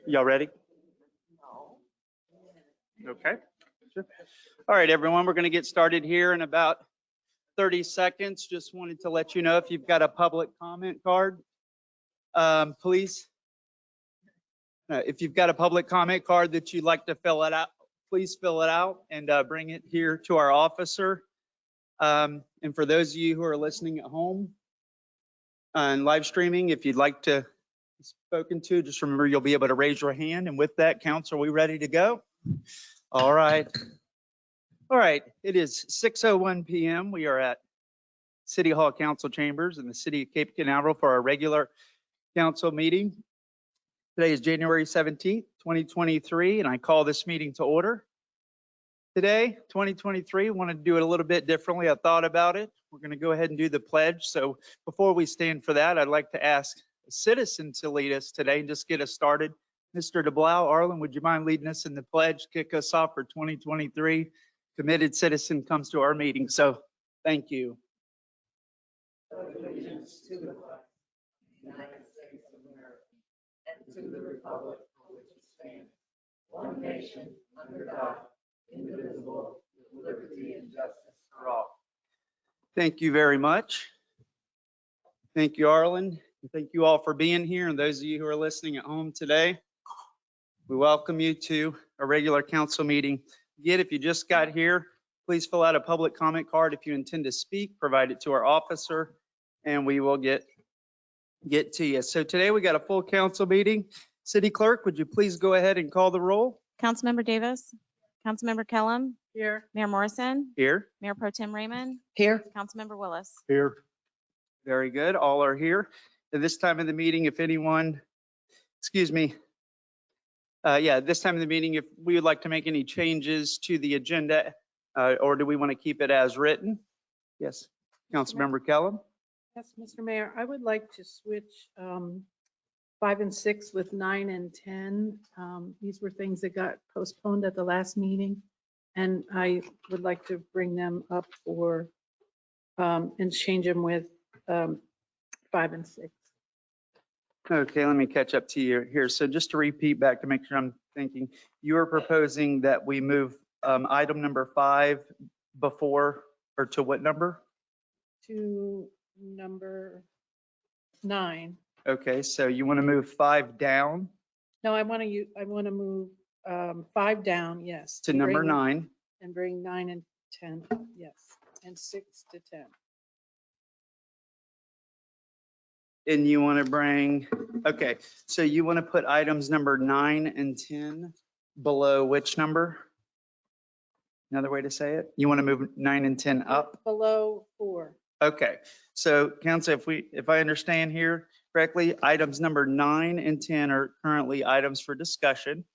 Y'all ready? Okay. Sure. All right, everyone, we're going to get started here in about 30 seconds. Just wanted to let you know if you've got a public comment card, please. If you've got a public comment card that you'd like to fill it out, please fill it out and bring it here to our officer. And for those of you who are listening at home and live streaming, if you'd like to be spoken to, just remember you'll be able to raise your hand. And with that, council, are we ready to go? All right. All right. It is 6:01 p.m. We are at City Hall Council Chambers in the city of Cape Canaveral for our regular council meeting. Today is January 17th, 2023, and I call this meeting to order. Today, 2023, wanted to do it a little bit differently. I thought about it. We're going to go ahead and do the pledge. So before we stand for that, I'd like to ask a citizen to lead us today and just get us started. Mr. DeBlau, Arlen, would you mind leading us in the pledge? Kick us off for 2023. Committed citizen comes to our meeting. So thank you. Allegiance to the flag, United States of America, and to the republic for which it stands, one nation under God, indivisible, with liberty and justice for all. Thank you very much. Thank you, Arlen. And thank you all for being here. And those of you who are listening at home today, we welcome you to a regular council meeting. Again, if you just got here, please fill out a public comment card. If you intend to speak, provide it to our officer, and we will get to you. So today we got a full council meeting. City Clerk, would you please go ahead and call the roll? Councilmember Davis, Councilmember Kellum, Here. Mayor Morrison, Here. Mayor Pro Tem Raymond, Here. Councilmember Willis. Here. Very good. All are here. At this time of the meeting, if anyone, excuse me, this time of the meeting, if we would like to make any changes to the agenda, or do we want to keep it as written? Yes, Councilmember Kellum. Yes, Mr. Mayor, I would like to switch 5 and 6 with 9 and 10. These were things that got postponed at the last meeting, and I would like to bring them up for and change them with 5 and 6. Okay, let me catch up to you here. So just to repeat back to make sure I'm thinking, you are proposing that we move item number 5 before, or to what number? To number 9. Okay, so you want to move 5 down No, I want to move 5 down, yes. to and number bring- 9. And bring 9 and 10, yes, and 6 to 10. And you want to bring, okay, so you want to put items number 9 and 10 below which number? Another way to say it? You want to move 9 and 10 up? Below 4. Okay, so council, if I understand here correctly, items number 9 and 10 are currently items for discussion.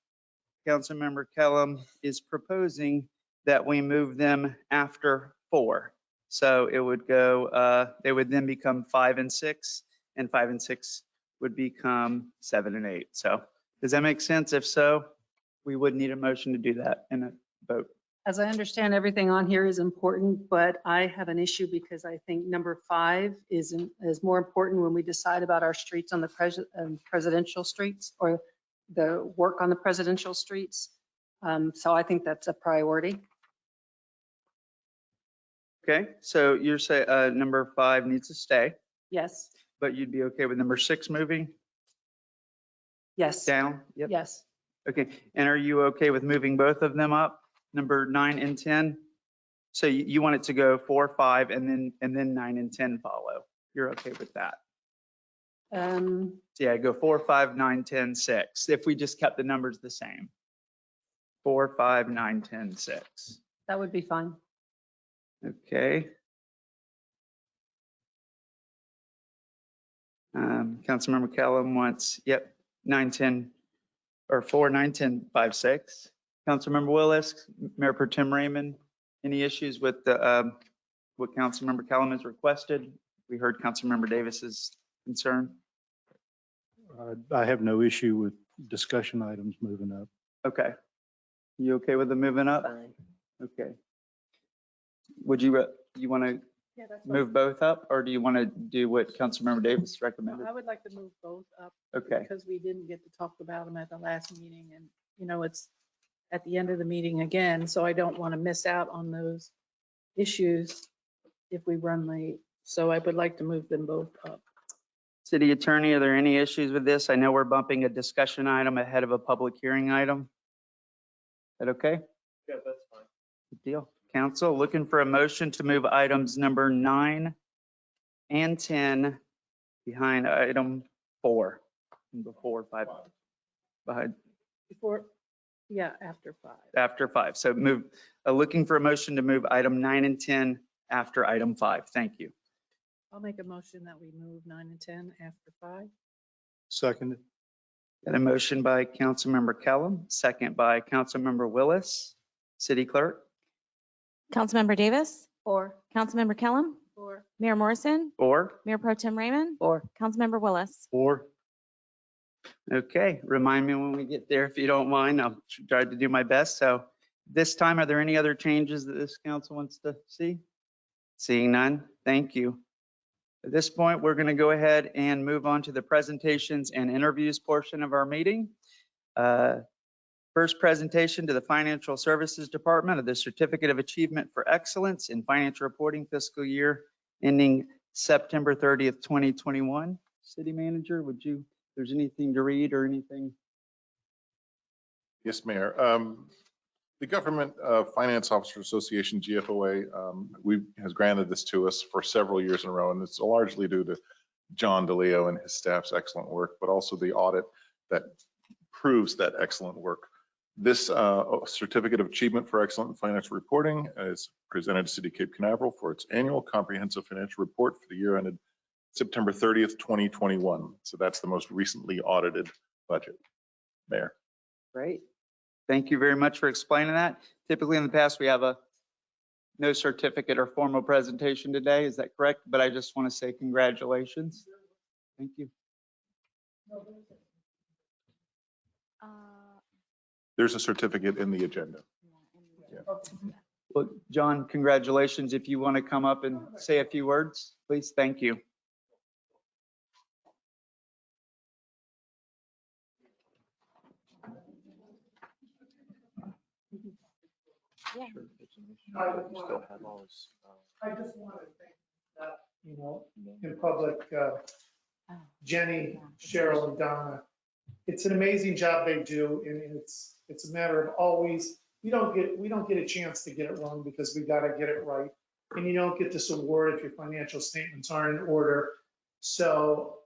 Councilmember Kellum is proposing that we move them after 4. So it would go, they would then become 5 and 6, and 5 and 6 would become 7 and 8. So does that make sense? If so, we would need a motion to do that in a vote. As I understand, everything on here is important, but I have an issue because I think number 5 is more important when we decide about our streets on the presidential streets, or the work on the presidential streets. So I think that's a priority. Okay, so you're saying number 5 needs to stay, Yes, but you'd be okay with number 6 moving yes, down? Yep. yes. Okay, and are you okay with moving both of them up, number 9 and 10? So you want it to go 4, 5, and then 9 and 10 follow. You're okay with that? So yeah, go 4, 5, 9, 10, 6. If we just kept the numbers the same. 4, 5, 9, 10, 6. That would be fine. Okay. Councilmember Kellum wants, 9, 10, or 4, 9, 10, 5, 6. Councilmember Willis, Mayor Pro Tem Raymond, any issues with the, what Councilmember Kellum has requested? We heard Councilmember Davis's concern. I have no issue with discussion items moving up. Okay. You okay with the moving up? Okay. Would you want to Yeah, that's fine. Move both up, or do you want to do what Councilmember Davis No, recommended? I would like to move both up Okay, because we didn't get to talk about them at the last meeting and, it's at the end of the meeting again, so I don't want to miss out on those issues if we run late. So I would like to move them both up. City Attorney, are there any issues with this? I know we're bumping a discussion item ahead of a public hearing item. Is that okay? Yeah, that's fine. Good deal. Council, looking for a motion to move items number 9 and 10 behind item 4. Before 5. Behind, Before, yeah, after 5. after 5. So looking for a motion to move item 9 and 10 after item 5. Thank you. I'll make a motion that we move 9 and 10 after 5. Second. Got a motion by Councilmember Kellum, second by Councilmember Willis. City Clerk? Councilmember Davis, Or Councilmember Kellum, Or Mayor Morrison, Or? Mayor Pro Tem Raymond, or Councilmember Willis. Or. Okay, remind me when we get there if you don't mind. I'll try to do my best. So this time, are there any other changes that this council wants to see? Seeing none, thank you. At this point, we're going to go ahead and move on to the presentations and interviews portion of our meeting. First presentation to the Financial Services Department of the Certificate of Achievement for Excellence in Financial Reporting fiscal year ending September 30th, 2021. City Manager, would you, if there's anything to read or anything? Yes, Mayor. The Government Finance Officers Association, GFOA, has granted this to us for several years in a row, and it's largely due to John DeLeo and his staff's excellent work, but also the audit that proves that excellent work. This Certificate of Achievement for Excellent in Financial Reporting is presented to City of Cape Canaveral for its annual comprehensive financial report for the year ended September 30th, 2021. So that's the most recently audited budget. Mayor. Great. Thank you very much for explaining that. Typically in the past, we have no certificate or formal presentation today. Is that correct? But I just want to say congratulations. Thank you. There's a certificate in the agenda. Well, John, congratulations. If you want to come up and say a few words, please. Thank you. Yeah. I just want to thank that, in public, Jenny, Cheryl, and Donna. It's an amazing job they do, and it's a matter of always, we don't get a chance to get it wrong because we got to get it right. And you don't get this award if your financial statements aren't in order. So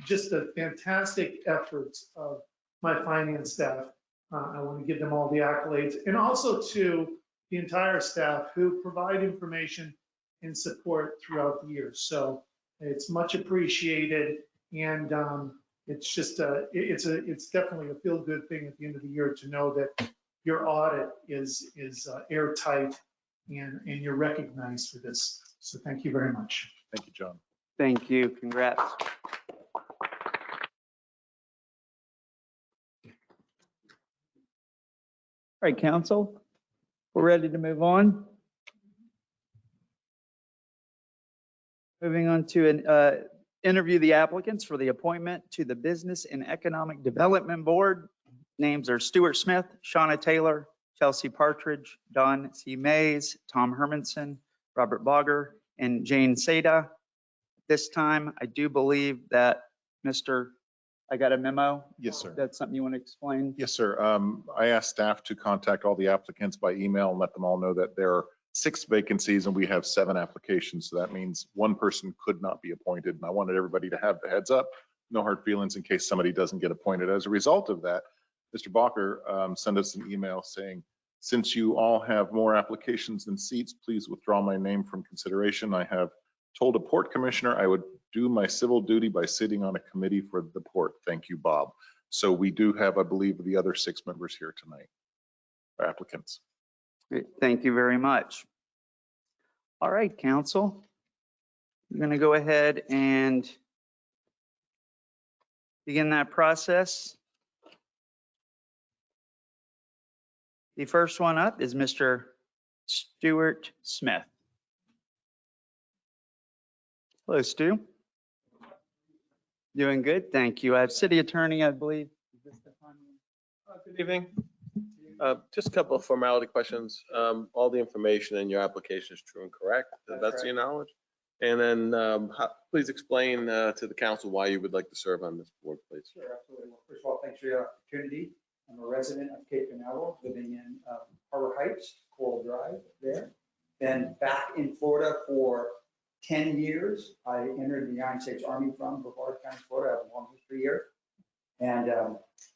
just the fantastic efforts of my finance staff. I want to give them all the accolades, and also to the entire staff who provide information and support throughout the year. So it's much appreciated, and it's just it's definitely a feel-good thing at the end of the year to know that your audit is airtight and you're recognized for this. So thank you very much. Thank you, John. Thank you. Congrats. All right, council, we're ready to move on. Moving on to interview the applicants for the appointment to the Business and Economic Development Board. Names are Stuart Smith, Shauna Taylor, Chelsea Partridge, Don C. Mays, Tom Hermanson, Robert Bogger, and Jane Seda. This time, I do believe that I got a memo. Yes, sir. That's something you want to explain? Yes, sir. I asked staff to contact all the applicants by email and let them all know that there are 6 vacancies and we have 7 applications. So that means one person could not be appointed. And I wanted everybody to have the heads up, no hard feelings in case somebody doesn't get appointed. As a result of that, Mr. Balker sent us an email saying, since you all have more applications than seats, please withdraw my name from consideration. I have told a port commissioner I would do my civil duty by sitting on a committee for the port. Thank you, Bob. So we do have, I believe, the other 6 members here tonight, our applicants. Great. Thank you very much. All right, council. I'm going to go ahead and begin that process. The first one up is Mr. Stuart Smith. Hello, Stu. Doing good, thank you. I have city attorney, I believe. Is this the time? Good evening. Just a couple of formality questions. All the information in your application is true and correct, to the That's best of your knowledge. And then please explain to the council why you would like to serve on this board, please. Sure, absolutely. Well, first of all, thanks for the opportunity. I'm a resident of Cape Canaveral, living in Harbor Heights, Coral Drive there. Been back in Florida for 10 years. I entered the United States Army from Brevard County, Florida. I have a long history here. And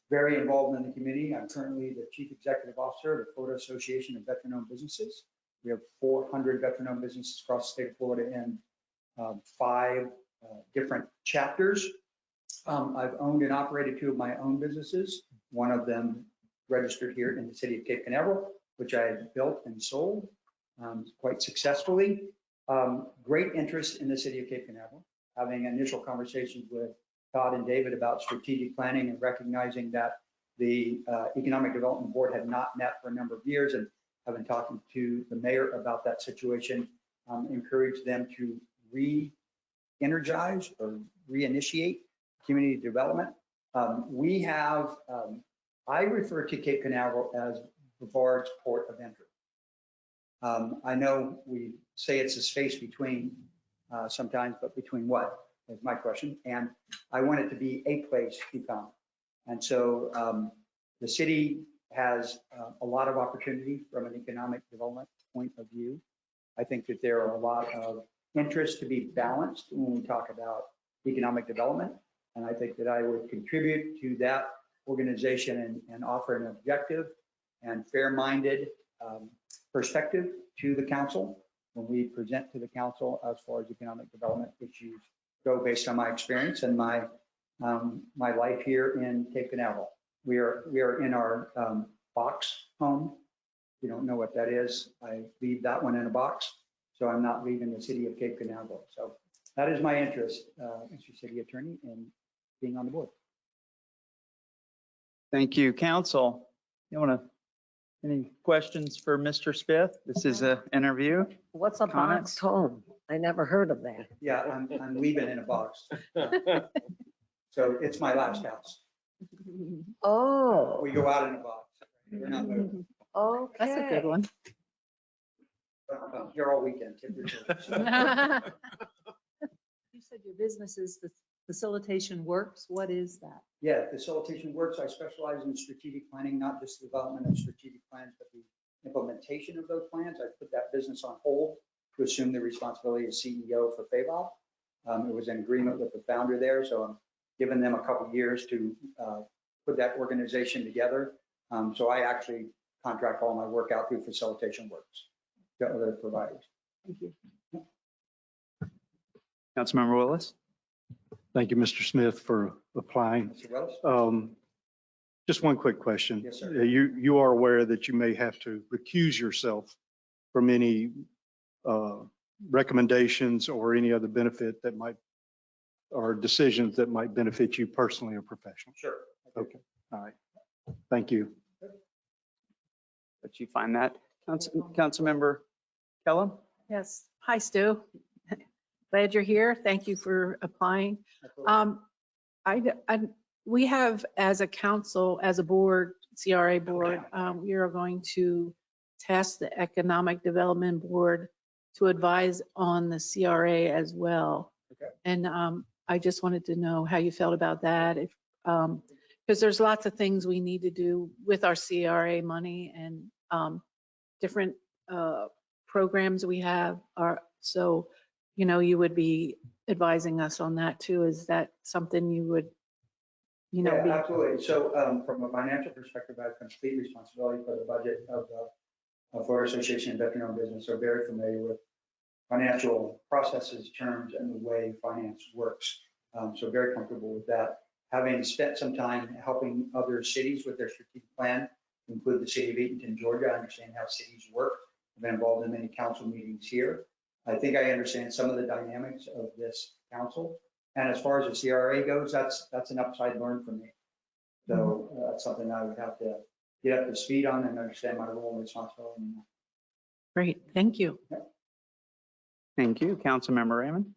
very involved in the community. I'm currently the Chief Executive Officer of the Florida Association of Veteran-Owned Businesses. We have 400 veteran-owned businesses across the state of Florida in 5 different chapters. I've owned and operated 2 of my own businesses, one of them registered here in the city of Cape Canaveral, which I had built and sold quite successfully. Great interest in the city of Cape Canaveral, having initial conversations with Todd and David about strategic planning and recognizing that the Economic Development Board had not met for a number of years, and have been talking to the mayor about that situation, encourage them to re-energize or reinitiate community development. We have, I refer to Cape Canaveral as Brevard's port of entry. I know we say it's a space between sometimes, but between what is my question. And I want it to be a place to come. And so the city has a lot of opportunity from an economic development point of view. I think that there are a lot of interests to be balanced when we talk about economic development. And I think that I would contribute to that organization and offer an objective and fair-minded perspective to the council when we present to the council as far as economic development issues go, based on my experience and my life here in Cape Canaveral. We are in our box home. If you don't know what that is, I leave that one in a box. So I'm not leaving the city of Cape Canaveral. So that is my interest, Mr. City Attorney, in being on the board. Thank you, council. You want to, any questions for Mr. Smith? This is an interview. What's a Comments? boxed home? I never heard of that. Yeah, I'm leaving in a box. So it's my last house. Oh, We go out in a box. We're not moving. okay. That's a good one. I'm here all weekend. Tip your toes. You said your business is the Facilitation Works. What is that? Yeah, Facilitation Works. I specialize in strategic planning, not just the development of strategic plans, but the implementation of those plans. I put that business on hold to assume the responsibility of CEO for FAVOP. It was an agreement with the founder there, so I'm giving them a couple of years to put that organization together. So I actually contract all my work out through Facilitation Works to other providers. Thank you. Councilmember Willis? Thank you, Mr. Smith, for applying. Mr. Wells? Just one quick question. Yes, sir. You are aware that you may have to recuse yourself from any recommendations or any other benefit that might, or decisions that might benefit you personally or professionally? Sure. Okay, all right. Thank you. But you find that. Councilmember Kellum? Yes. Hi, Stu. Glad you're here. Thank you for applying. We have, as a council, as a board, CRA board, we are going to task the Economic Development Board to advise on the CRA as well. Okay. And I just wanted to know how you felt about that. If because there's lots of things we need to do with our CRA money and different programs we have are, so, you know, you would be advising us on that too. Is that something you would, you know, Yeah, absolutely. So from a financial perspective, I have complete responsibility for the budget of the Florida Association of Veteran-Owned Business. So very familiar with financial processes, terms, and the way finance works. So very comfortable with that. Having spent some time helping other cities with their strategic plan, include the city of Eatonton, Georgia, I understand how cities work. I've been involved in many council meetings here. I think I understand some of the dynamics of this council. And as far as the CRA goes, that's an upside learn for me. So that's something I would have to get up to speed on and understand my role and responsibility. great. Thank you. Thank you. Councilmember Raymond?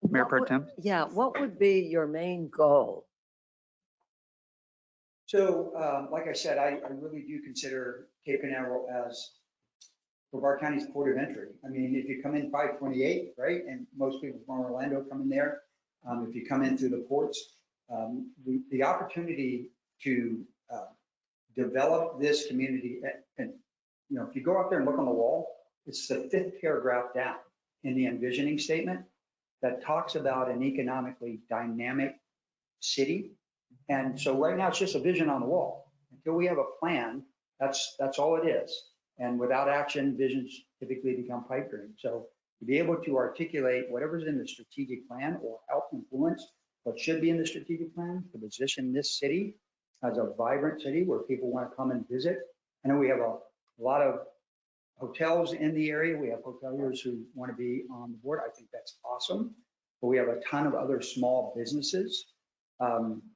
Mayor What Pro would- Tem? Yeah, what would be your main goal? So, like I said, I really do consider Cape Canaveral as Brevard County's port of entry. I mean, if you come in 528, right, and most people from Orlando come in there, if you come in through the ports, the opportunity to develop this community, and, you know, if you go out there and look on the wall, it's the 5th paragraph down in the envisioning statement that talks about an economically dynamic city. And so right now, it's just a vision on the wall. Until we have a plan, that's all it is. And without action, visions typically become pipe dreams. So to be able to articulate whatever's in the strategic plan or help influence what should be in the strategic plan to position this city as a vibrant city where people want to come and visit. I know we have a lot of hotels in the area. We have hoteliers who want to be on the board. I think that's awesome. But we have a ton of other small businesses.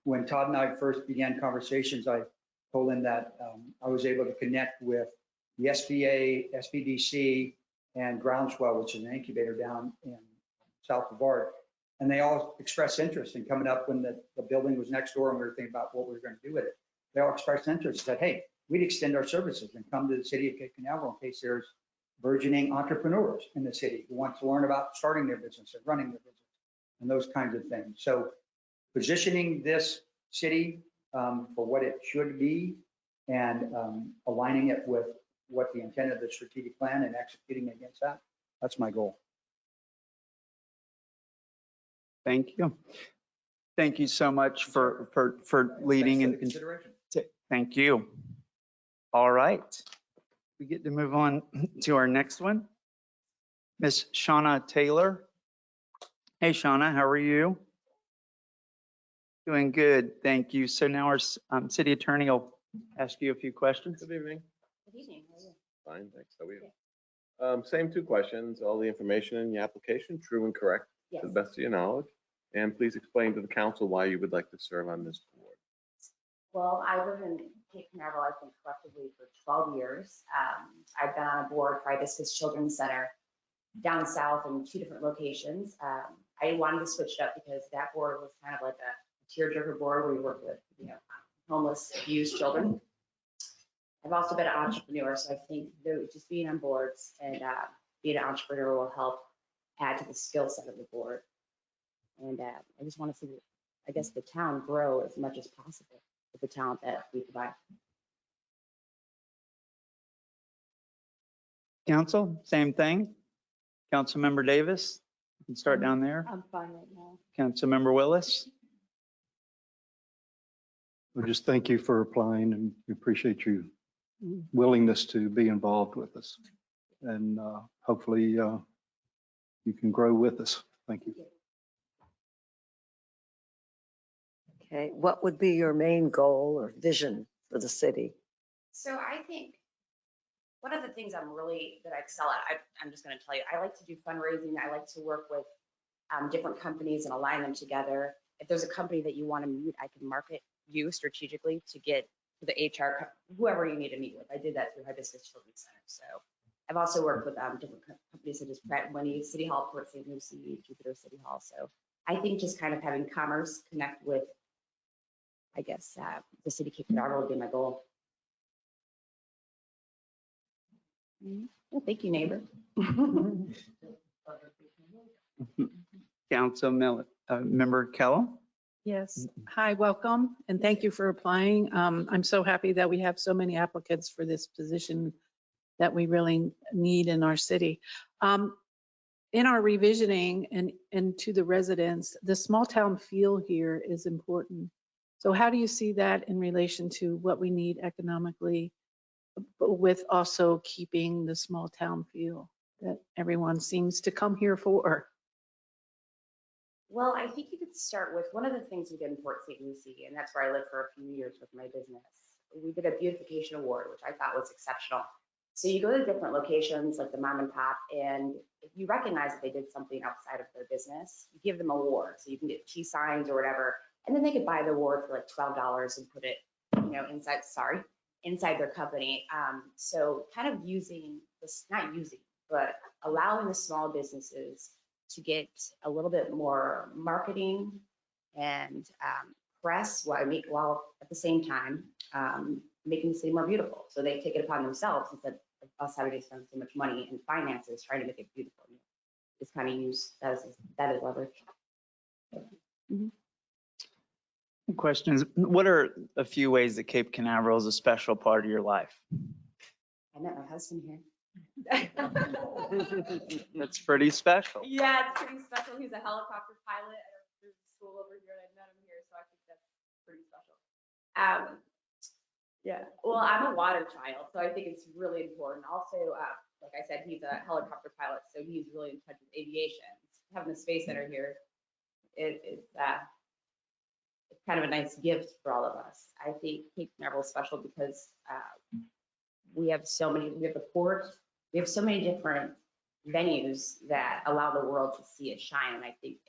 When Todd and I first began conversations, I told him that I was able to connect with the SBA, SBDC, and Groundswell, which is an incubator down in South Brevard. And they all expressed interest in coming up when the building was next door and we were thinking about what we were going to do with it. They all expressed interest, said, hey, we'd extend our services and come to the city of Cape Canaveral in case there's burgeoning entrepreneurs in the city who want to learn about starting their business and running their business and those kinds of things. So positioning this city for what it should be and aligning it with what the intent of the strategic plan and executing against that, that's my goal. Thank you. Thank you so much for leading Thanks for the and consideration. thank you. All right. We get to move on to our next one. Miss Shauna Taylor. Hey, Shauna, how are you? Doing good, thank you. So now our city attorney will ask you a few questions. Good evening. Good evening. How are you? Fine, thanks. How are you? Same 2 questions. All the information in the application, true and correct Yes. to the best of your knowledge. And please explain to the council why you would like to serve on this board. Well, I live in Cape Canaveral, I think collectively for 12 years. I've been on a board for Hibiscus Children's Center down south in 2 different locations. I wanted to switch it up because that board was kind of like a tearjerker board where we work with, you know, homeless, abused children. I've also been an entrepreneur, so I think that just being on boards and being an entrepreneur will help add to the skill set of the board. And I just want to see, I guess, the town grow as much as possible with the talent that we provide. Council, same thing. Councilmember Davis, you can start down there. I'm fine right now. Councilmember Willis. We just thank you for applying and we appreciate your willingness to be involved with us. And hopefully you can grow with us. Thank you. Okay, what would be your main goal or vision for the city? So I think one of the things that I excel at, I'm just going to tell you, I like to do fundraising. I like to work with different companies and align them together. If there's a company that you want to meet, I can market you strategically to get to the HR, whoever you need to meet with. I did that through Hibiscus Children's Center. So I've also worked with different companies such as Pratt & Whitney, City Hall, Port St. Lucie, Jupiter City Hall. So I think just kind of having commerce connect with, I guess, the city of Cape Canaveral would be my goal. Well, thank you, neighbor. Member Kellum. Yes. Hi, welcome, and thank you for applying. I'm so happy that we have so many applicants for this position that we really need in our city. In our revisioning and to the residents, the small town feel here is important. So how do you see that in relation to what we need economically, but with also keeping the small town feel that everyone seems to come here for? Well, I think you could start with one of the things we did in Port St. Lucie, and that's where I lived for a few years with my business. We did a beautification award, which I thought was exceptional. So you go to different locations like the mom and pop, and if you recognize that they did something outside of their business, you give them an award. So you can get T signs or whatever, and then they could buy the award for like $12 and put it, you know, inside their company. So kind of using this, not using, but allowing the small businesses to get a little bit more marketing and press while at the same time making the city more beautiful. So they take it upon themselves instead of us having to spend so much money in finances trying to make it beautiful. Just kind of use that as leverage. Questions? What are a few ways that Cape Canaveral is a special part of your life? I met my husband here. That's pretty special. Yeah, it's pretty special. He's a helicopter pilot at a school over here, and I met him here, so I think that's pretty special. Yeah, well, I'm a water child, so I think it's really important. Also, like I said, he's a helicopter pilot, so he's really in touch with aviation. Having the space center here, it's kind of a nice gift for all of us. I think Cape Canaveral is special because we have the port, we have so many different venues that allow the world to see it shine. And I think,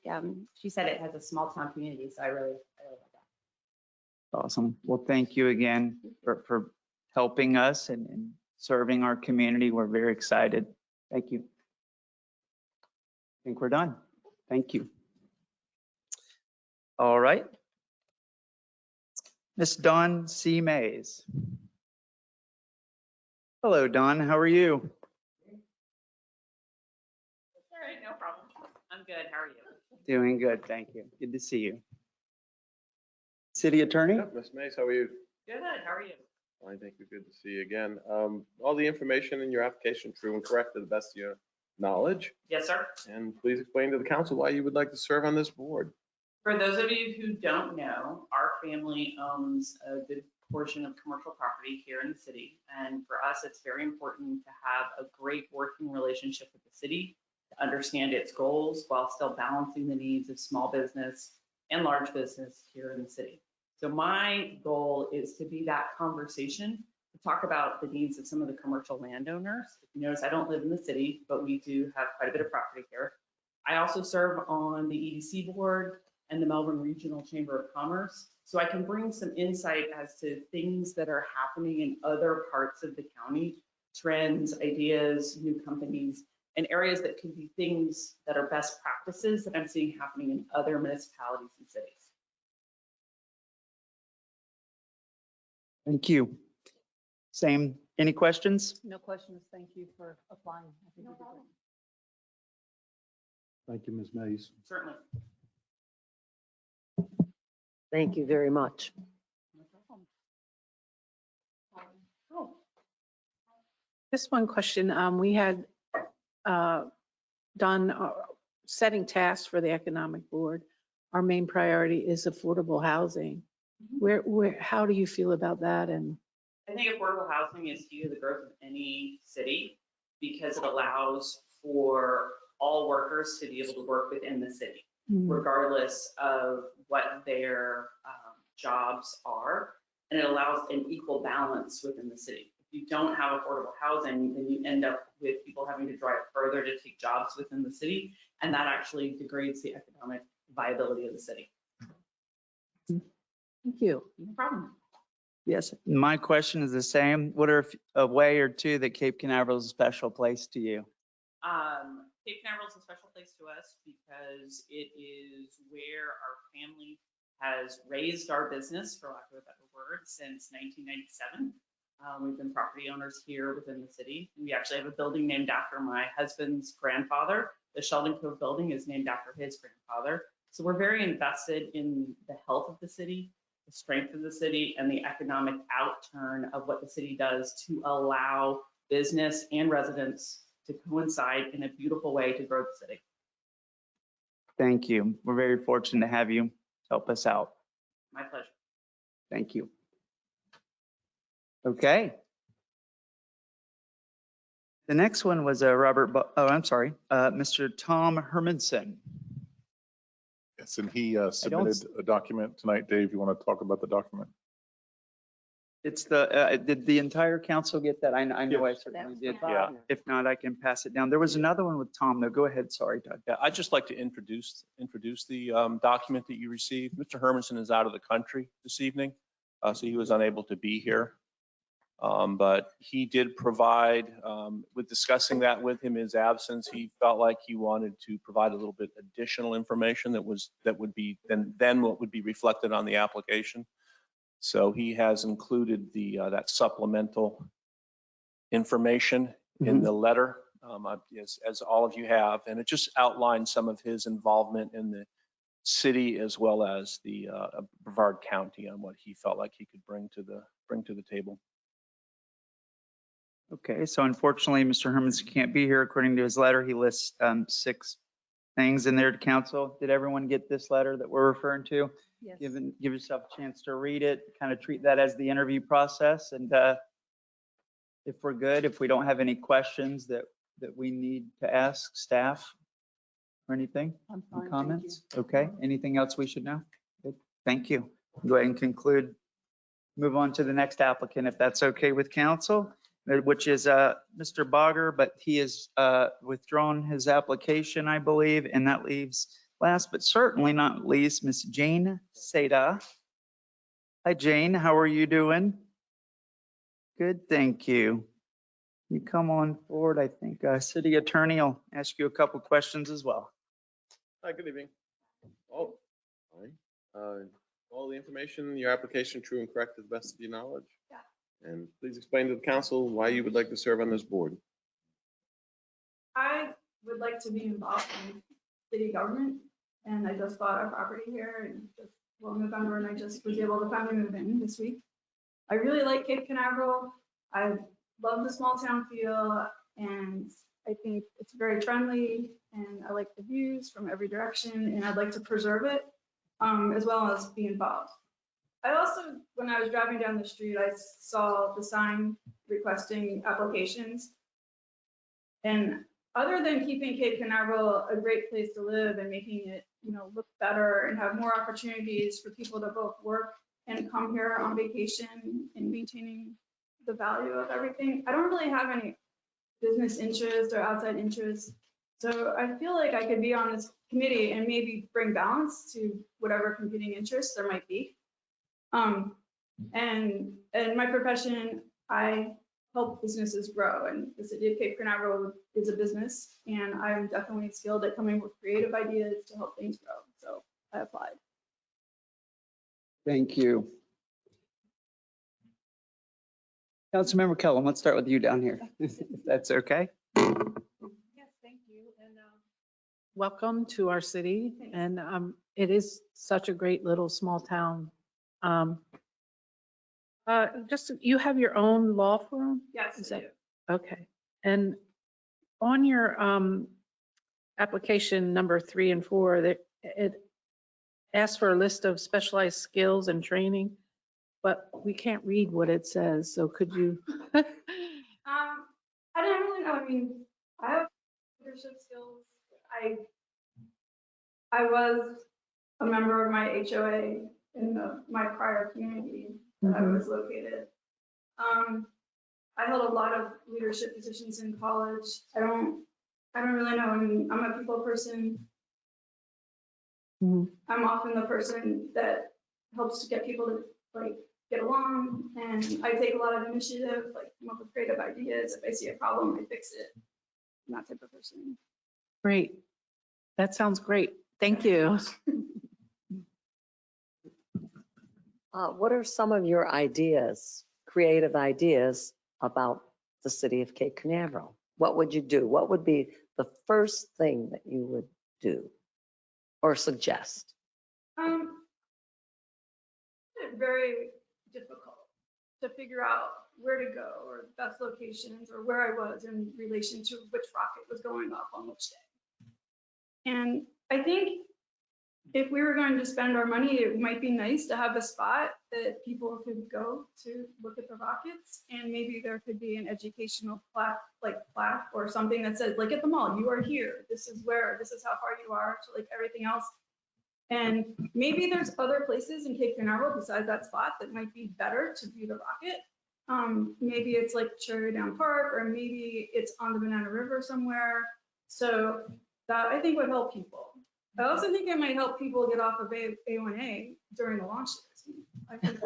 and she said, it has a small town community, so I really like that. Awesome. Well, thank you again for helping us and serving our community. We're very excited. Thank you. I think we're done. Thank you. All right. Miss Dawn C. Mays. Hello, Dawn. How are you? All right, no problem. I'm good. How are you? Doing good. Thank you. Good to see you. City Attorney? Yep, Ms. Mace, how are you? Good. How are you? Fine, thank you. Good to see you again. All the information in your application true and correct to the best of your knowledge. Yes, sir. And please explain to the council why you would like to serve on this board. For those of you who don't know, our family owns a good portion of commercial property here in the city. And for us, it's very important to have a great working relationship with the city, to understand its goals while still balancing the needs of small business and large business here in the city. So my goal is to be that conversation, to talk about the needs of some of the commercial landowners. If you notice, I don't live in the city, but we do have quite a bit of property here. I also serve on the EDC board and the Melbourne Regional Chamber of Commerce. So I can bring some insight as to things that are happening in other parts of the county, trends, ideas, new companies, and areas that can be things that are best practices that I'm seeing happening in other municipalities and cities. Thank you. Same. Any questions? No questions. Thank you for applying. I think it'll be great. Thank you, Ms. Mays. Certainly. Thank you very much. No problem. Just one question. We had done setting tasks for the economic board. Our main priority is affordable housing. How do you feel about that? And I think affordable housing is key to the growth of any city because it allows for all workers to be able to work within the city, regardless of what their jobs are. And it allows an equal balance within the city. If you don't have affordable housing, then you end up with people having to drive further to take jobs within the city. And that actually degrades the economic viability of the city. thank you. No problem. Yes. My question is the same. What are a way or two that Cape Canaveral is a special place to you? Cape Canaveral is a special place to us because it is where our family has raised our business, for lack of a better word, since 1997. We've been property owners here within the city. We actually have a building named after my husband's grandfather. The Sheldon Cove building is named after his grandfather. So we're very invested in the health of the city, the strength of the city, and the economic outturn of what the city does to allow business and residents to coincide in a beautiful way to grow the city. Thank you. We're very fortunate to have you help us out. My pleasure. Thank you. Okay. The next one was Mr. Tom Hermanson. Yes, and he submitted a document tonight. Dave, you want to talk about the document? It's did the entire council get that? I know I certainly did. Yeah. If not, I can pass it down. There was another one with Tom, though. Go ahead. Sorry, Doug. Yeah, I'd just like to introduce the document that you received. Mr. Hermanson is out of the country this evening, so he was unable to be here. But he did provide, with discussing that with him in his absence, he felt like he wanted to provide a little bit additional information that would be then what would be reflected on the application. So he has included that supplemental information in the letter, as all of you have, and it just outlines some of his involvement in the city as well as the Brevard County on what he felt like he could bring to the table. Okay, so unfortunately, Mr. Hermans can't be here. According to his letter, he lists 6 things in there to council. Did everyone get this letter that we're referring to? Yes. Give yourself a chance to read it, kind of treat that as the interview process. And if we're good, if we don't have any questions that we need to ask staff or anything, I'm fine, thank you. comments? Okay, anything else we should know? Good. Thank you. Go ahead and conclude. Move on to the next applicant, if that's okay with council, which is Mr. Bogger, but he has withdrawn his application, I believe, and that leaves last but certainly not least, Miss Jane Seda. Hi, Jane. How are you doing? Good, thank you. You come on forward. I think City Attorney will ask you a couple questions as well. Hi, good evening. Oh, fine. All the information in your application true and correct to the best of your knowledge? Yeah. And please explain to the council why you would like to serve on this board. I would like to be involved in city government, and I just bought a property here in November, and I just was able to finally move in this week. I really like Cape Canaveral. I love the small town feel, and I think it's very friendly, and I like the views from every direction, and I'd like to preserve it, as well as be involved. I also, when I was driving down the street, I saw the sign requesting applications. And other than keeping Cape Canaveral a great place to live and making it, look better and have more opportunities for people to both work and come here on vacation and maintaining the value of everything, I don't really have any business interests or outside interests. So I feel like I could be on this committee and maybe bring balance to whatever competing interests there might be. And in my profession, I help businesses grow, and the city of Cape Canaveral is a business, and I'm definitely skilled at coming with creative ideas to help things grow. So I applied. Thank you. Councilmember Kellum, let's start with you down here, if that's okay. Yes, thank you. And welcome to our city. And it is such a great little small town. You have your own law firm? Yes, Is I that do. okay? And on your application number 3 and 4, that it asks for a list of specialized skills and training, but we can't read what it says. So could you? I don't really know. I mean, I have leadership skills. I was a member of my HOA in my prior community that I was located. I held a lot of leadership positions in college. I don't really know. I mean, I'm a people person. I'm often the person that helps to get people to get along, and I take a lot of initiative, come up with creative ideas. If I see a problem, I fix it. I'm that type of person. Great. That sounds great. Thank you. What are some of your ideas, creative ideas about the city of Cape Canaveral? What would you do? What would be the first thing that you would do or suggest? Very difficult to figure out where to go or best locations or where I was in relation to which rocket was going up on which day. And I think if we were going to spend our money, it might be nice to have a spot that people could go to look at the rockets, and maybe there could be an educational plaque or something that says, at the mall, you are here. This is how far you are to everything else. And maybe there's other places in Cape Canaveral besides that spot that might be better to view the rocket. Maybe it's Cherry Down Park, or maybe it's on the Banana River somewhere. So that I think would help people. I also think it might help people get off of A1A during the launches. I think,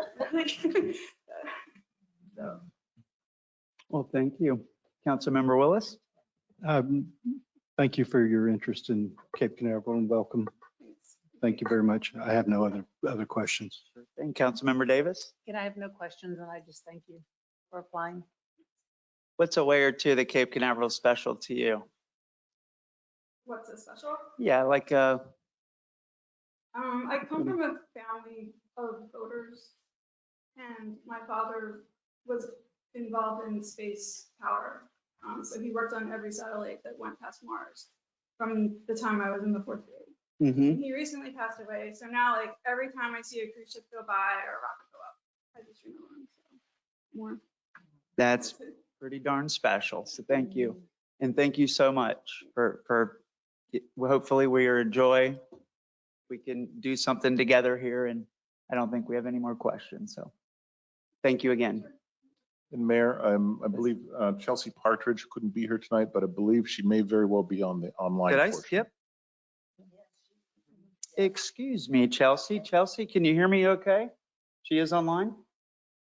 so Well, thank you. Councilmember Willis? Thank you for your interest in Cape Canaveral and welcome. Thank you very much. I have no other questions. And Councilmember Davis? And I have no questions, and I just thank you for applying. What's a way or two that Cape Canaveral is special to you? What's so special? Yeah, like, I come from a family of voters, and my father was involved in space power. So he worked on every satellite that went past Mars from the time I was in the 4th grade. mhm. He recently passed away, so now like every time I see a cruise ship go by or a rocket go up, I just remember him. So more. That's pretty darn special. So thank you. And thank you so much for hopefully we enjoy. We can do something together here, and I don't think we have any more questions. So thank you again. And Mayor, I believe Chelsea Partridge couldn't be here tonight, but I believe she may very well be on the online Did I portion. skip? Excuse me, Chelsea. Chelsea, can you hear me okay? She is online?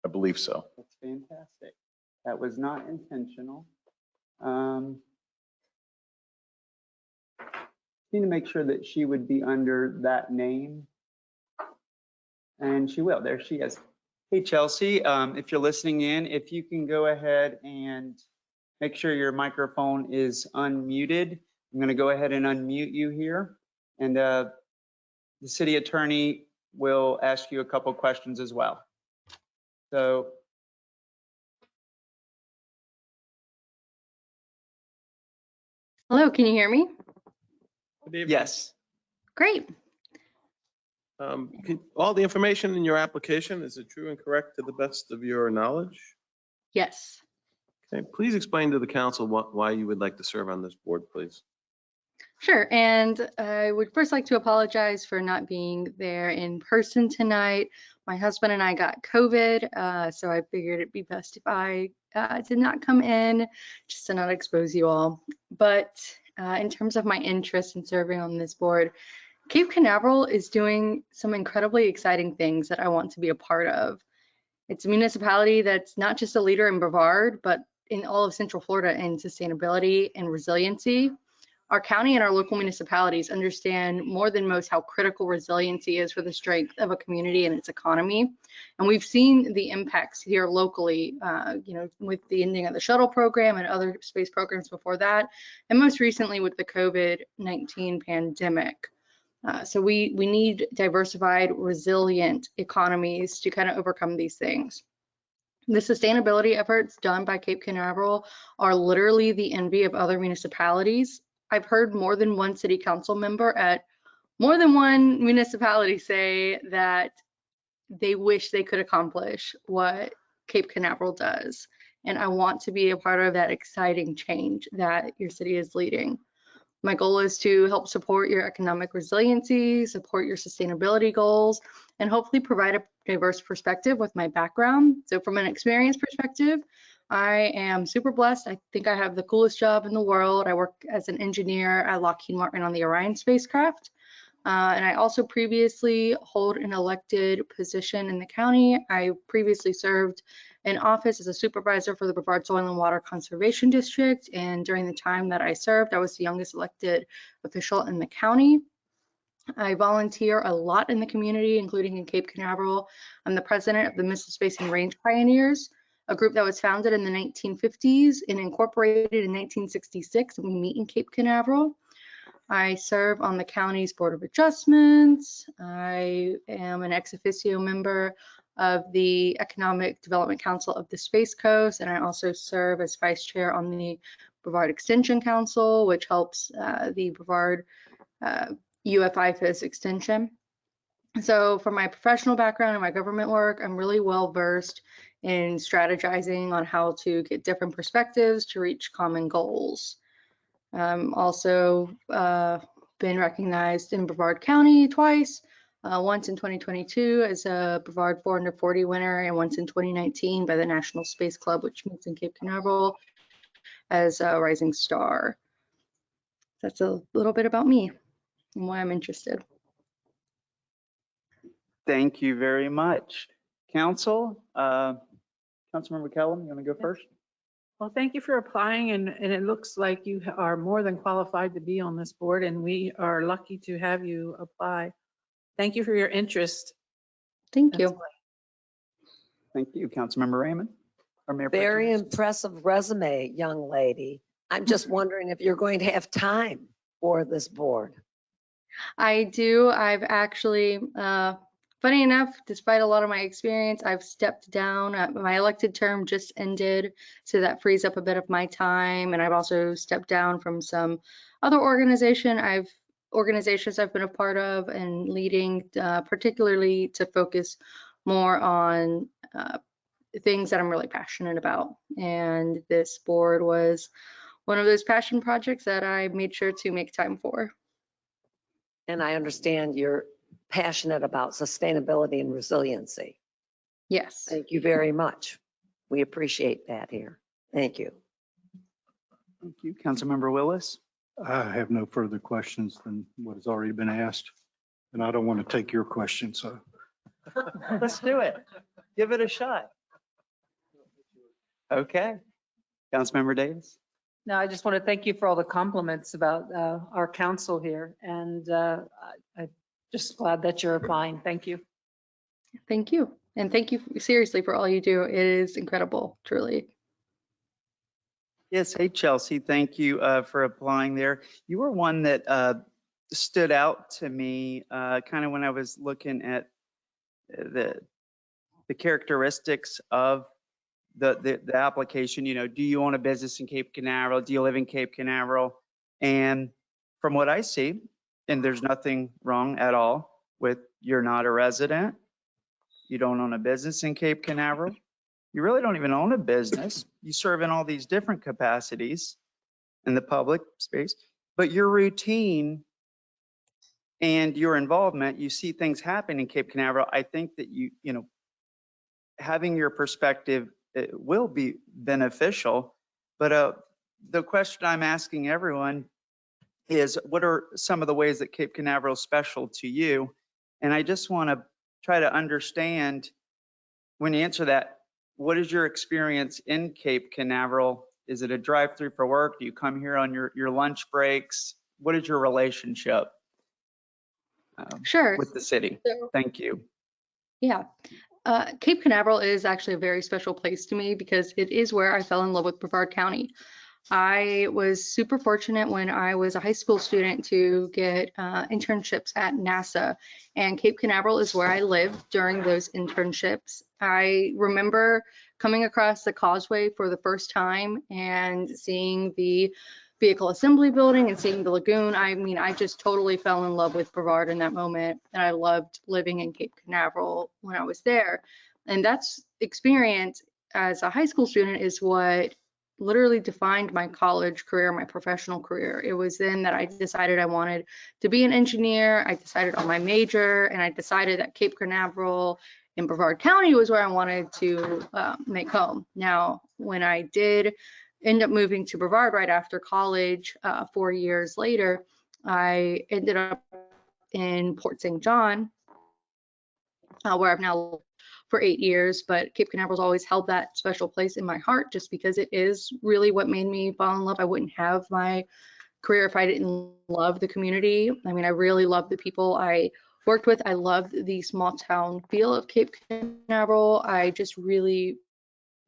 I believe so. That's fantastic. That was not intentional. Need to make sure that she would be under that name. And she will. There she is. Hey, Chelsea, if you're listening in, if you can go ahead and make sure your microphone is unmuted. I'm going to go ahead and unmute you here. And the city attorney will ask you a couple questions as well. So Hello, can you hear me? Good evening. yes. Great. All the information in your application, is it true and correct to the best of your knowledge? Yes. Okay, please explain to the council why you would like to serve on this board, please. Sure. And I would first like to apologize for not being there in person tonight. My husband and I got COVID, so I figured it'd be best if I did not come in, just to not expose you all. But in terms of my interest in serving on this board, Cape Canaveral is doing some incredibly exciting things that I want to be a part of. It's a municipality that's not just a leader in Brevard, but in all of Central Florida in sustainability and resiliency. Our county and our local municipalities understand more than most how critical resiliency is for the strength of a community and its economy. And we've seen the impacts here locally, with the ending of the shuttle program and other space programs before that, and most recently with the COVID-19 pandemic. So we need diversified, resilient economies to kind of overcome these things. The sustainability efforts done by Cape Canaveral are literally the envy of other municipalities. I've heard more than one city council member at more than one municipality say that they wish they could accomplish what Cape Canaveral does. And I want to be a part of that exciting change that your city is leading. My goal is to help support your economic resiliency, support your sustainability goals, and hopefully provide a diverse perspective with my background. So from an experience perspective, I am super blessed. I think I have the coolest job in the world. I work as an engineer at Lockheed Martin on the Orion spacecraft. And I also previously hold an elected position in the county. I previously served in office as a supervisor for the Brevard Soil and Water Conservation District. And during the time that I served, I was the youngest elected official in the county. I volunteer a lot in the community, including in Cape Canaveral. I'm the president of the Missile Space and Range Pioneers, a group that was founded in the 1950s and incorporated in 1966. We meet in Cape Canaveral. I serve on the county's Board of Adjustments. I am an ex officio member of the Economic Development Council of the Space Coast, and I also serve as vice chair on the Brevard Extension Council, which helps the Brevard UFIFIS extension. So for my professional background and my government work, I'm really well versed in strategizing on how to get different perspectives to reach common goals. Also been recognized in Brevard County twice, once in 2022 as a Brevard 440 winner and once in 2019 by the National Space Club, which meets in Cape Canaveral, as a rising star. That's a little bit about me and why I'm interested. Thank you very much. Council, Councilmember Kellum, you want to go first? Well, thank you for applying, and it looks like you are more than qualified to be on this board, and we are lucky to have you apply. Thank you for your interest. Thank That's you. Thank you, Councilmember Raymond. Or Mayor Pro Very Tem. impressive resume, young lady. I'm just wondering if you're going to have time for this board. I do. I've actually, funny enough, despite a lot of my experience, I've stepped down. My elected term just ended, so that frees up a bit of my time. And I've also stepped down from some other organizations I've been a part of and leading, particularly to focus more on things that I'm really passionate about. And this board was one of those passion projects that I made sure to make time for. And I understand you're passionate about sustainability and resiliency. Yes. Thank you very much. We appreciate that here. Thank you. Thank you, Councilmember Willis. I have no further questions than what has already been asked. And I don't want to take your question, so. Let's do it. Give it a shot. Okay. Councilmember Davis. No, I just want to thank you for all the compliments about our council here. And I'm just glad that you're applying. Thank you. Thank you. And thank you seriously for all you do. It is incredible, truly. Yes, hey Chelsea, thank you for applying there. You were one that stood out to me kind of when I was looking at the characteristics of the application. You know, do you own a business in Cape Canaveral? Do you live in Cape Canaveral? And from what I see, and there's nothing wrong at all with you're not a resident, you don't own a business in Cape Canaveral, you really don't even own a business. You serve in all these different capacities in the public space, but your routine and your involvement, you see things happen in Cape Canaveral. I think that you know, having your perspective will be beneficial. But the question I'm asking everyone is, what are some of the ways that Cape Canaveral is special to you? And I just want to try to understand, when you answer that, what is your experience in Cape Canaveral? Is it a drive-through for work? Do you come here on your lunch breaks? What is your relationship Sure. with the city? So, Thank you. yeah. Cape Canaveral is actually a very special place to me because it is where I fell in love with Brevard County. I was super fortunate when I was a high school student to get internships at NASA, and Cape Canaveral is where I lived during those internships. I remember coming across the causeway for the first time and seeing the vehicle assembly building and seeing the lagoon. I mean, I just totally fell in love with Brevard in that moment, and I loved living in Cape Canaveral when I was there. And that's experience as a high school student is what literally defined my college career, my professional career. It was then that I decided I wanted to be an engineer. I decided on my major, and I decided that Cape Canaveral in Brevard County was where I wanted to make home. Now, when I did end up moving to Brevard right after college, 4 years later, I ended up in Port St. John, where I've now lived for 8 years. But Cape Canaveral's always held that special place in my heart just because it is really what made me fall in love. I wouldn't have my career if I didn't love the community. I mean, I really love the people I worked with. I loved the small town feel of Cape Canaveral. I just really,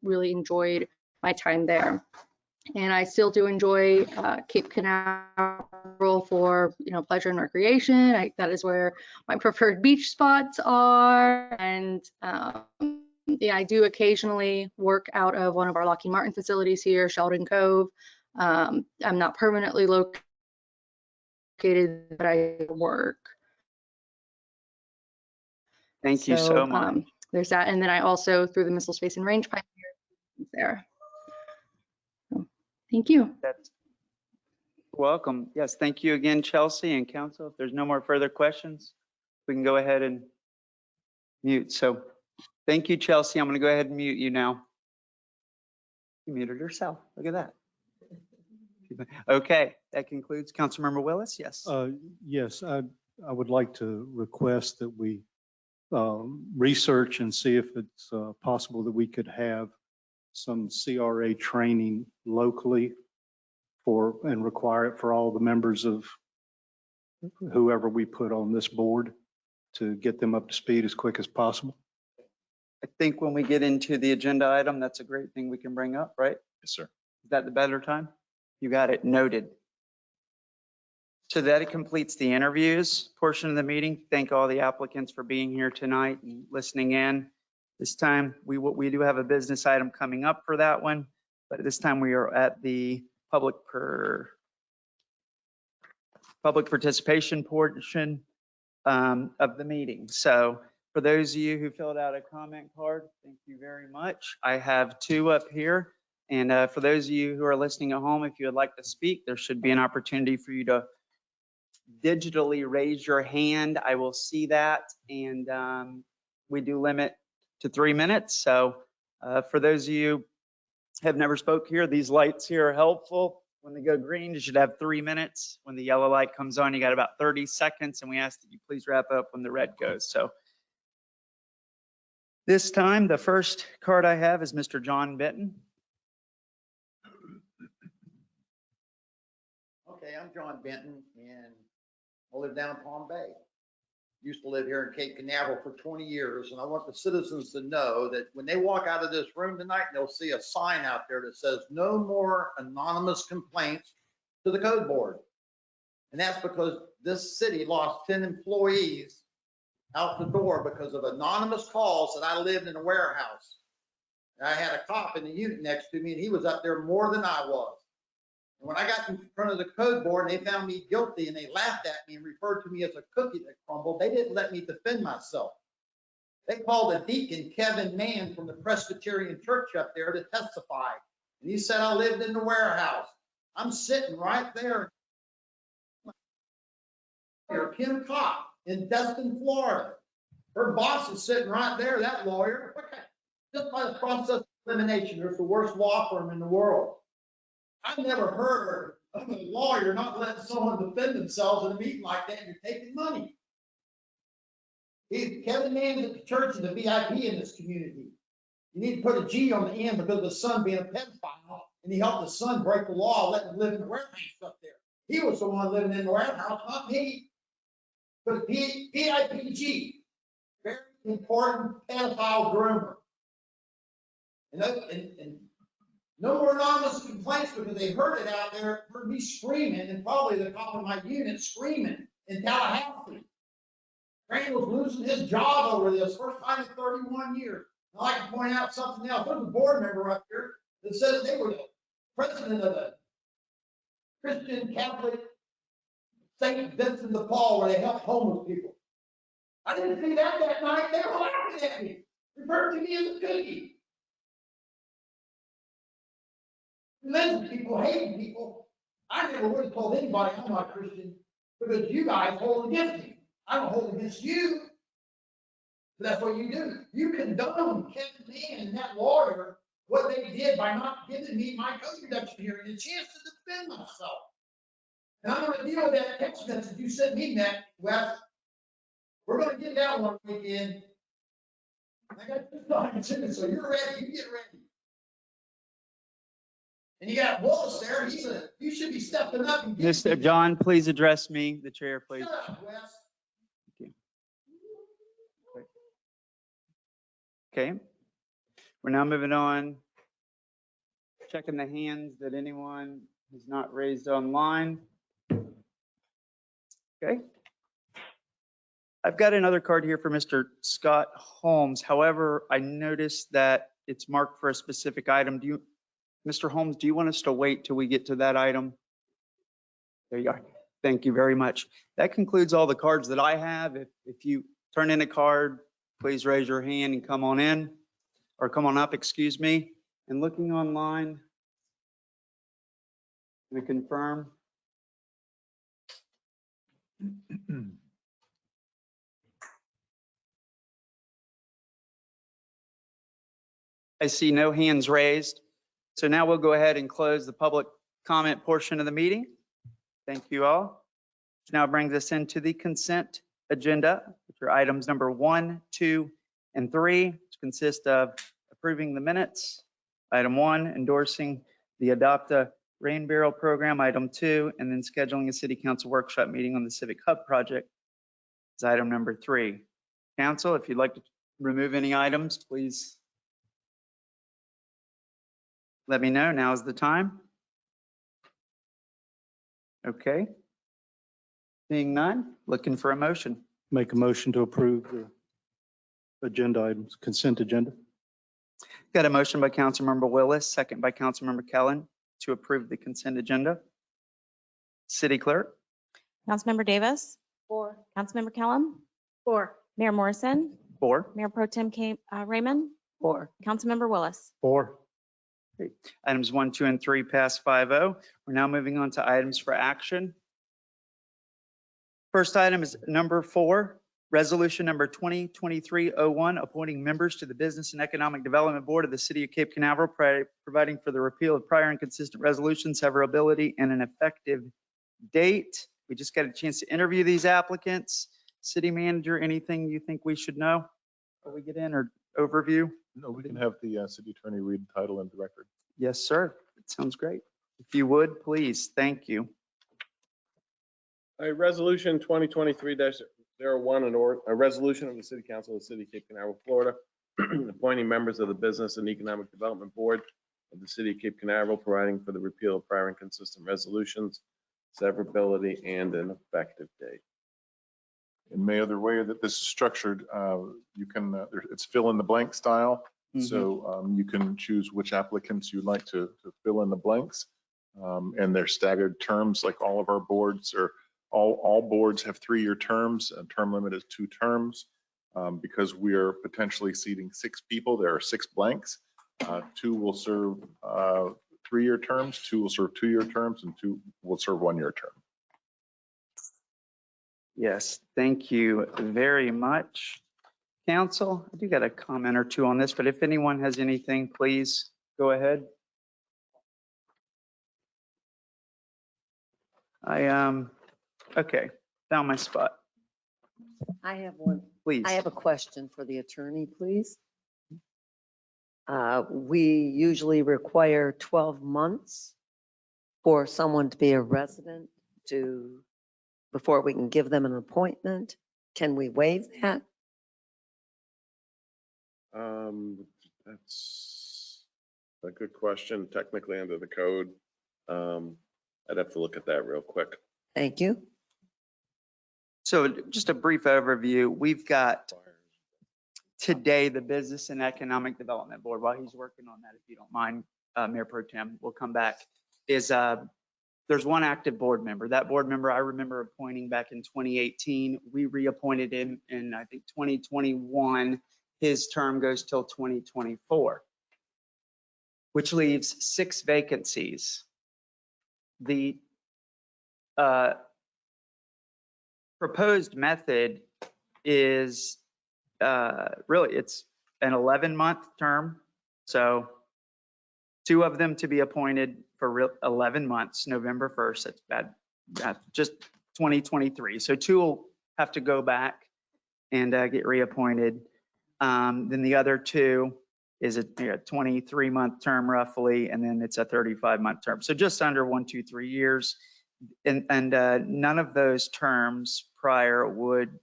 really enjoyed my time there. And I still do enjoy Cape Canaveral for, you know, pleasure and recreation. That is where my preferred beach spots are. And yeah, I do occasionally work out of one of our Lockheed Martin facilities here, Sheldon Cove. I'm not permanently located, but I work. Thank you so much. There's that. And then I also, through the Missile Space and Range Pioneer, there. So, thank you. That's welcome. Yes, thank you again, Chelsea and council. If there's no more further questions, we can go ahead and mute. So thank you, Chelsea. I'm going to go ahead and mute you now. You muted herself. Look at that. Okay, that concludes. Councilmember Willis, yes. Yes, I would like to request that we research and see if it's possible that we could have some CRA training locally and require it for all the members of whoever we put on this board to get them up to speed as quick as possible. I think when we get into the agenda item, that's a great thing we can bring up, right? Yes, sir. Is that the better time? You got it noted. So that completes the interviews portion of the meeting. Thank all the applicants for being here tonight and listening in. This time, we do have a business item coming up for that one, but at this time we are at the public participation portion of the meeting. So for those of you who filled out a comment card, thank you very much. I have 2 up here. And for those of you who are listening at home, if you would like to speak, there should be an opportunity for you to digitally raise your hand. I will see that. And we do limit to 3 minutes. So for those of you who have never spoke here, these lights here are helpful. When they go green, you should have 3 minutes. When the yellow light comes on, you got about 30 seconds. And we ask that you please wrap up when the red goes. So this time, the first card I have is Mr. John Benton. Okay, I'm John Benton, and I live down in Palm Bay. Used to live here in Cape Canaveral for 20 years, and I want the citizens to know that when they walk out of this room tonight, they'll see a sign out there that says, "No more anonymous complaints to the code board." And that's because this city lost 10 employees out the door because of anonymous calls that I lived in a warehouse. And I had a cop in the unit next to me, and he was up there more than I was. And when I got in front of the code board and they found me guilty and they laughed at me and referred to me as a cookie that crumbled, they didn't let me defend myself. They called a deacon, Kevin Mann, from the Presbyterian Church up there to testify. And he said I lived in the warehouse. I'm sitting right there. Kim Cobb in Destin, Florida. Her boss is sitting right there, that lawyer. Just by the process of elimination, there's the worst law firm in the world. I've never heard of a lawyer not letting someone defend themselves in a meeting like that, and you're taking money. Kevin Mann's at the church is a VIP in this community. You need to put a G on the end because of his son being a pedophile, and he helped his son break the law, letting him live in the warehouse up there. He was the one living in the warehouse, not me. But PIPG, very important pedophile groomer. And no more anonymous complaints because they heard it out there, heard me screaming, and probably the cop in my unit screaming in Tallahassee. Crandall's losing his job over this, first time in 31 years. I'd like to point out something else. There's a board member up here that said they were the president of the Christian Catholic St. Vincent de Paul, where they help homeless people. I didn't see that night. They were laughing at me, referring to me as a cookie. Religious people, hating people. I never would have told anybody I'm not Christian because you guys hold against me. I don't hold against you. But that's what you do. You condone Kevin Mann and that lawyer, what they did by not giving me my code reduction hearing and a chance to defend myself. And I'm going to deal with that text message you sent me, Matt, Wes. We're going to get that one weekend. I got this time too, so you're ready. You get ready. And you got Willis there. You should be stepping up and getting Mr. John, please address me, the chair, please. Shut up, Wes. Okay. We're now moving on. Checking the hands that anyone has not raised online. Okay. I've got another card here for Mr. Scott Holmes. However, I noticed that it's marked for a specific item. Mr. Holmes, do you want us to wait till we get to that item? There you are. Thank you very much. That concludes all the cards that I have. If you turn in a card, please raise your hand and come on in, or come on up, excuse me. And looking online, to confirm. I see no hands raised. So now we'll go ahead and close the public comment portion of the meeting. Thank you all. Which now brings us into the consent agenda, which are items number 1, 2, and 3, which consist of approving the minutes Item 1, endorsing the Adopt a Rain Barrel program. Item 2, and then scheduling a city council workshop meeting on the Civic Hub project is item number 3. Council, if you'd like to remove any items, please let me know. Now is the time. Okay. Seeing none, looking for a motion. Make a motion to approve the agenda items, consent agenda. Got a motion by Councilmember Willis, second by Councilmember Kellen to approve the consent agenda. City Clerk? Councilmember Davis, 4. Councilmember Kellum, 4. Mayor Morrison, 4. Mayor Pro Tem Raymond, Or Councilmember Willis. 4. Great. Items 1, 2, and 3 pass 5-0. We're now moving on to items for action. First item is number 4, resolution number 2023-01, appointing members to the Business and Economic Development Board of the City of Cape Canaveral, providing for the repeal of prior inconsistent resolutions, severability, and an effective date. We just got a chance to interview these applicants. City Manager, anything you think we should know before we get in, or overview? No, we can have the city attorney read the title into the record. Yes, sir. It sounds great. If you would, please. Thank you. A resolution 2023-01, a resolution of the City Council of the City of Cape Canaveral, Florida, appointing members of the Business and Economic Development Board of the City of Cape Canaveral, providing for the repeal of prior inconsistent resolutions, severability, and an effective date. In May, other way that this is structured, you can, it's fill in the blank style. So you can choose which applicants you'd like to fill in the blanks. And they're staggered terms, like all of our boards, or all boards have 3-year terms, and term limit is 2 terms. Because we are potentially seating 6 people, there are 6 blanks. 2 will serve 3-year terms, 2 will serve 2-year terms, and 2 will serve 1-year term. Yes, thank you very much. Council, I do got a comment or two on this, but if anyone has anything, please go ahead. Okay, found my spot. I have one. Please. I have a question for the attorney, please. We usually require 12 months for someone to be a resident before we can give them an appointment. Can we waive that? That's a good question. Technically under the code, I'd have to look at that real quick. Thank you. So just a brief overview. We've got today the Business and Economic Development Board. While he's working on that, if you don't mind, Mayor Pro Tem, we'll come back. There's one active board member. That board member I remember appointing back in 2018. We reappointed him in, I think, 2021. His term goes till 2024, which leaves 6 vacancies. The proposed method is really, it's an 11-month term. So 2 of them to be appointed for 11 months, November 1st. That's bad. That's just 2023. So 2 will have to go back and get reappointed. Then the other 2 is a 23-month term roughly, and then it's a 35-month term. So just under 1, 2, 3 years. And none of those terms prior would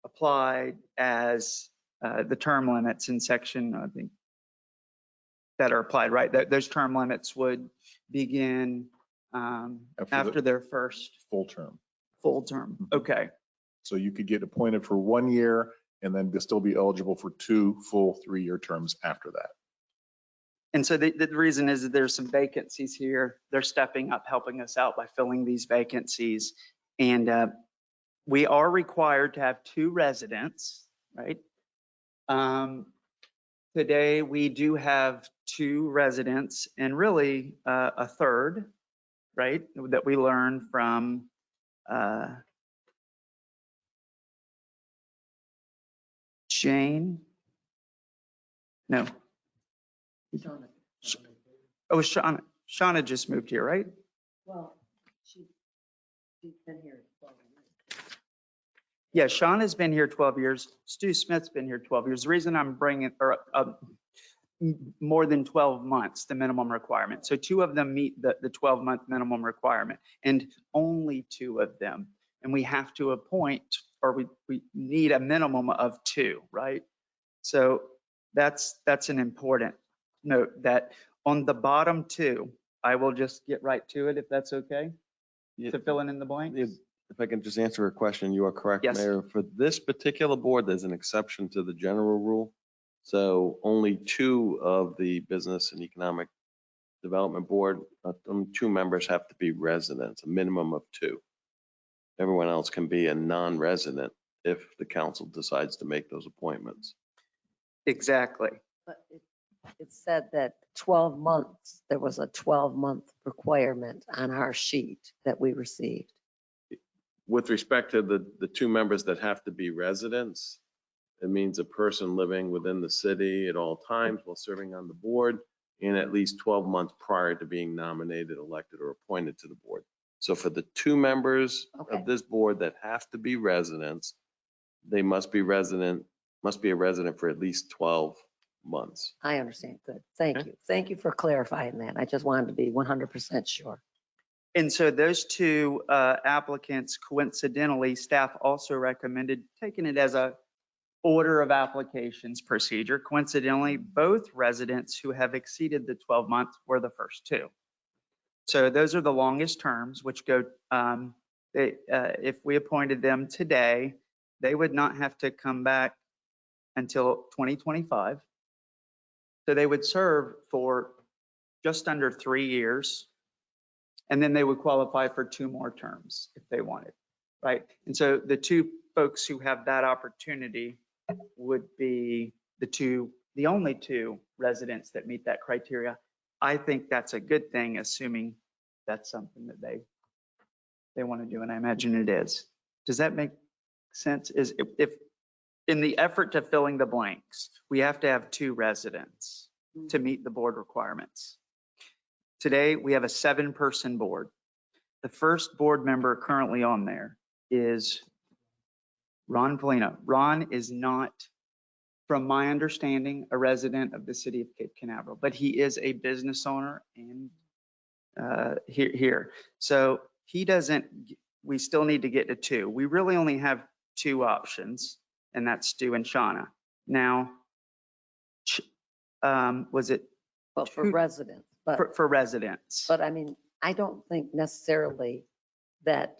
apply as the term limits in section, I think, that are applied, right? Those term limits would begin after their first full term. Full term. Okay. So you could get appointed for 1 year and then still be eligible for 2 full 3-year terms after that. And so the reason is that there's some vacancies here. They're stepping up, helping us out by filling these vacancies. And we are required to have 2 residents, right? Today, we do have 2 residents and really a third, right? That we learned from Jane. No. Oh, Shauna. Shauna just moved here, right? Well, she's been here 12 years. Yeah, Shauna's been here 12 years. Stu Smith's been here 12 years. The reason I'm bringing, more than 12 months, the minimum requirement. So 2 of them meet the 12-month minimum requirement, and only 2 of them. And we have to appoint, or we need a minimum of 2, right? So that's an important note, that on the bottom 2, I will just get right to it if that's okay, to fill in the blanks. If I can just answer a question, you are correct, Yes. Mayor. For this particular board, there's an exception to the general rule. So only 2 of the Business and Economic Development Board, 2 members have to be residents, a minimum of 2. Everyone else can be a non-resident if the council decides to make those appointments. Exactly. But it said that 12 months, there was a 12-month requirement on our sheet that we received. With respect to the 2 members that have to be residents, it means a person living within the city at all times while serving on the board and at least 12 months prior to being nominated, elected, or appointed to the board. So for the 2 members of this board that have to be residents, they must be a resident for at least 12 months. I understand. Good. Thank you. Thank you for clarifying that. I just wanted to be 100% sure. And so those 2 applicants, coincidentally, staff also recommended taking it as a order of applications procedure. Coincidentally, both residents who have exceeded the 12 months were the first 2. So those are the longest terms, which go, if we appointed them today, they would not have to come back until 2025. So they would serve for just under 3 years. And then they would qualify for 2 more terms if they wanted, right? And so the 2 folks who have that opportunity would be the only 2 residents that meet that criteria. I think that's a good thing, assuming that's something that they want to do, and I imagine it is. Does that make sense? Is if in the effort to filling the blanks, we have to have 2 residents to meet the board requirements. Today, we have a 7-person board. The first board member currently on there is Ron Polino. Ron is not, from my understanding, a resident of the city of Cape Canaveral, but he is a business owner and here. So he doesn't, we still need to get to 2. We really only have 2 options, and that's Stu and Shauna. Now, was it? Well, for residents, but. For residents. But I mean, I don't think necessarily that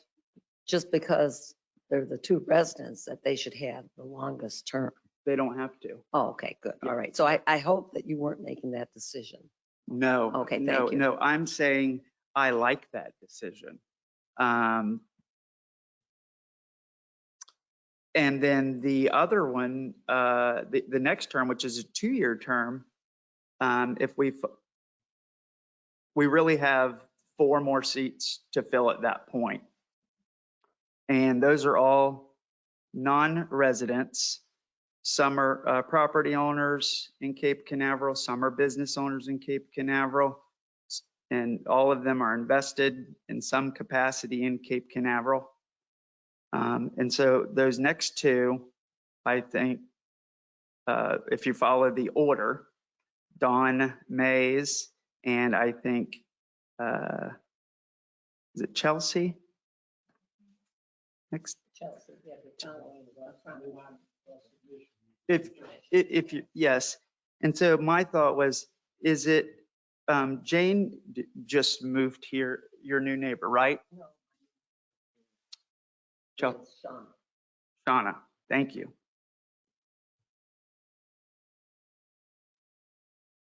just because they're the 2 residents that they should have the longest term. They don't have to. Oh, okay, good. Yeah. All right. So I hope that you weren't making that decision. No. Okay, thank no, you. No, I'm saying I like that decision. And then the other one, the next term, which is a 2-year term, if we really have 4 more seats to fill at that point. And those are all non-residents. Some are property owners in Cape Canaveral, some are business owners in Cape Canaveral, and all of them are invested in some capacity in Cape Canaveral. And so those next 2, I think, if you follow the order, Dawn Mays, and I think, is it Chelsea? Next. Chelsea, yeah, If you, yes. And so my thought was, is it, Jane just moved here, your new neighbor, right? No. Chelsea. Shauna. Shauna, thank you.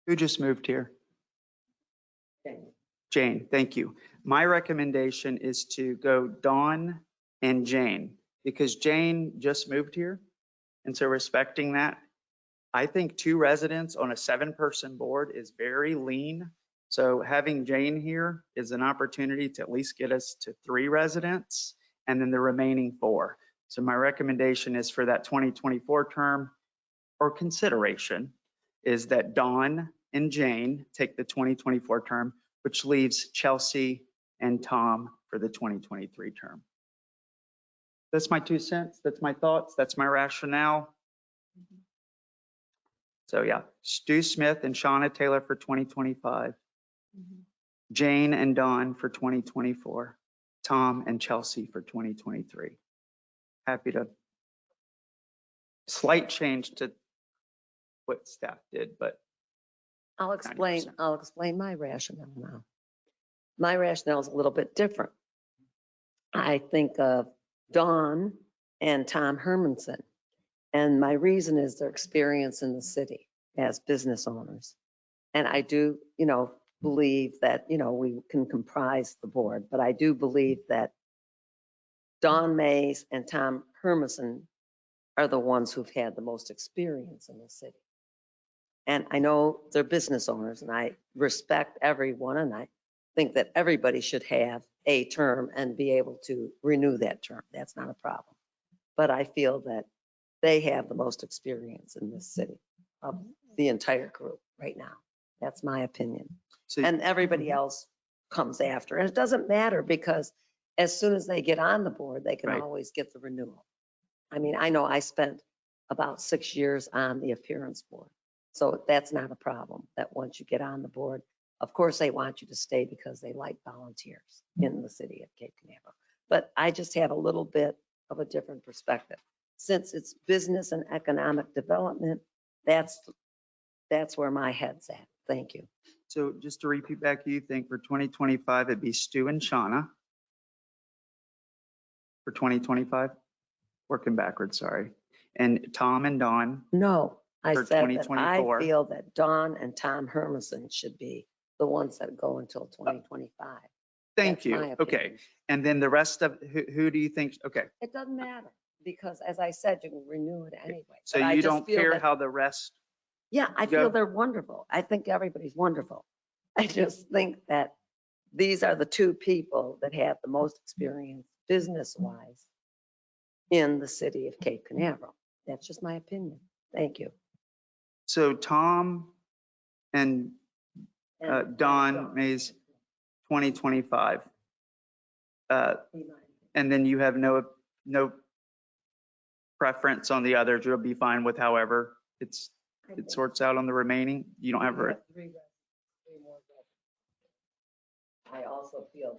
Who just moved here? Jane, thank you. My recommendation is to go Dawn and Jane, because Jane just moved here. And so respecting that, I think 2 residents on a 7-person board is very lean. So having Jane here is an opportunity to at least get us to 3 residents and then the remaining 4. So my recommendation is for that 2024 term, or consideration, is that Dawn and Jane take the 2024 term, which leaves Chelsea and Tom for the 2023 term. That's my 2 cents. That's my thoughts. That's my rationale. So yeah, Stu Smith and Shauna Taylor for 2025. Jane and Dawn for 2024. Tom and Chelsea for 2023. Happy to, slight change to what staff did, but I'll 90%. explain my rationale now. My rationale is a little bit different. I think of Dawn and Tom Hermanson. And my reason is their experience in the city as business owners. And I do, believe that, we can comprise the board, but I do believe that Dawn Mays and Tom Hermanson are the ones who've had the most experience in the city. And I know they're business owners and I respect everyone and I think that everybody should have a term and be able to renew that term. That's not a problem. But I feel that they have the most experience in this city of the entire group right now. That's my opinion. So- And everybody else comes after. And it doesn't matter because as soon as they get on the board, they can Right. always get the renewal. I mean, I know I spent about 6 years on the appearance board. So that's not a problem, that once you get on the board, of course, they want you to stay because they like volunteers in the city of Cape Canaveral. But I just have a little bit of a different perspective. Since it's business and economic development, that's where my head's at. Thank you. So just to repeat back, you think for 2025, it'd be Stu and Shauna for 2025? Working backwards, sorry. And Tom and Dawn. No, I For said that 2024. I feel that Dawn and Tom Hermanson should be the ones that go until 2025. Thank That's my you. Okay. opinion. And then the rest of, who do you think? Okay. It doesn't matter because as I said, you can renew it anyway. So But I you just don't feel care that- how the rest, Yeah, I go? feel they're wonderful. I think everybody's wonderful. I just think that these are the two people that have the most experience business-wise in the city of Cape Canaveral. That's just my opinion. Thank you. so Tom and Dawn Mays, 2025. And then you have no preference on the others. You'll be fine with however it sorts out on the remaining. You don't have a, Three more residents. I also feel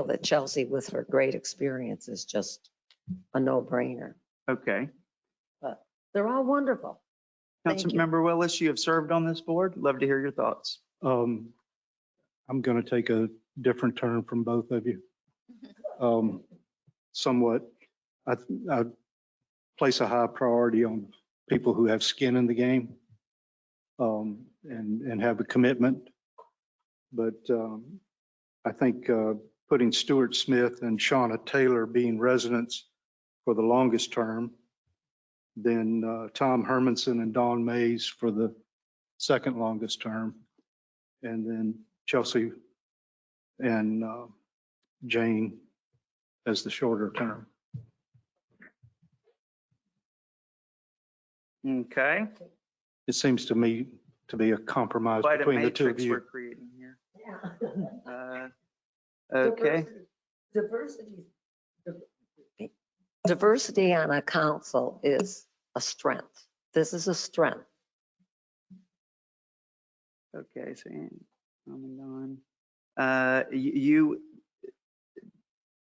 that Chelsea, with her great experience, is just a no-brainer. okay. But they're all wonderful. Thank you. Councilmember Willis, you have served on this board. Love to hear your thoughts. I'm going to take a different turn from both of you. Somewhat, I place a high priority on people who have skin in the game and have a commitment. But I think putting Stuart Smith and Shauna Taylor being residents for the longest term, then Tom Hermanson and Dawn Mays for the second longest term, and then Chelsea and Jane as the shorter term. Okay. It seems to me to be a compromise Quite a between the two of matrix we're you. creating here. Okay. Diversity on a council is a strength. This is a strength. Okay, so Tom and Dawn. You,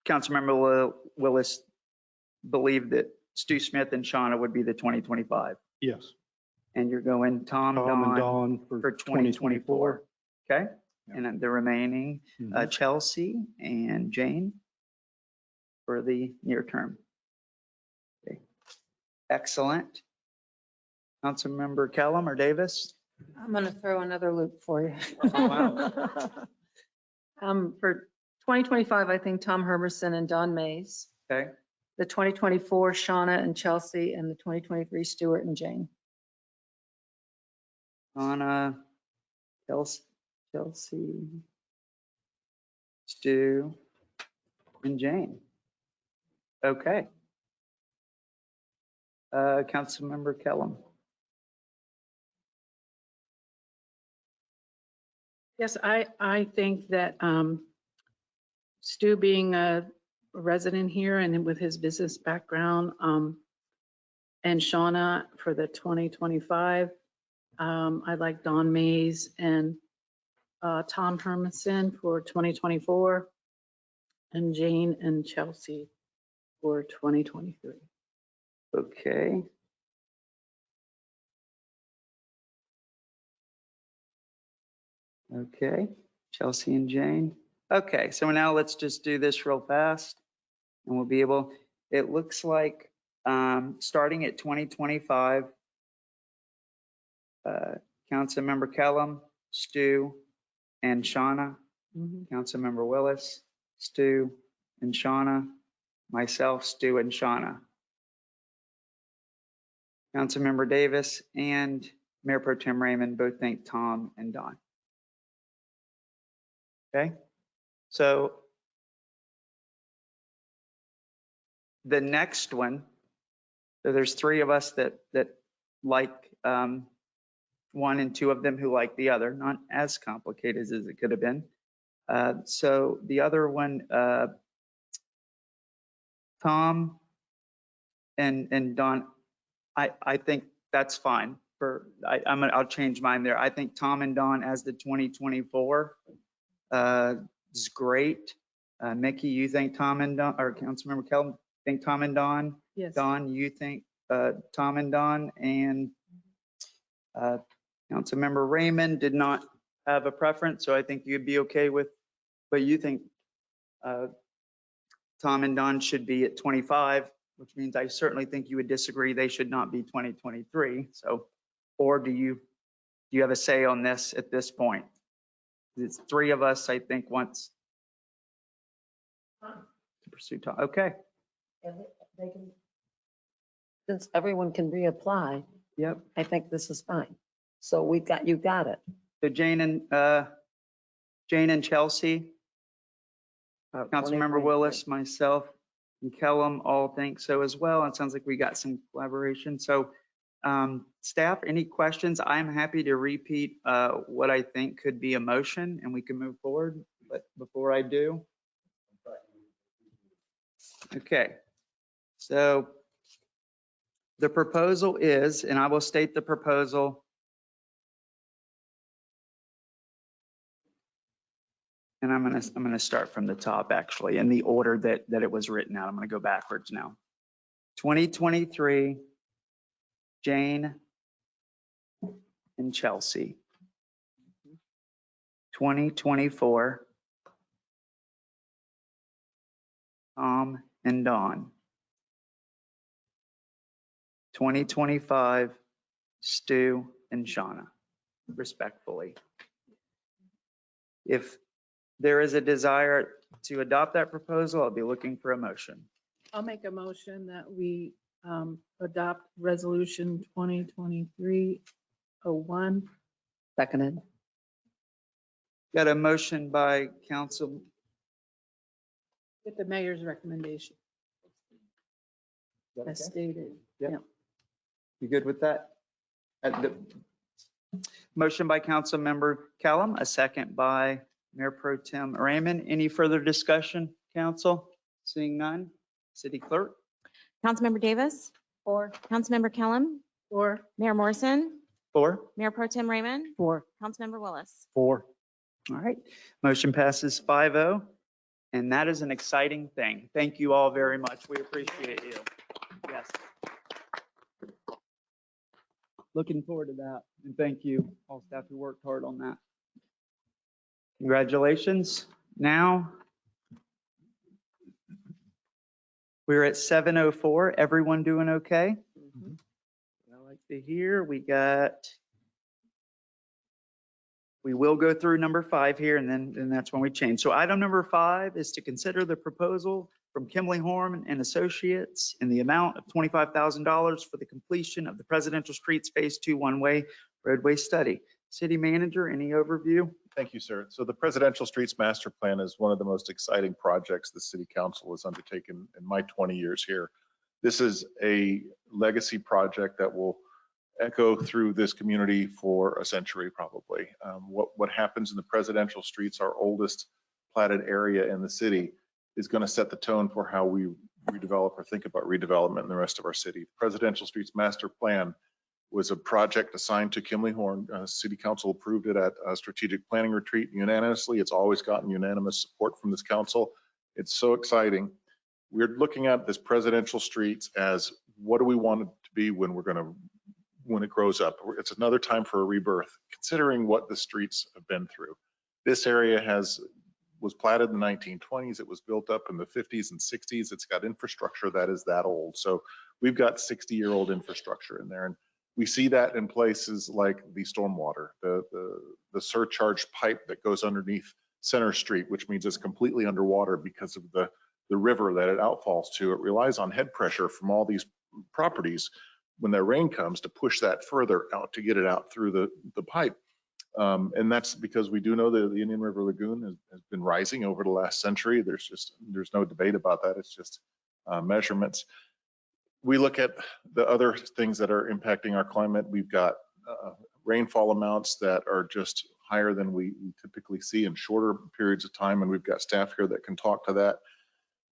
Councilmember Willis, believe that Stu Smith and Shauna would be the 2025, Yes. and you're going Tom Tom and and Dawn Dawn for for 2024. 2024. Okay, and then the remaining Mhm. Chelsea and Jane for the near term. Okay. Excellent. Councilmember Kellum or Davis? I'm going to throw another loop for you. Wow. For 2025, I think Tom Herberson and Don Mays. Okay, The 2024, Shauna and Chelsea, and the 2023, Stuart and Jane. Anna, Chelsea, Stu, and Jane. Okay. Councilmember Kellum. Yes, I think that Stu being a resident here and with his business background, and Shauna for the 2025. I'd like Don Mays and Tom Hermanson for 2024, and Jane and Chelsea for 2023. Okay. Okay, Chelsea and Jane. Okay, so now let's just do this real fast and we'll be able, it looks like, starting at 2025, Councilmember Kellum, Stu, and Shauna. Councilmember Willis, Stu, and Shauna. Myself, Stu, and Shauna. Councilmember Davis and Mayor Pro Tem Raymond both thank Tom and Don. Okay, so the next one, so there's three of us that like one and two of them who like the other, not as complicated as it could have been. So the other one, Tom and Don, I think that's fine. I'll change mine there. I think Tom and Don as the 2024 is great. Mickey, you think Tom and Don, or Councilmember Kellum think Tom and Don? Yes. Don, you think Tom and Don, and Councilmember Raymond did not have a preference, so I think you'd be okay with, but you think Tom and Don should be at 25, which means I certainly think you would disagree they should not be 2023. So, or do you have a say on this at this point? It's three of us, I think, wants to pursue Tom. Okay. And they can, since everyone can reapply, Yep. I think this is fine. So you got it. So Jane and Chelsea, Councilmember 2023. Willis, myself, and Kellum all think so as well. It sounds like we got some collaboration. So staff, any questions? I'm happy to repeat what I think could be a motion and we can move forward. But before I do. Okay. So the proposal is, and I will state the proposal. And I'm gonna start from the top, actually, in the order that it was written out. I'm gonna go backwards now. 2023, Jane and Chelsea. 2024, Tom and Don. 2025, Stu and Shauna, respectfully. If there is a desire to adopt that proposal, I'll be looking for a motion. I'll make a motion that we adopt resolution 2023-01. Seconded. Got a motion by Council. With the mayor's recommendation. As stated. Yeah. You good with that? Motion by Councilmember Kellum, a second by Mayor Pro Tem Raymond. Any further discussion, council? Seeing none. City Clerk? Councilmember Davis, Or. Councilmember Kellum, Or. Mayor Morrison, 4. Mayor Pro Tem Raymond, 4. Councilmember Willis. 4. All right. Motion passes 5-0. And that is an exciting thing. Thank you all very much. We appreciate you. Yes. Looking forward to that. And thank you, all staff who worked hard on that. Congratulations. Now, we're at 7:04. Everyone doing okay? I like to hear. We will go through number 5 here and then that's when we change. So item number 5 is to consider the proposal from Kimley Horn and Associates in the amount of $25,000 for the completion of the Presidential Streets Phase 2 one-way roadway study. City Manager, any overview? Thank you, sir. So the Presidential Streets Master Plan is one of the most exciting projects the City Council has undertaken in my 20 years here. This is a legacy project that will echo through this community for a century, probably. What happens in the presidential streets, our oldest platted area in the city, is going to set the tone for how we redevelop or think about redevelopment in the rest of our city. Presidential Streets Master Plan was a project assigned to Kimley Horn. City Council approved it at a strategic planning retreat unanimously. It's always gotten unanimous support from this council. It's so exciting. We're looking at this presidential streets as what do we want it to be when it grows up. It's another time for a rebirth, considering what the streets have been through. This area was platted in the 1920s. It was built up in the 50s and 60s. It's got infrastructure that is that old. So we've got 60-year-old infrastructure in there. And we see that in places like the stormwater, the surcharge pipe that goes underneath Center Street, which means it's completely underwater because of the river that it outfalls to. It relies on head pressure from all these properties when the rain comes to push that further out to get it out through the pipe. And that's because we do know that the Indian River Lagoon has been rising over the last century. There's no debate about that. It's just measurements. We look at the other things that are impacting our climate. We've got rainfall amounts that are just higher than we typically see in shorter periods of time. And we've got staff here that can talk to that.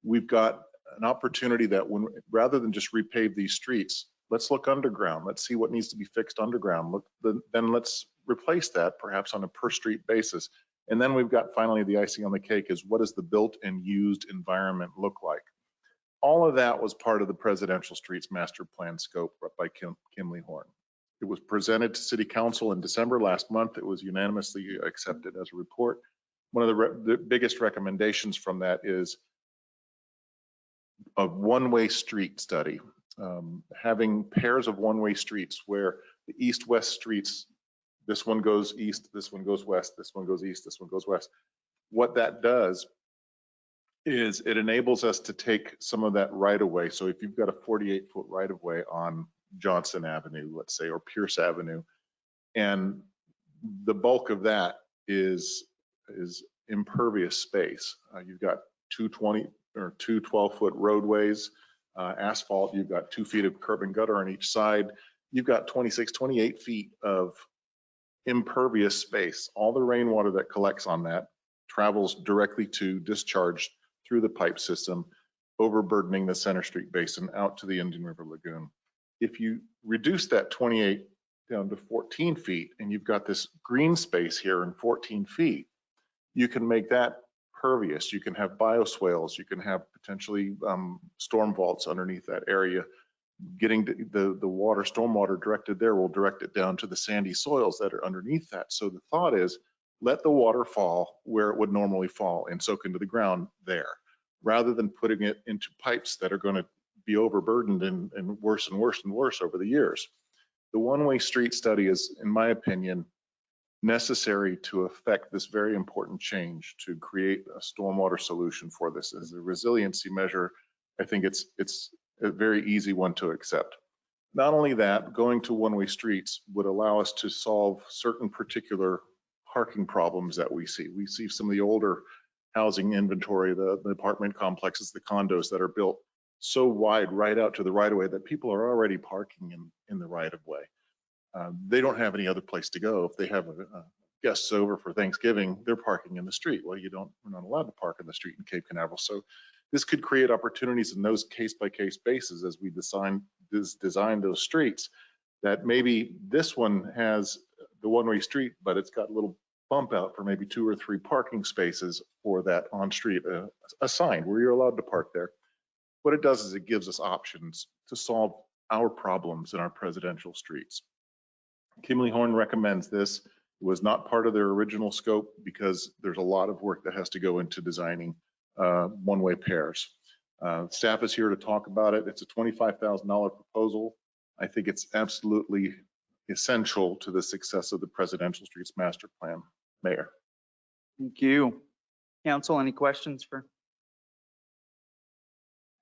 We've got an opportunity that rather than just repave these streets, let's look underground. Let's see what needs to be fixed underground. Then let's replace that perhaps on a per street basis. And then we've got finally the icing on the cake is what does the built and used environment look like? All of that was part of the Presidential Streets Master Plan scope by Kimley Horn. It was presented to City Council in December last month. It was unanimously accepted as a report. One of the biggest recommendations from that is a one-way street study, having pairs of one-way streets where the east-west streets, this one goes east, this one goes west, this one goes east, this one goes west. What that does is it enables us to take some of that right of way. So if you've got a 48-foot right of way on Johnson Avenue, let's say, or Pierce Avenue, and the bulk of that is impervious space. You've got two 12-foot roadways, asphalt. You've got 2 feet of curb and gutter on each side. You've got 26, 28 feet of impervious space. All the rainwater that collects on that travels directly to discharge through the pipe system, overburdening the Center Street Basin out to the Indian River Lagoon. If you reduce that 28 down to 14 feet and you've got this green space here in 14 feet, you can make that pervious. You can have bioswales. You can have potentially storm vaults underneath that area. Getting the water, stormwater directed there will direct it down to the sandy soils that are underneath that. So the thought is let the water fall where it would normally fall and soak into the ground there, rather than putting it into pipes that are going to be overburdened and worse and worse and worse over the years. The one-way street study is, in my opinion, necessary to affect this very important change to create a stormwater solution for this. As a resiliency measure, I think it's a very easy one to accept. Not only that, going to one-way streets would allow us to solve certain particular parking problems that we see. We see some of the older housing inventory, the apartment complexes, the condos that are built so wide right out to the right of way that people are already parking in the right of way. They don't have any other place to go. If they have guests over for Thanksgiving, they're parking in the street. Well, we're not allowed to park in the street in Cape Canaveral. So this could create opportunities in those case-by-case basis as we design those streets, that maybe this one has the one-way street, but it's got a little bump out for maybe 2 or 3 parking spaces for that on-street assigned where you're allowed to park there. What it does is it gives us options to solve our problems in our presidential streets. Kimley Horn recommends this. It was not part of their original scope because there's a lot of work that has to go into designing one-way pairs. Staff is here to talk about it. It's a $25,000 proposal. I think it's absolutely essential to the success of the Presidential Streets Master Plan. Mayor. Thank you. Council, any questions for?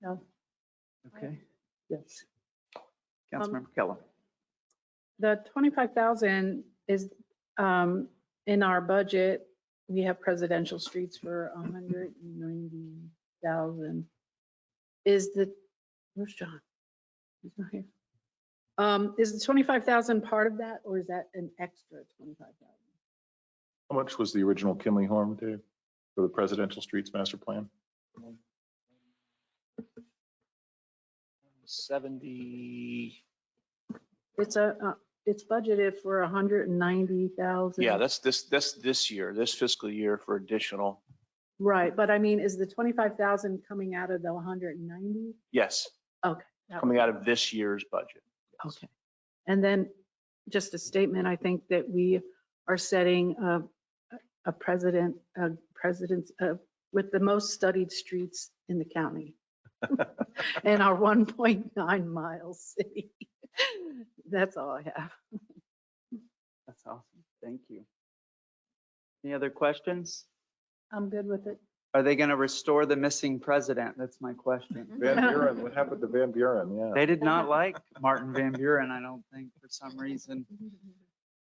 No. Okay. Yes. Councilmember Kellum. The 25,000 is in our budget. We have presidential streets for 190,000. Where's John? He's not here. Is the 25,000 part of that, or is that an extra 25,000? How much was the original Kimley Horn, Dave, for the Presidential Streets Master Plan? 70, It's it's budgeted for 190,000. yeah, that's this year, this fiscal year for additional, Right, but I mean, is the 25,000 coming out of the 190? yes, Okay. that coming would- out of this year's budget. Okay. And then just a statement, I think that we are setting a president's with the most studied streets in the county in our 1.9 mile city. That's all I have. That's awesome. Thank you. Any other questions? I'm good with it. Are they going to restore the missing president? That's my question. Van Buren, what happened to Van Buren? Yeah. They did not like Martin Van Buren, I don't think, for some reason.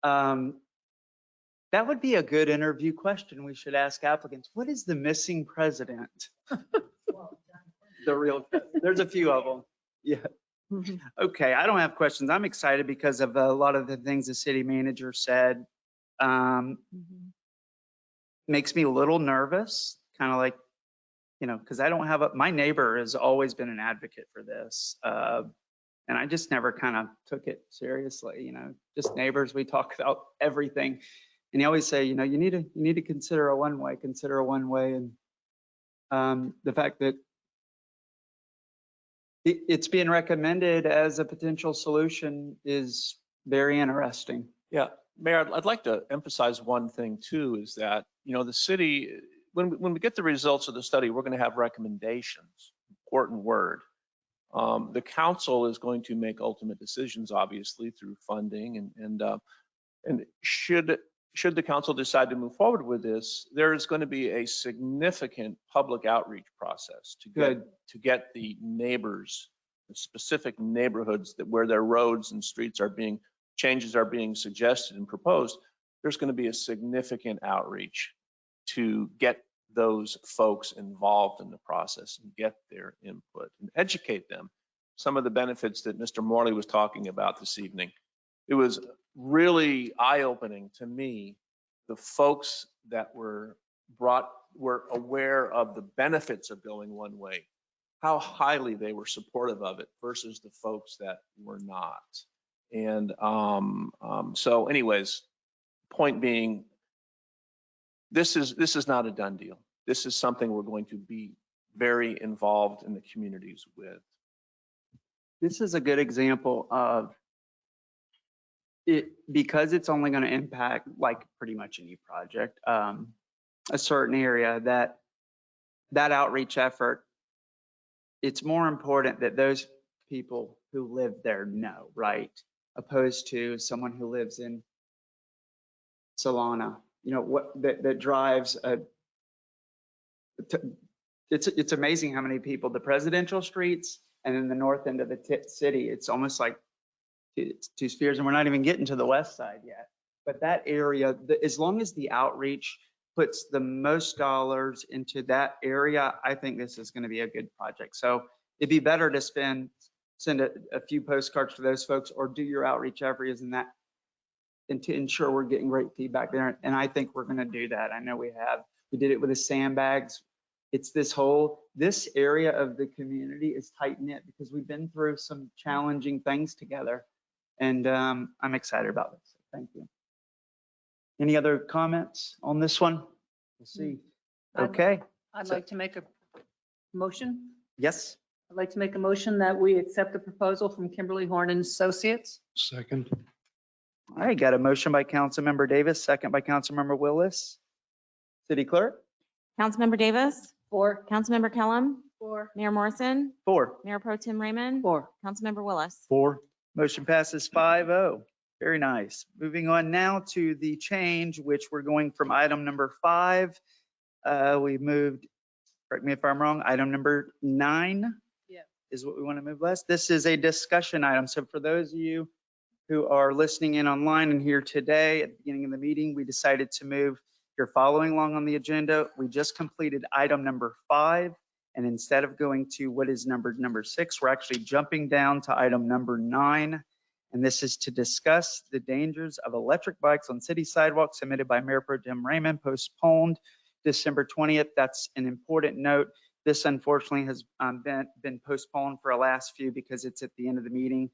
That would be a good interview question. We should ask applicants, what is the missing president? The real, there's a few of them. Yeah. Mhm. Okay, I don't have questions. I'm excited because of a lot of the things the city manager said. Makes me a little nervous, kind of like, because I don't have my neighbor has always been an advocate for this. And I just never kind of took it seriously, just neighbors, we talk about everything. And he always say, you need to consider a one-way, And the fact that it's being recommended as a potential solution is very interesting. Yeah, Mayor, I'd like to emphasize one thing too, is that, the city, when we get the results of the study, we're going to have recommendations, important word. The council is going to make ultimate decisions, obviously, through funding and should the council decide to move forward with this, there is going to be a significant public outreach process to get the neighbors, the specific neighborhoods where their roads and streets changes are being suggested and proposed. There's going to be a significant outreach to get those folks involved in the process and get their input and educate them. Some of the benefits that Mr. Morley was talking about this evening. It was really eye-opening to me, the folks that were aware of the benefits of going one way, how highly they were supportive of it versus the folks that were not. And so anyways, point being, this is not a done deal. This is something we're going to be very involved in the communities with. This is a good example of it, because it's only going to impact like pretty much any project, a certain area, that outreach effort, it's more important that those people who live there know, right? Opposed to someone who lives in Solana, that drives it's amazing how many people, the presidential streets and then the north end of the city, it's almost like it's two spheres, and we're not even getting to the west side yet. But that area, as long as the outreach puts the most dollars into that area, I think this is going to be a good project. So it'd be better to send a few postcards to those folks, or do your outreach areas in that, and to ensure we're getting great feedback there. And I think we're going to do that. I know we have. We did it with the sandbags. It's this area of the community is tight knit because we've been through some challenging things together. And I'm excited about this. Thank you. Any other comments on this one? We'll see. Okay. I'd like to make a motion. Yes. I'd like to make a motion that we accept the proposal from Kimberly Horn and Associates. Second. All right. Got a motion by Councilmember Davis, second by Councilmember Willis. City Clerk? Councilmember Davis, For. Councilmember Kellum, For Mayor Morrison, 4. Mayor Pro Tem Raymond, For. Councilmember Willis. 4. Motion passes 5-0. Very nice. Moving on now to the change, which we're going from item number 5. We moved, correct me if I'm wrong, item number 9 is what we want to move last. This is a discussion item. So for those of you who are listening in online and here today at the beginning of the meeting, we decided to move. If you're following along on the agenda, we just completed item number 5. And instead of going to what is numbered number 6, we're actually jumping down to item number 9. And this is to discuss the dangers of electric bikes on city sidewalks, submitted by Mayor Pro Tem Raymond, postponed December 20th. That's an important note. This unfortunately has been postponed for a last few because it's at the end of the meeting.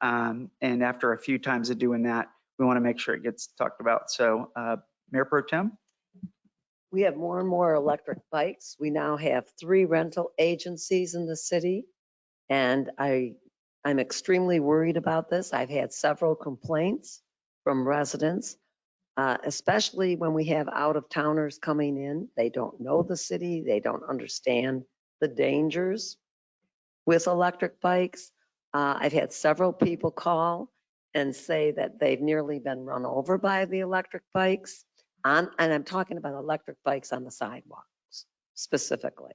And after a few times of doing that, we want to make sure it gets talked about. So Mayor Pro Tem? We have more and more electric bikes. We now have 3 rental agencies in the city. And I'm extremely worried about this. I've had several complaints from residents, especially when we have out-of-towners coming in. They don't know the city. They don't understand the dangers with electric bikes. I've had several people call and say that they've nearly been run over by the electric bikes. And I'm talking about electric bikes on the sidewalks specifically.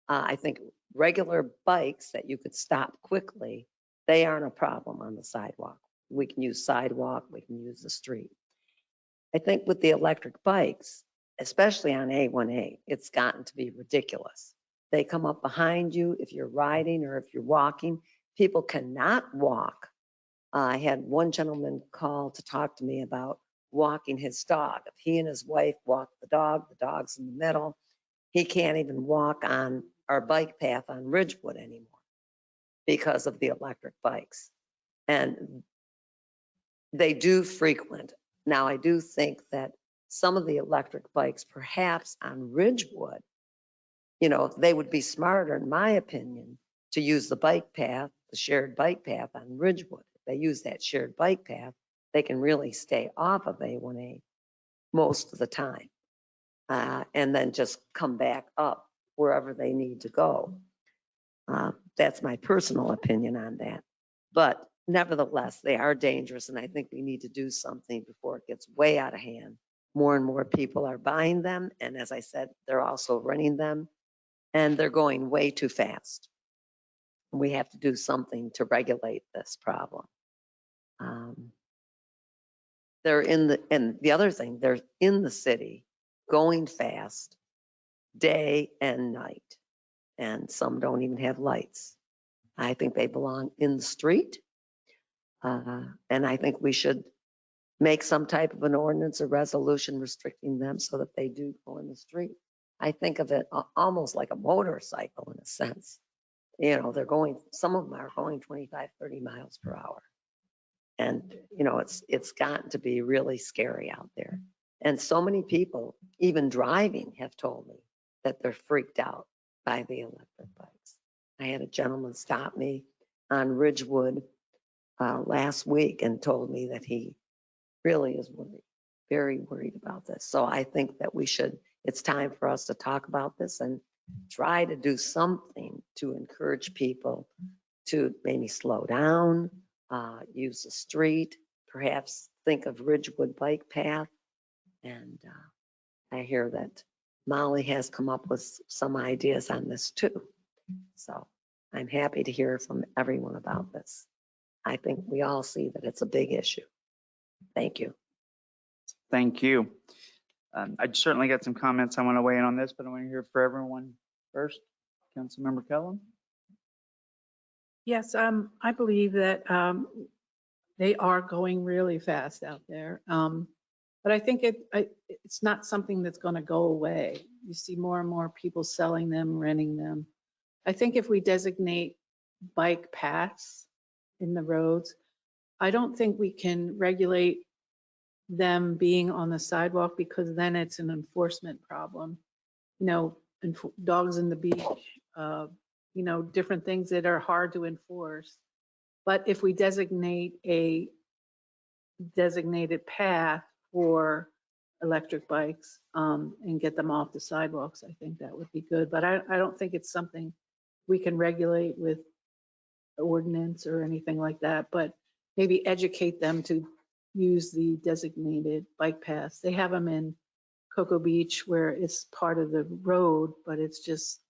I think regular bikes that you could stop quickly, they aren't a problem on the sidewalk. We can use sidewalk, we can use the street. I think with the electric bikes, especially on A1A, it's gotten to be ridiculous. They come up behind you if you're riding or if you're walking. People cannot walk. I had one gentleman call to talk to me about walking his dog. If he and his wife walk the dog's in the middle. He can't even walk on our bike path on Ridgewood anymore because of the electric bikes. And they do frequent. Now, I do think that some of the electric bikes, perhaps on Ridgewood, they would be smarter, in my opinion, to use the bike path, the shared bike path on Ridgewood. If they use that shared bike path, they can really stay off of A1A most of the time. And then just come back up wherever they need to go. That's my personal opinion on that. But nevertheless, they are dangerous, and I think we need to do something before it gets way out of hand. More and more people are buying them, and as I said, they're also renting them, and they're going way too fast. We have to do something to regulate this problem. And the other thing, they're in the city, going fast, day and night, and some don't even have lights. I think they belong in the street, and I think we should make some type of an ordinance or resolution restricting them so that they do go in the street. I think of it almost like a motorcycle in a sense. Some of them are going 25, 30 miles per hour. And, it's gotten to be really scary out there. And so many people, even driving, have told me that they're freaked out by the electric bikes. I had a gentleman stop me on Ridgewood last week and told me that he really is worried, very worried about this. So I think that it's time for us to talk about this and try to do something to encourage people to maybe slow down, use the street, perhaps think of Ridgewood Bike Path. And I hear that Molly has come up with some ideas on this too. So I'm happy to hear from everyone about this. I think we all see that it's a big issue. Thank you. Thank you. I certainly got some comments I want to weigh in on this, but I want to hear for everyone first. Councilmember Kellum? Yes, I believe that they are going really fast out there. But I think it's not something that's going to go away. You see more and more people selling them, renting them. I think if we designate bike paths in the roads, I don't think we can regulate them being on the sidewalk because then it's an enforcement problem. Dogs in the beach, different things that are hard to enforce. But if we designate a designated path for electric bikes and get them off the sidewalks, I think that would be good. But I don't think it's something we can regulate with ordinance or anything like that, but maybe educate them to use the designated bike paths. They have them in Cocoa Beach where it's part of the road, but it's just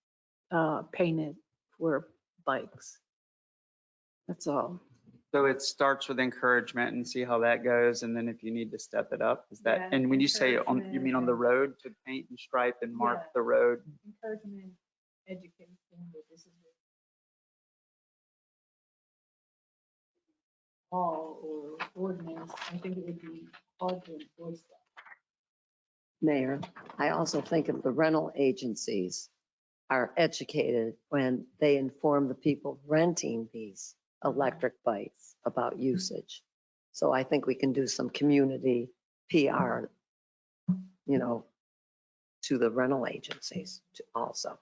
painted for bikes. That's all. So it starts with encouragement and see how that goes. And then if you need to step it up, is that, Yeah, and when you say you mean on the road to paint and stripe and mark the road? Encouragement, education, that this is all or ordinance. I think it would be hard to enforce that. Mayor, I also think of the rental agencies. are educated when they inform the people renting these electric bikes about usage. So I think we can do some community PR, to the rental agencies also.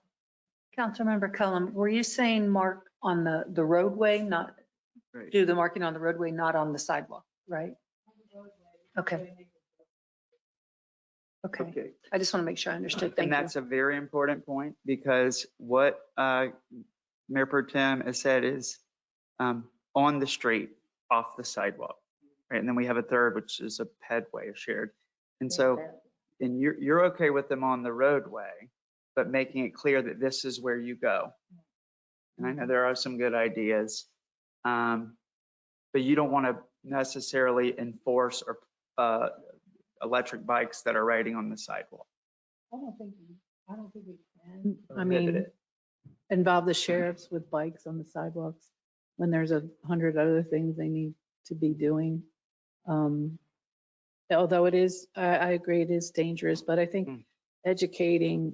Councilmember Cullum, were you saying mark on the roadway, not Right. do the marking on the roadway, not on the sidewalk, right? Okay. Okay. Okay. I just want to make sure I understood. Thank And you. that's a very important point because what Mayor Pro Tem has said is on the street, off the sidewalk, right? And then we have a third, which is a pedway, a shared. And so, and you're okay with them on the roadway, but making it clear that this is where you go. And I know there are some good ideas, but you don't want to necessarily enforce or electric bikes that are riding on the sidewalk. I don't think we can. I mean, involve the sheriffs with bikes on the sidewalks when there's 100 other things they need to be doing. Although it is, I agree, it is dangerous, but I think educating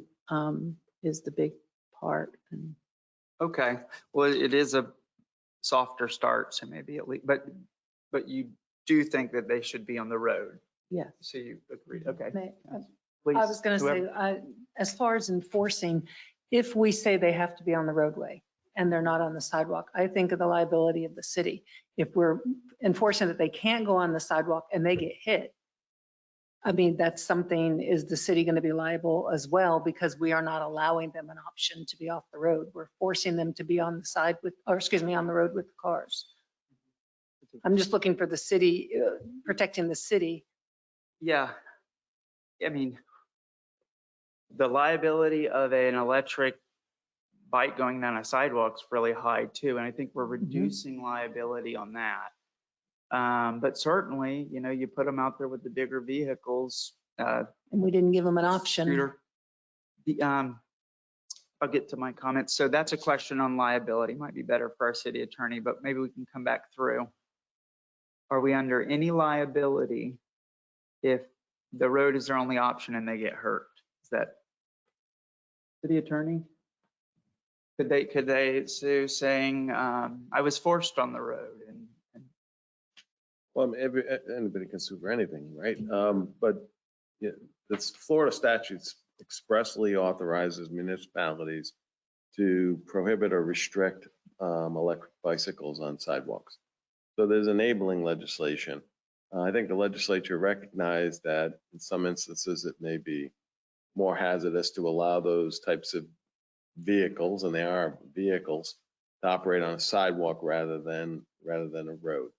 is the big part. And Okay, well, it is a softer start, so maybe at least, but you do think that they should be on the road. yes. So you agree, okay. I Please, was going to say, whoever. as far as enforcing, if we say they have to be on the roadway and they're not on the sidewalk, I think of the liability of the city. If we're enforcing that they can't go on the sidewalk and they get hit, I mean, that's something, is the city going to be liable as well? Because we are not allowing them an option to be off the road. We're forcing them to be on the side with, or excuse me, on the road with the cars. I'm just looking for the city, protecting the city. Yeah, I mean, the liability of an electric bike going down a sidewalk is really high too, and I think we're reducing liability on that. But certainly, you put them out there with the bigger vehicles. And we didn't give them an option. Scooter. I'll get to my comments. So that's a question on liability. Might be better for our city attorney, but maybe we can come back through. Are we under any liability if the road is their only option and they get hurt? Is that city attorney? Could they sue saying, I was forced on the road and Well, I mean, anybody can sue for anything, right? But yeah, this Florida statutes expressly authorizes municipalities to prohibit or restrict electric bicycles on sidewalks. So there's enabling legislation. I think the legislature recognized that in some instances it may be more hazardous to allow those types of vehicles, and they are vehicles, to operate on a sidewalk rather than a road.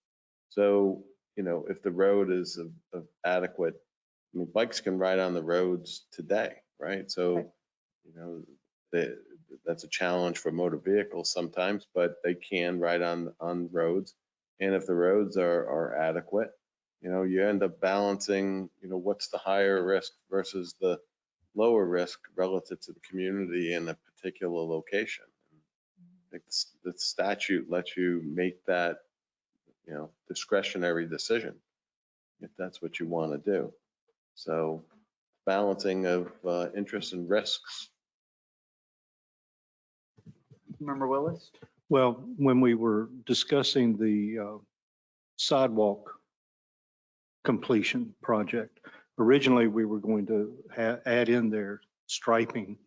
So, if the road is of adequate, I mean, bikes can ride on the roads today, right? So, that's a challenge for motor vehicles sometimes, but they can ride on roads. And if the roads are adequate, you end up balancing, what's the higher risk versus the lower risk relative to the community in a particular location. I think the statute lets you make that, discretionary decision if that's what you want to do. So balancing of interests and risks. Member Willis? Well, when we were discussing the sidewalk completion project, originally we were going to add in there striping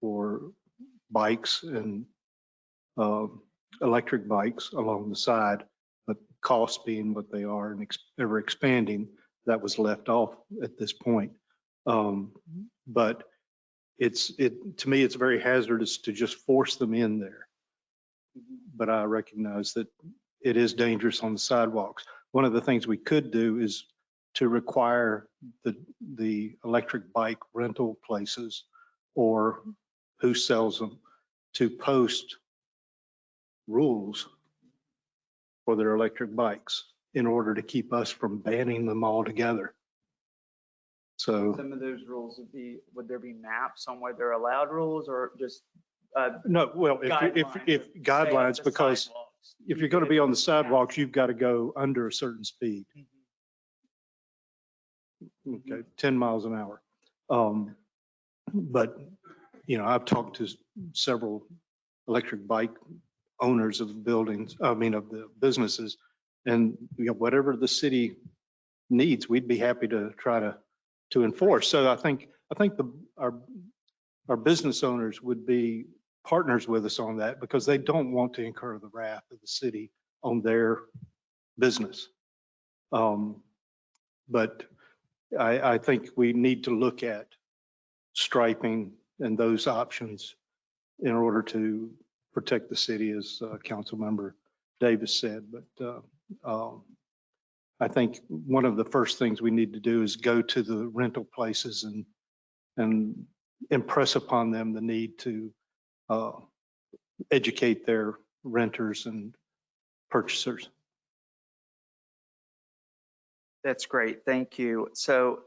for bikes and electric bikes along the side, but costs being what they are and ever expanding, that was left off at this point. But to me, it's very hazardous to just force them in there. But I recognize that it is dangerous on the sidewalks. One of the things we could do is to require the electric bike rental places or who sells them to post rules for their electric bikes in order to keep us from banning them altogether. So Some of those rules would there be maps on where they're allowed rules or just? no, well, if guidelines, because if you're going to be on the sidewalks, you've got to go under a certain speed. Okay, 10 miles an hour. But I've talked to several electric bike owners of the buildings, of the businesses, and whatever the city needs, we'd be happy to try to enforce. So I think our business owners would be partners with us on that because they don't want to incur the wrath of the city on their business. But I think we need to look at striping and those options in order to protect the city, as Councilmember Davis said. But I think one of the first things we need to do is go to the rental places and impress upon them the need to educate their renters and purchasers. That's great. Thank you. So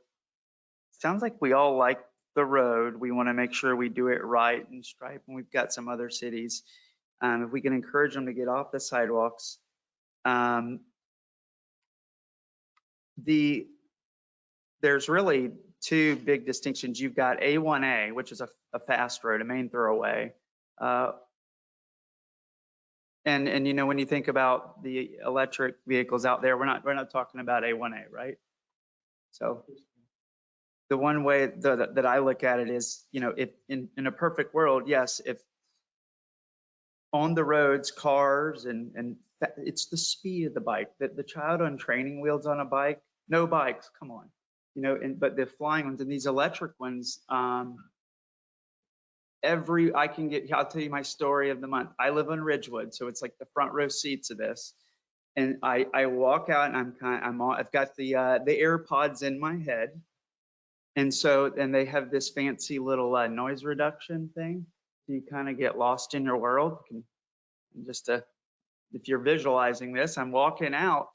sounds like we all like the road. We want to make sure we do it right and stripe. And we've got some other cities. If we can encourage them to get off the sidewalks. There's really two big distinctions. You've got A1A, which is a fast road, a main thoroughway. And when you think about the electric vehicles out there, we're not talking about A1A, right? So the one way that I look at it is, if in a perfect world, yes, if on the roads, cars and it's the speed of the bike, the child on training wheels on a bike, no bikes, come on, but the flying ones and these electric ones, I'll tell you my story of the month. I live on Ridgewood, so it's like the front row seats of this. And I walk out and I've got the AirPods in my head. And they have this fancy little noise reduction thing. You kind of get lost in your world. If you're visualizing this, I'm walking out,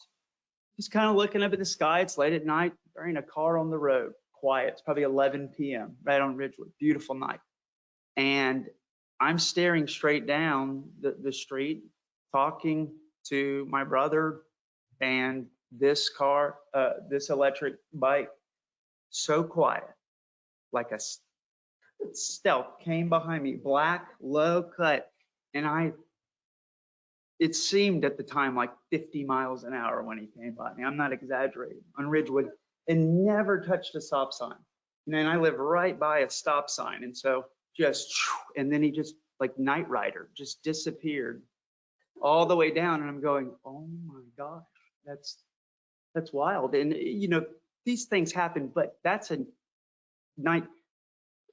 just kind of looking up at the sky. It's late at night, there ain't a car on the road, quiet. It's probably 11 p.m. right on Ridgewood, beautiful night. And I'm staring straight down the street, talking to my brother, and this car, this electric bike, so quiet, like a stealth came behind me, black, low cut. And it seemed at the time like 50 miles an hour when he came by me. I'm not exaggerating, on Ridgewood, and never touched a stop sign. And I live right by a stop sign. And so and then he just, like Knight Rider, just disappeared all the way down. And I'm going, oh my gosh, that's wild. And these things happen, but that's a night.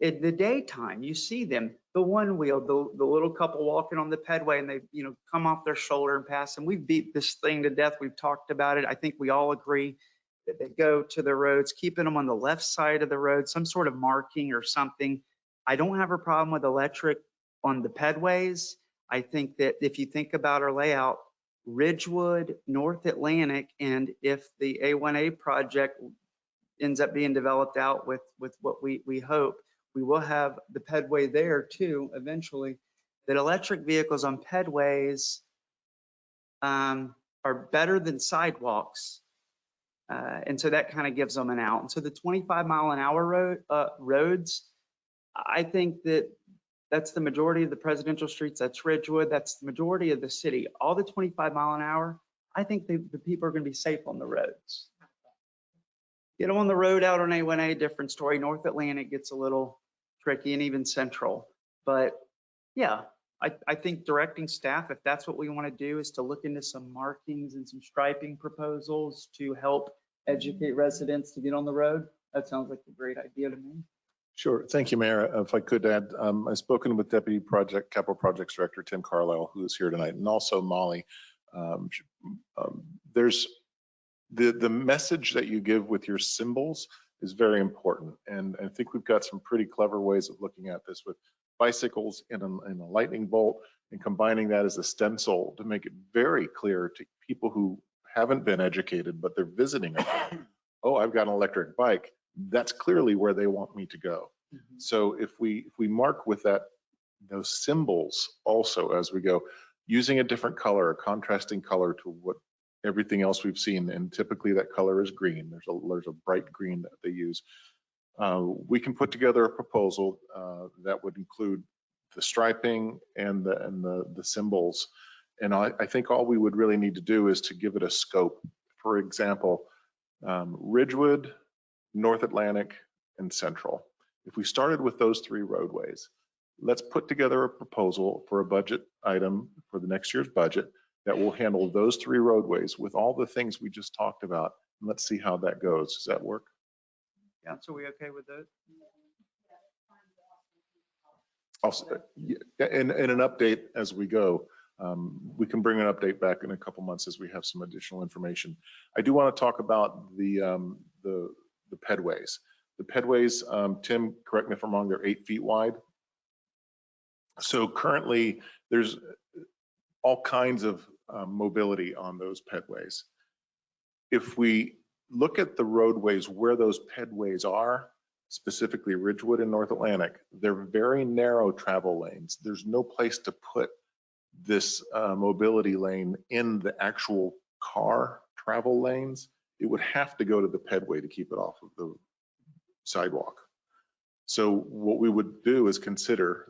In the daytime, you see them, the one wheel, the little couple walking on the pedway, and they, come off their shoulder and pass. And we've beat this thing to death. We've talked about it. I think we all agree that they go to the roads, keeping them on the left side of the road, some sort of marking or something. I don't have a problem with electric on the pedways. I think that if you think about our layout, Ridgewood, North Atlantic, and if the A1A project ends up being developed out with what we hope, we will have the pedway there too eventually. That electric vehicles on pedways are better than sidewalks. And so that kind of gives them an out. And so the 25-mile-an-hour roads, I think that's the majority of the presidential streets. That's Ridgewood. That's the majority of the city. All the 25 mile an hour, I think the people are going to be safe on the roads. Get them on the road out on A1A, different story. North Atlantic gets a little tricky, and even Central. But yeah, I think directing staff, if that's what we want to do, is to look into some markings and some striping proposals to help educate residents to get on the road. That sounds like a great idea to me. Sure. Thank you, Mayor. If I could add, I've spoken with Deputy Capital Projects Director Tim Carlisle, who is here tonight, and also Molly. There's the message that you give with your symbols is very important. And I think we've got some pretty clever ways of looking at this with bicycles in a lightning bolt and combining that as a stencil to make it very clear to people who haven't been educated, but they're visiting. Oh, I've got an electric bike. That's clearly where they want me to go. Mm-hmm. So if we mark with those symbols also as we go, using a different color, a contrasting color to what everything else we've seen, and typically that color is green. There's a bright green that they use. We can put together a proposal that would include the striping and the symbols. And I think all we would really need to do is to give it a scope. For example, Ridgewood, North Atlantic, and Central. If we started with those 3 roadways, let's put together a proposal for a budget item for the next year's budget that will handle those 3 roadways with all the things we just talked about. And let's see how that goes. Does that work? Council, we okay with that? And an update as we go. We can bring an update back in a couple months as we have some additional information. I do want to talk about the pedways. The pedways, Tim, correct me if I'm wrong, they're 8 feet wide. So currently there's all kinds of mobility on those pedways. If we look at the roadways where those pedways are, specifically Ridgewood and North Atlantic, they're very narrow travel lanes. There's no place to put this mobility lane in the actual car travel lanes. It would have to go to the pedway to keep it off of the sidewalk. So what we would do is consider,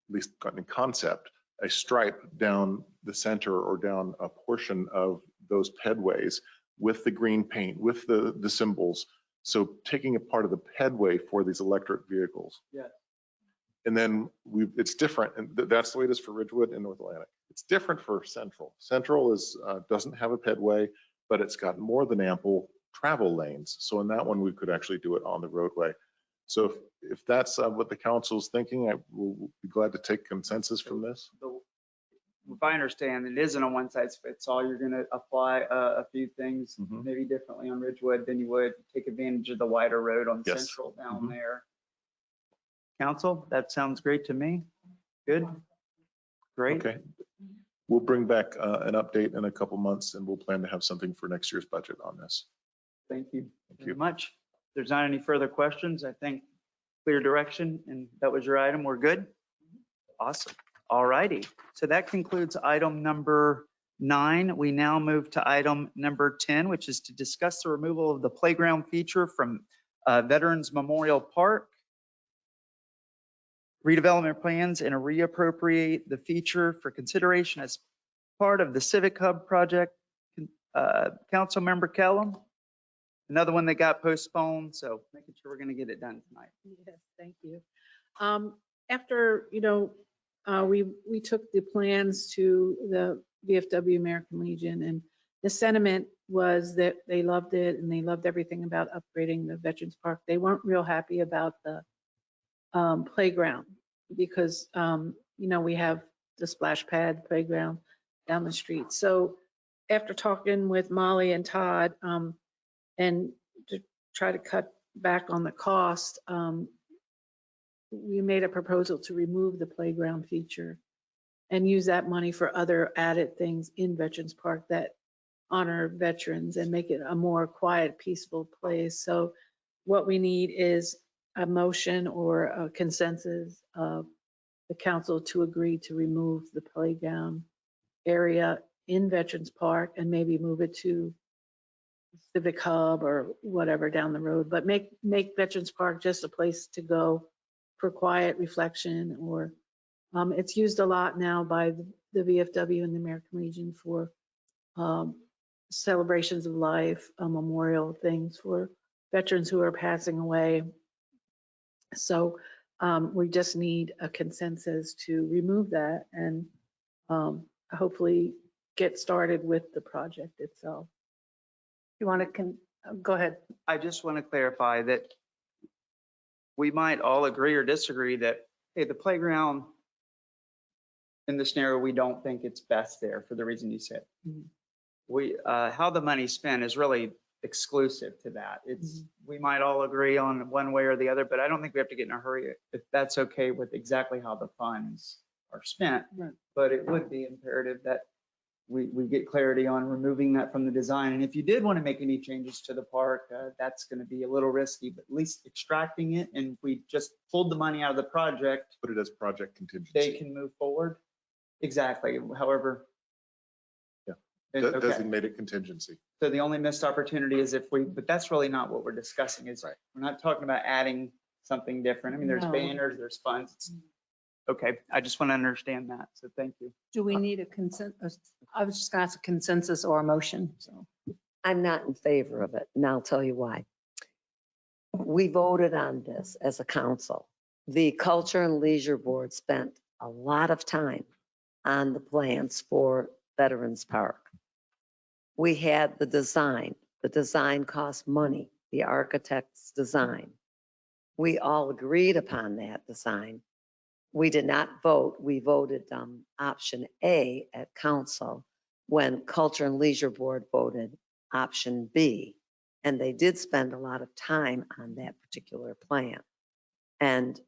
at least in concept, a stripe down the center or down a portion of those pedways with the green paint, with the symbols. So taking a part of the pedway for these electric vehicles. Yeah. And then it's different, and that's the way it is for Ridgewood and North Atlantic. It's different for Central. Central doesn't have a pedway, but it's got more than ample travel lanes. So in that one, we could actually do it on the roadway. So if that's what the council is thinking, I will be glad to take consensus from this. If I understand, it isn't a one size fits all. You're going to apply a few things Mhm. maybe differently on Ridgewood than you would take advantage of the wider road on Yes. Central down Mhm. there. Council, that sounds great to me. Good. Great. Okay. We'll bring back an update in a couple months, and we'll plan to have something for next year's budget on this. Thank you Thank very you. much. If there's not any further questions, I think clear direction, and that was your item. We're good? Awesome. All righty. So that concludes item number 9. We now move to item number 10, which is to discuss the removal of the playground feature from Veterans Memorial Park, redevelopment plans, and reappropriate the feature for consideration as part of the Civic Hub project. Councilmember Kellum, another one that got postponed, so making sure we're going to get it done tonight. Yes, thank you. After, we took the plans to the VFW American Legion, and the sentiment was that they loved it and they loved everything about upgrading the Veterans Park. They weren't real happy about the playground because, we have the splash pad playground down the street. So after talking with Molly and Todd, and to try to cut back on the cost, we made a proposal to remove the playground feature and use that money for other added things in Veterans Park that honor veterans and make it a more quiet, peaceful place. So what we need is a motion or a consensus of the council to agree to remove the playground area in Veterans Park and maybe move it to Civic Hub or whatever down the road, but make Veterans Park just a place to go for quiet reflection, or it's used a lot now by the VFW and the American Legion for celebrations of life, memorial things for veterans who are passing away. So we just need a consensus to remove that and hopefully get started with the project itself. You want to, go ahead. I just want to clarify that we might all agree or disagree that, hey, the playground in this scenario, we don't think it's best there for the reason you said. How the money's spent is really exclusive to that. We might all agree on one way or the other, but I don't think we have to get in a hurry if that's okay with exactly how the funds are spent. Right. But it would be imperative that we get clarity on removing that from the design. And if you did want to make any changes to the park, that's going to be a little risky, but at least extracting it, and if we just pulled the money out of the project, Put it as project contingency. they can move forward. Exactly. However, Yeah. Okay. designated contingency. So the only missed opportunity is if but that's really not what we're discussing is, Right. we're not talking about adding something different. I mean, there's No. banners, there's funds. Okay, I just want to understand that. So thank you. Do we need a consensus? I was just going to ask a consensus or a motion, so. I'm not in favor of it, and I'll tell you why. We voted on this as a council. The Culture and Leisure Board spent a lot of time on the plans for Veterans Park. We had the design. The design cost money, the architect's design. We all agreed upon that design. We did not vote. We voted option A at council when Culture and Leisure Board voted option B. And they did spend a lot of time on that particular plan. And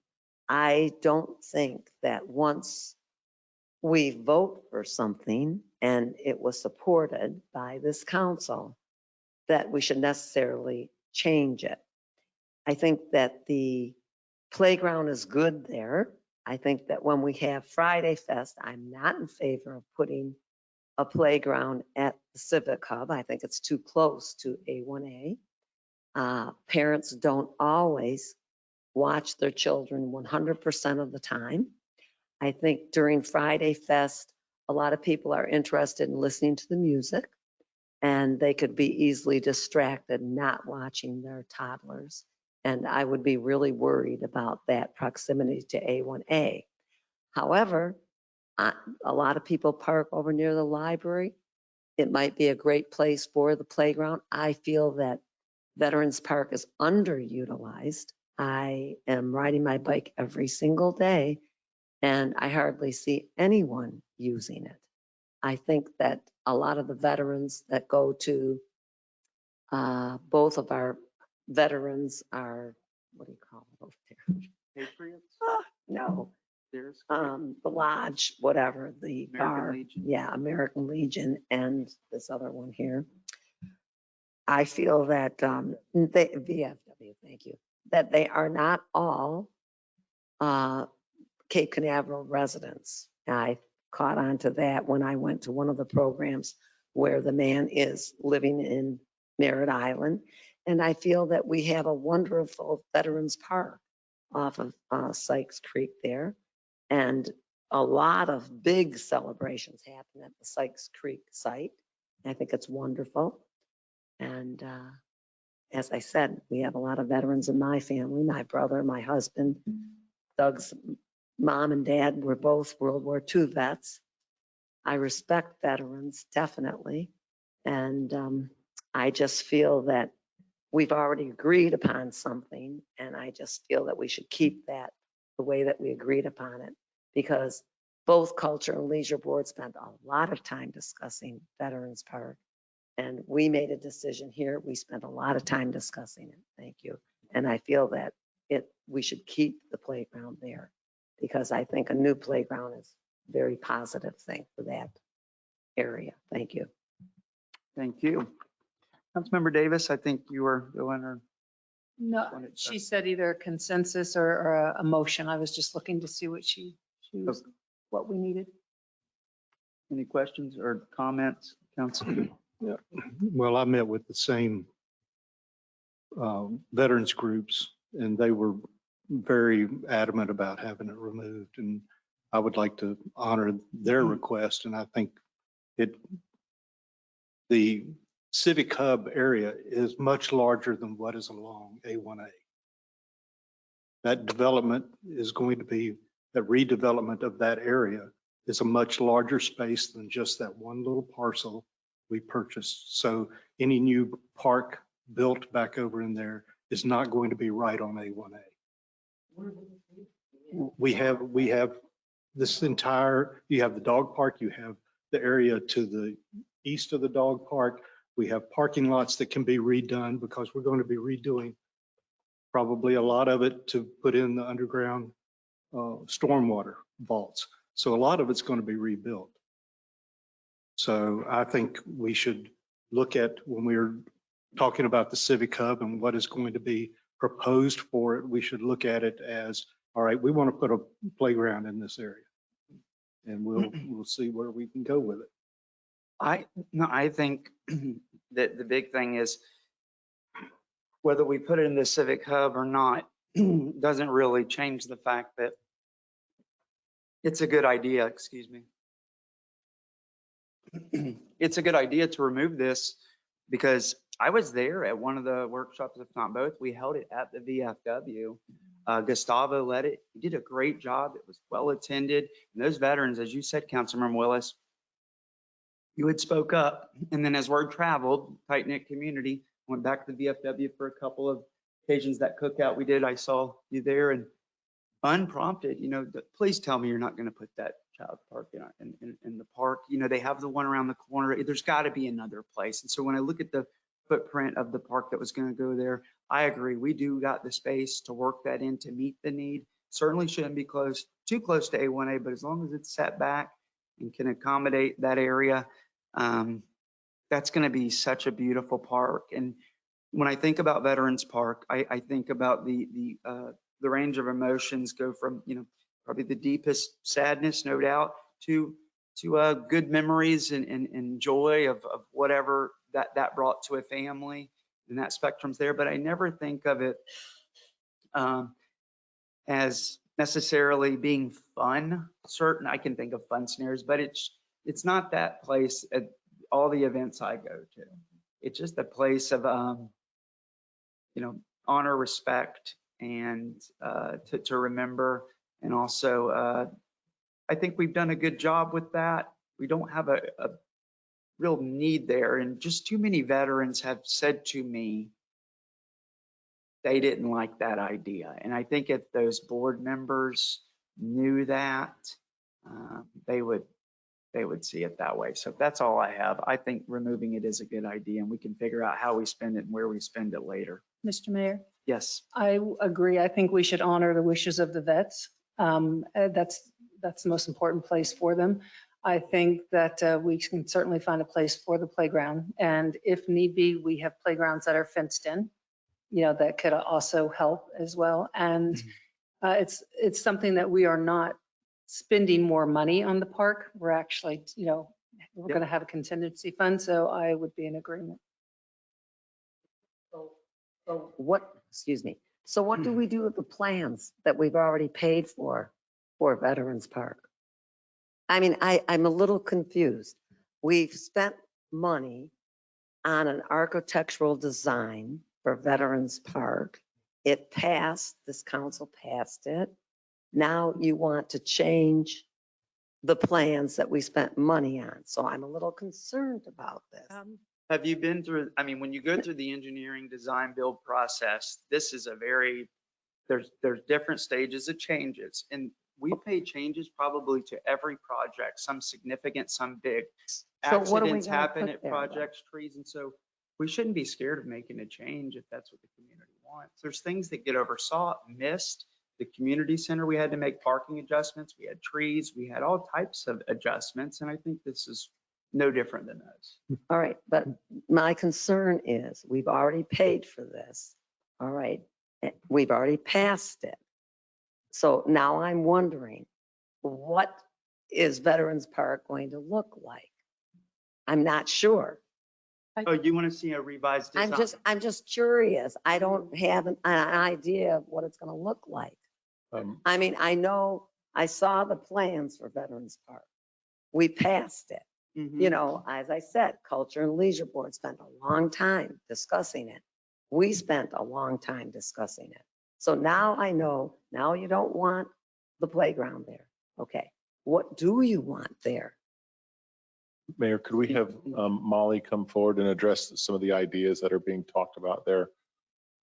I don't think that once we vote for something and it was supported by this council, that we should necessarily change it. I think that the playground is good there. I think that when we have Friday Fest, I'm not in favor of putting a playground at the Civic Hub. I think it's too close to A1A. Parents don't always watch their children 100% of the time. I think during Friday Fest, a lot of people are interested in listening to the music, and they could be easily distracted not watching their toddlers. And I would be really worried about that proximity to A1A. However, a lot of people park over near the library. It might be a great place for the playground. I feel that Veterans Park is underutilized. I am riding my bike every single day, and I hardly see anyone using it. I think that a lot of the veterans that go to both of our veterans are, what do you call it over there? Patriots? No, There's the lodge, whatever, the American bar. Legion. Yeah, American Legion and this other one here. I feel that VFW, thank you, that they are not all Cape Canaveral residents. I caught on to that when I went to one of the programs where the man is living in Merritt Island. And I feel that we have a wonderful Veterans Park off of Sykes Creek there. And a lot of big celebrations happen at the Sykes Creek site. I think it's wonderful. And as I said, we have a lot of veterans in my family, my brother, my husband, Doug's mom and dad were both World War II vets. I respect veterans, definitely. And I just feel that we've already agreed upon something, and I just feel that we should keep that the way that we agreed upon it, because both Culture and Leisure Board spent a lot of time discussing Veterans Park, and we made a decision here. We spent a lot of time discussing it. Thank you. And I feel that we should keep the playground there, because I think a new playground is a very positive thing for that area. Thank you. Thank you. Councilmember Davis, I think you were the one. No, she said either a consensus or a motion. I was just looking to see what what we needed. Any questions or comments, Council? Yeah. Well, I met with the same veterans groups, and they were very adamant about having it removed. And I would like to honor their request. And I think the Civic Hub area is much larger than what is along A1A. That development is going to be, that redevelopment of that area is a much larger space than just that one little parcel we purchased. So any new park built back over in there is not going to be right on A1A. We have this entire, you have the dog park, you have the area to the east of the dog park. We have parking lots that can be redone, because we're going to be redoing probably a lot of it to put in the underground stormwater vaults. So a lot of it's going to be rebuilt. So I think we should look at, when we're talking about the Civic Hub and what is going to be proposed for it, we should look at it as, all right, we want to put a playground in this area, and we'll see where we can go with it. I think that the big thing is whether we put it in the civic hub or not doesn't really change the fact that it's a good idea, excuse me. It's a good idea to remove this because I was there at one of the workshops, if not both. We held it at the VFW. Gustavo led it. He did a great job. It was well attended. And those veterans, as you said, Councilmember Willis, you had spoke up. And then as word traveled, tight-knit community, went back to the VFW for a couple of occasions. That cookout we did, I saw you there, and unprompted, please tell me you're not going to put that child park in the park. They have the one around the corner. There's got to be another place. And so when I look at the footprint of the park that was going to go there, I agree. We do got the space to work that in to meet the need. Certainly shouldn't be too close to A1A, but as long as it's set back and can accommodate that area, that's going to be such a beautiful park. And when I think about Veterans Park, I think about the range of emotions go from, probably the deepest sadness, no doubt, to good memories and joy of whatever that brought to a family, and that spectrum's there. But I never think of it as necessarily being fun. Certain, I can think of fun scenarios, but it's not that place at all the events I go to. It's just a place of, honor, respect, and to remember. And also, I think we've done a good job with that. We don't have a real need there. And just too many veterans have said to me they didn't like that idea. And I think if those board members knew that, they would see it that way. So that's all I have. I think removing it is a good idea, and we can figure out how we spend it and where we spend it later. Mr. Mayor, Yes. I agree. I think we should honor the wishes of the vets. That's the most important place for them. I think that we can certainly find a place for the playground. And if need be, we have playgrounds that are fenced in, that could also help as well. And it's something that we are not spending more money on the park. We're actually, we're going to have a contingency fund. So I would be in agreement. So what do we do with the plans that we've already paid for Veterans Park? I mean, I'm a little confused. We've spent money on an architectural design for Veterans Park. It passed, this council passed it. Now you want to change the plans that we spent money on. So I'm a little concerned about this. Have you been through, when you go through the engineering design build process, this is there's different stages of changes. And we've made changes probably to every project, some significant, some big. So what are we Accidents gonna happen put at there, projects, trees. And so we shouldn't be scared of making a change if that's what the community wants. There's things that get oversaw, missed. The community center, we had to make parking adjustments. We had trees. We had all types of adjustments. And I think this is no different than those. All right, but my concern is we've already paid for this. All right, we've already passed it. So now I'm wondering, what is Veterans Park going to look like? I'm not sure. Oh, you want to see a revised design? I'm just curious. I don't have an idea of what it's going to look like. I know I saw the plans for Veterans Park. We passed it. As I said, Culture and Leisure Board spent a long time discussing it. We spent a long time discussing it. So now I know, now you don't want the playground there. Okay, what do you want there? Mayor, could we have Molly come forward and address some of the ideas that are being talked about there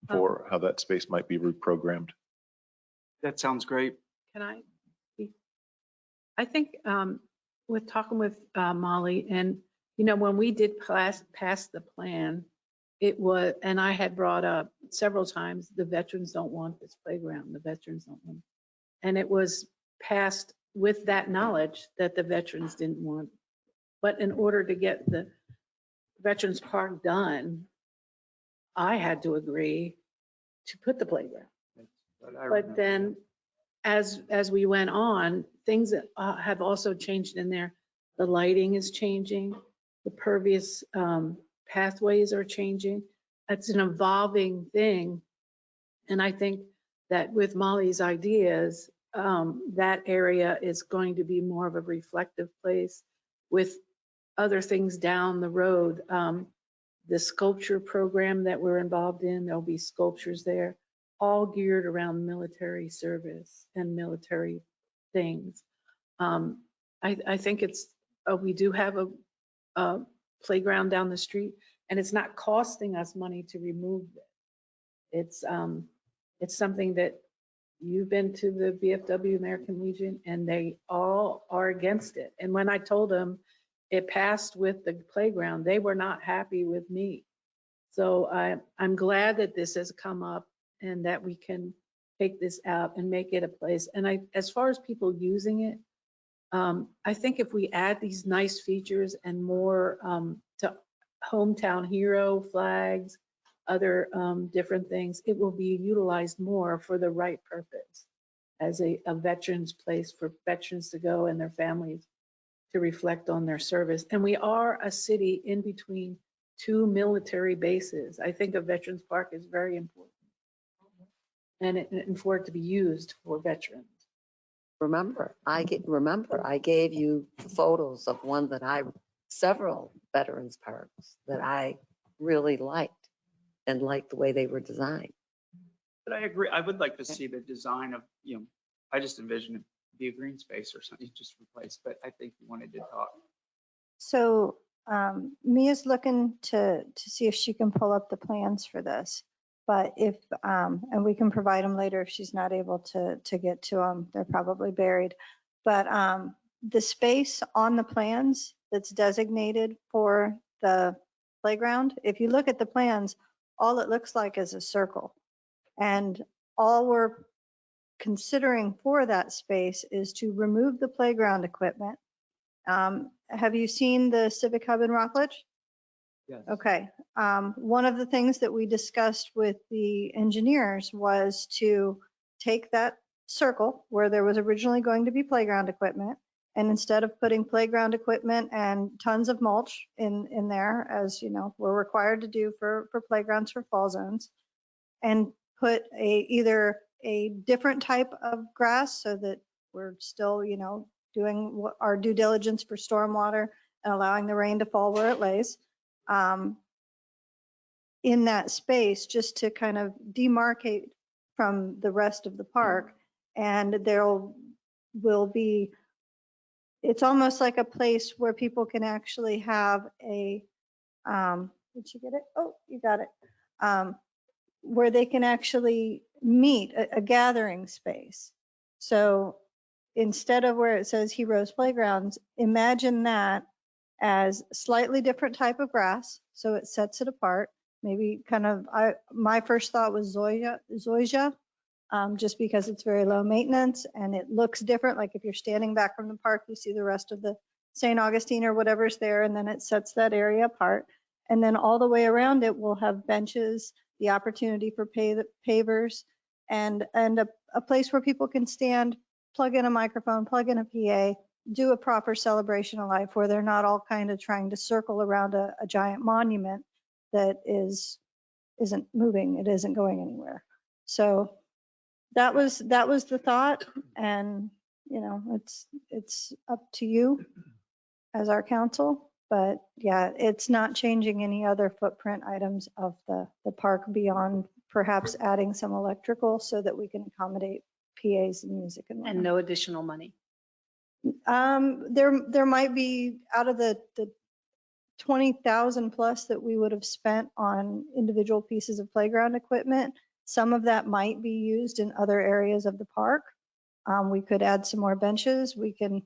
for how that space might be reprogrammed? That sounds great. Can I speak? I think with talking with Molly, and when we did pass the plan, it was, and I had brought up several times, the veterans don't want this playground. The veterans don't want it. And it was passed with that knowledge that the veterans didn't want. But in order to get the Veterans Park done, I had to agree to put the playground. But then as we went on, things have also changed in there. The lighting is changing. the pervious pathways are changing. It's an evolving thing. And I think that with Molly's ideas, that area is going to be more of a reflective place with other things down the road. The sculpture program that we're involved in, there'll be sculptures there, all geared around military service and military things. I think we do have a playground down the street, and it's not costing us money to remove it. It's something that you've been to the VFW American Legion, and they all are against it. And when I told them it passed with the playground, they were not happy with me. So I'm glad that this has come up and that we can take this out and make it a place. And as far as people using it, I think if we add these nice features and more to hometown hero flags, other different things, it will be utilized more for the right purpose as a veterans place for veterans to go and their families to reflect on their service. And we are a city in between two military bases. I think a Veterans Park is very important, and for it to be used for veterans. Remember, I gave you photos of several veterans parks that I really liked and liked the way they were designed. But I agree. I would like to see the design of, I just envision it be a green space or something, just replace, but I think you wanted to talk. So Mia's looking to see if she can pull up the plans for this. But if, and we can provide them later if she's not able to get to them, they're probably buried. But the space on the plans that's designated for the playground, if you look at the plans, all it looks like is a circle. And all we're considering for that space is to remove the playground equipment. Have you seen the Civic Hub in Rockledge? Yes. Okay. One of the things that we discussed with the engineers was to take that circle where there was originally going to be playground equipment, and instead of putting playground equipment and tons of mulch in there, as you know, we're required to do for playgrounds for fall zones, and put either a different type of grass so that we're still, doing our due diligence for stormwater and allowing the rain to fall where it lays. In that space, just to kind of demarcate from the rest of the park. And it's almost like a place where people can actually have did you get it? Oh, you got it. Where they can actually meet, a gathering space. So instead of where it says Heroes Playgrounds, imagine that as slightly different type of grass, so it sets it apart. Maybe kind of, my first thought was zoysia, just because it's very low maintenance and it looks different. Like if you're standing back from the park, you see the rest of the St. Augustine or whatever's there, and then it sets that area apart. And then all the way around it, we'll have benches, the opportunity for pavers, and a place where people can stand, plug in a microphone, plug in a PA, do a proper celebration of life where they're not all kind of trying to circle around a giant monument that isn't moving, it isn't going anywhere. So that was the thought, and it's up to you as our council. But yeah, it's not changing any other footprint items of the park beyond perhaps adding some electrical so that we can accommodate PAs and music and no additional money. There might be, out of the 20,000 plus that we would have spent on individual pieces of playground equipment, some of that might be used in other areas of the park. We could add some more benches. We can,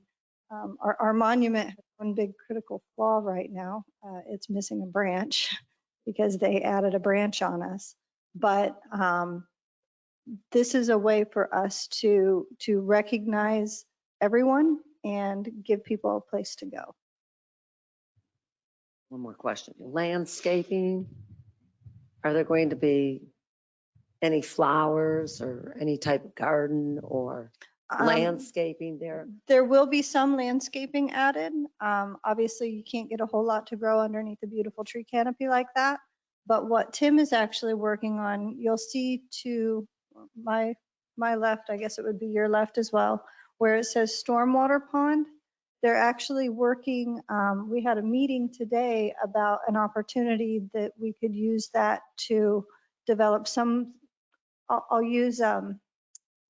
our monument has one big critical flaw right now. It's missing a branch because they added a branch on us. But this is a way for us to recognize everyone and give people a place to go. One more question. Landscaping, are there going to be any flowers or any type of garden or? landscaping there? There will be some landscaping added. Obviously, you can't get a whole lot to grow underneath a beautiful tree canopy like that. But what Tim is actually working on, you'll see to my left, I guess it would be your left as well, where it says stormwater pond. They're actually working, we had a meeting today about an opportunity that we could use that to develop some, I'll use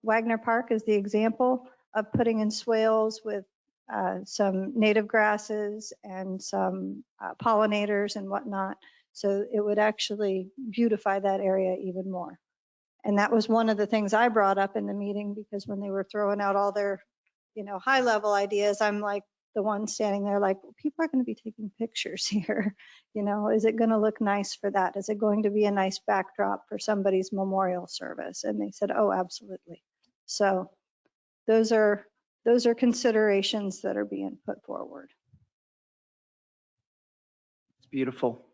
Wagner Park as the example of putting in swales with some native grasses and some pollinators and whatnot. So it would actually beautify that area even more. And that was one of the things I brought up in the meeting, because when they were throwing out all their, high level ideas, I'm like the one standing there like, people are going to be taking pictures here. Is it going to look nice for that? Is it going to be a nice backdrop for somebody's memorial service? And they said, oh, absolutely. So those are considerations that are being put forward. It's beautiful.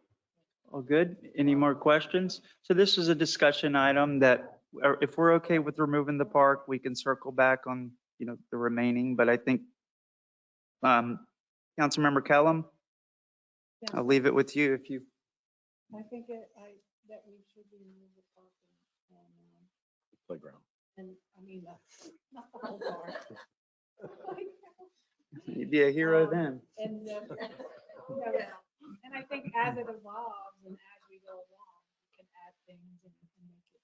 All good. Any more questions? So this is a discussion item that, if we're okay with removing the park, we can circle back on, the remaining, but I think, Councilmember Kellum, I'll leave it with you if you. I think that we should remove the parking Playground. and I mean, not the whole park. You'd be a hero then. And, and I think as it evolves and as we go along, we can add things and make it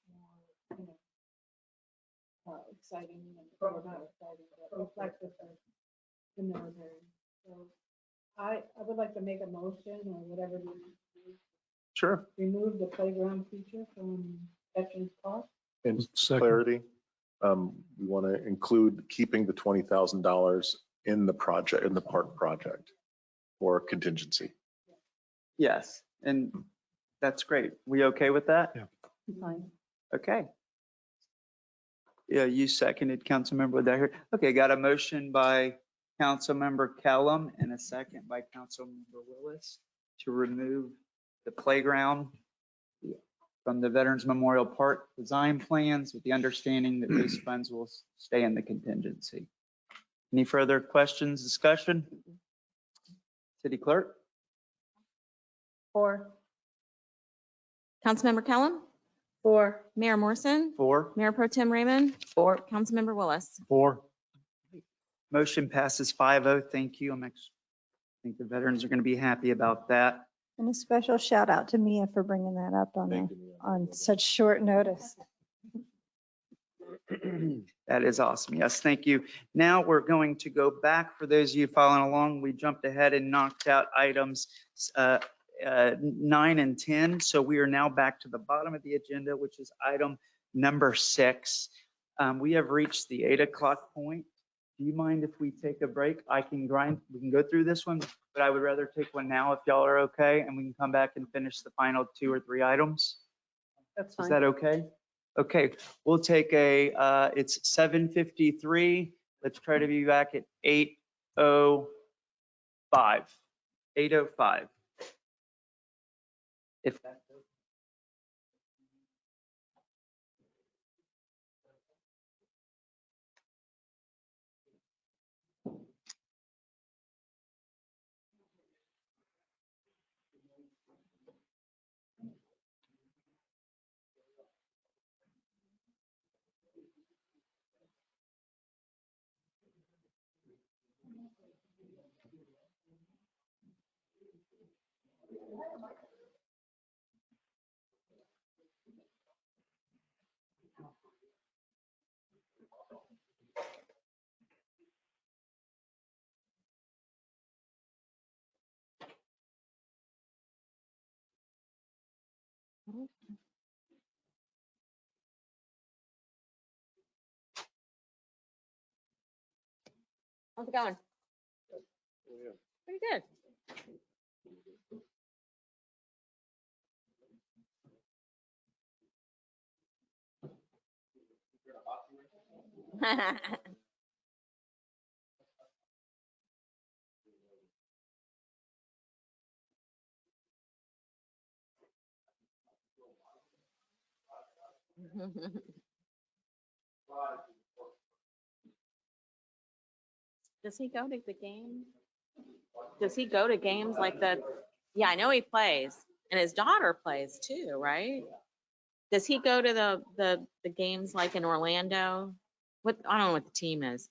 more, exciting or not exciting, but reflective of the military. So I would like to make a motion or whatever we do. Sure. Remove the playground feature from Veterans Park. And clarity, we want to include keeping the $20,000 in the project, in the park project for contingency. Yes, and that's great. We okay with that? Yeah. Fine. Okay. Yeah, you seconded, Councilmember Daher. Okay, got a motion by Councilmember Kellum and a second by Councilmember Willis to remove the playground from the Veterans Memorial Park design plans, with the understanding that those funds will stay in the contingency. Any further questions, discussion? City Clerk? 4. Councilmember Kellum, 4. Mayor Morrison, 4. Mayor Pro Tem Raymond, Or Councilmember Willis. 4. Motion passes 5-0. Thank you. I think the veterans are going to be happy about that. And a special shout out to Mia for bringing that up on such short notice. That is awesome. Yes, thank you. Now we're going to go back. For those of you following along, we jumped ahead and knocked out items 9 and 10. So we are now back to the bottom of the agenda, which is item number 6. We have reached the 8 o'clock point. Do you mind if we take a break? We can go through this one, but I would rather take one now if y'all are okay, and we can come back and finish the final 2 or 3 items. That's Is fine. that okay? Okay, we'll take it's 7:53. Let's try to be back at 8:05. 8:05. If that's okay. How's it going? Pretty good. Does he go to the game? Does he go to games like the, yeah, I know he plays and his daughter plays too, right? Does he go to the games like in Orlando? What, I don't know what the team is.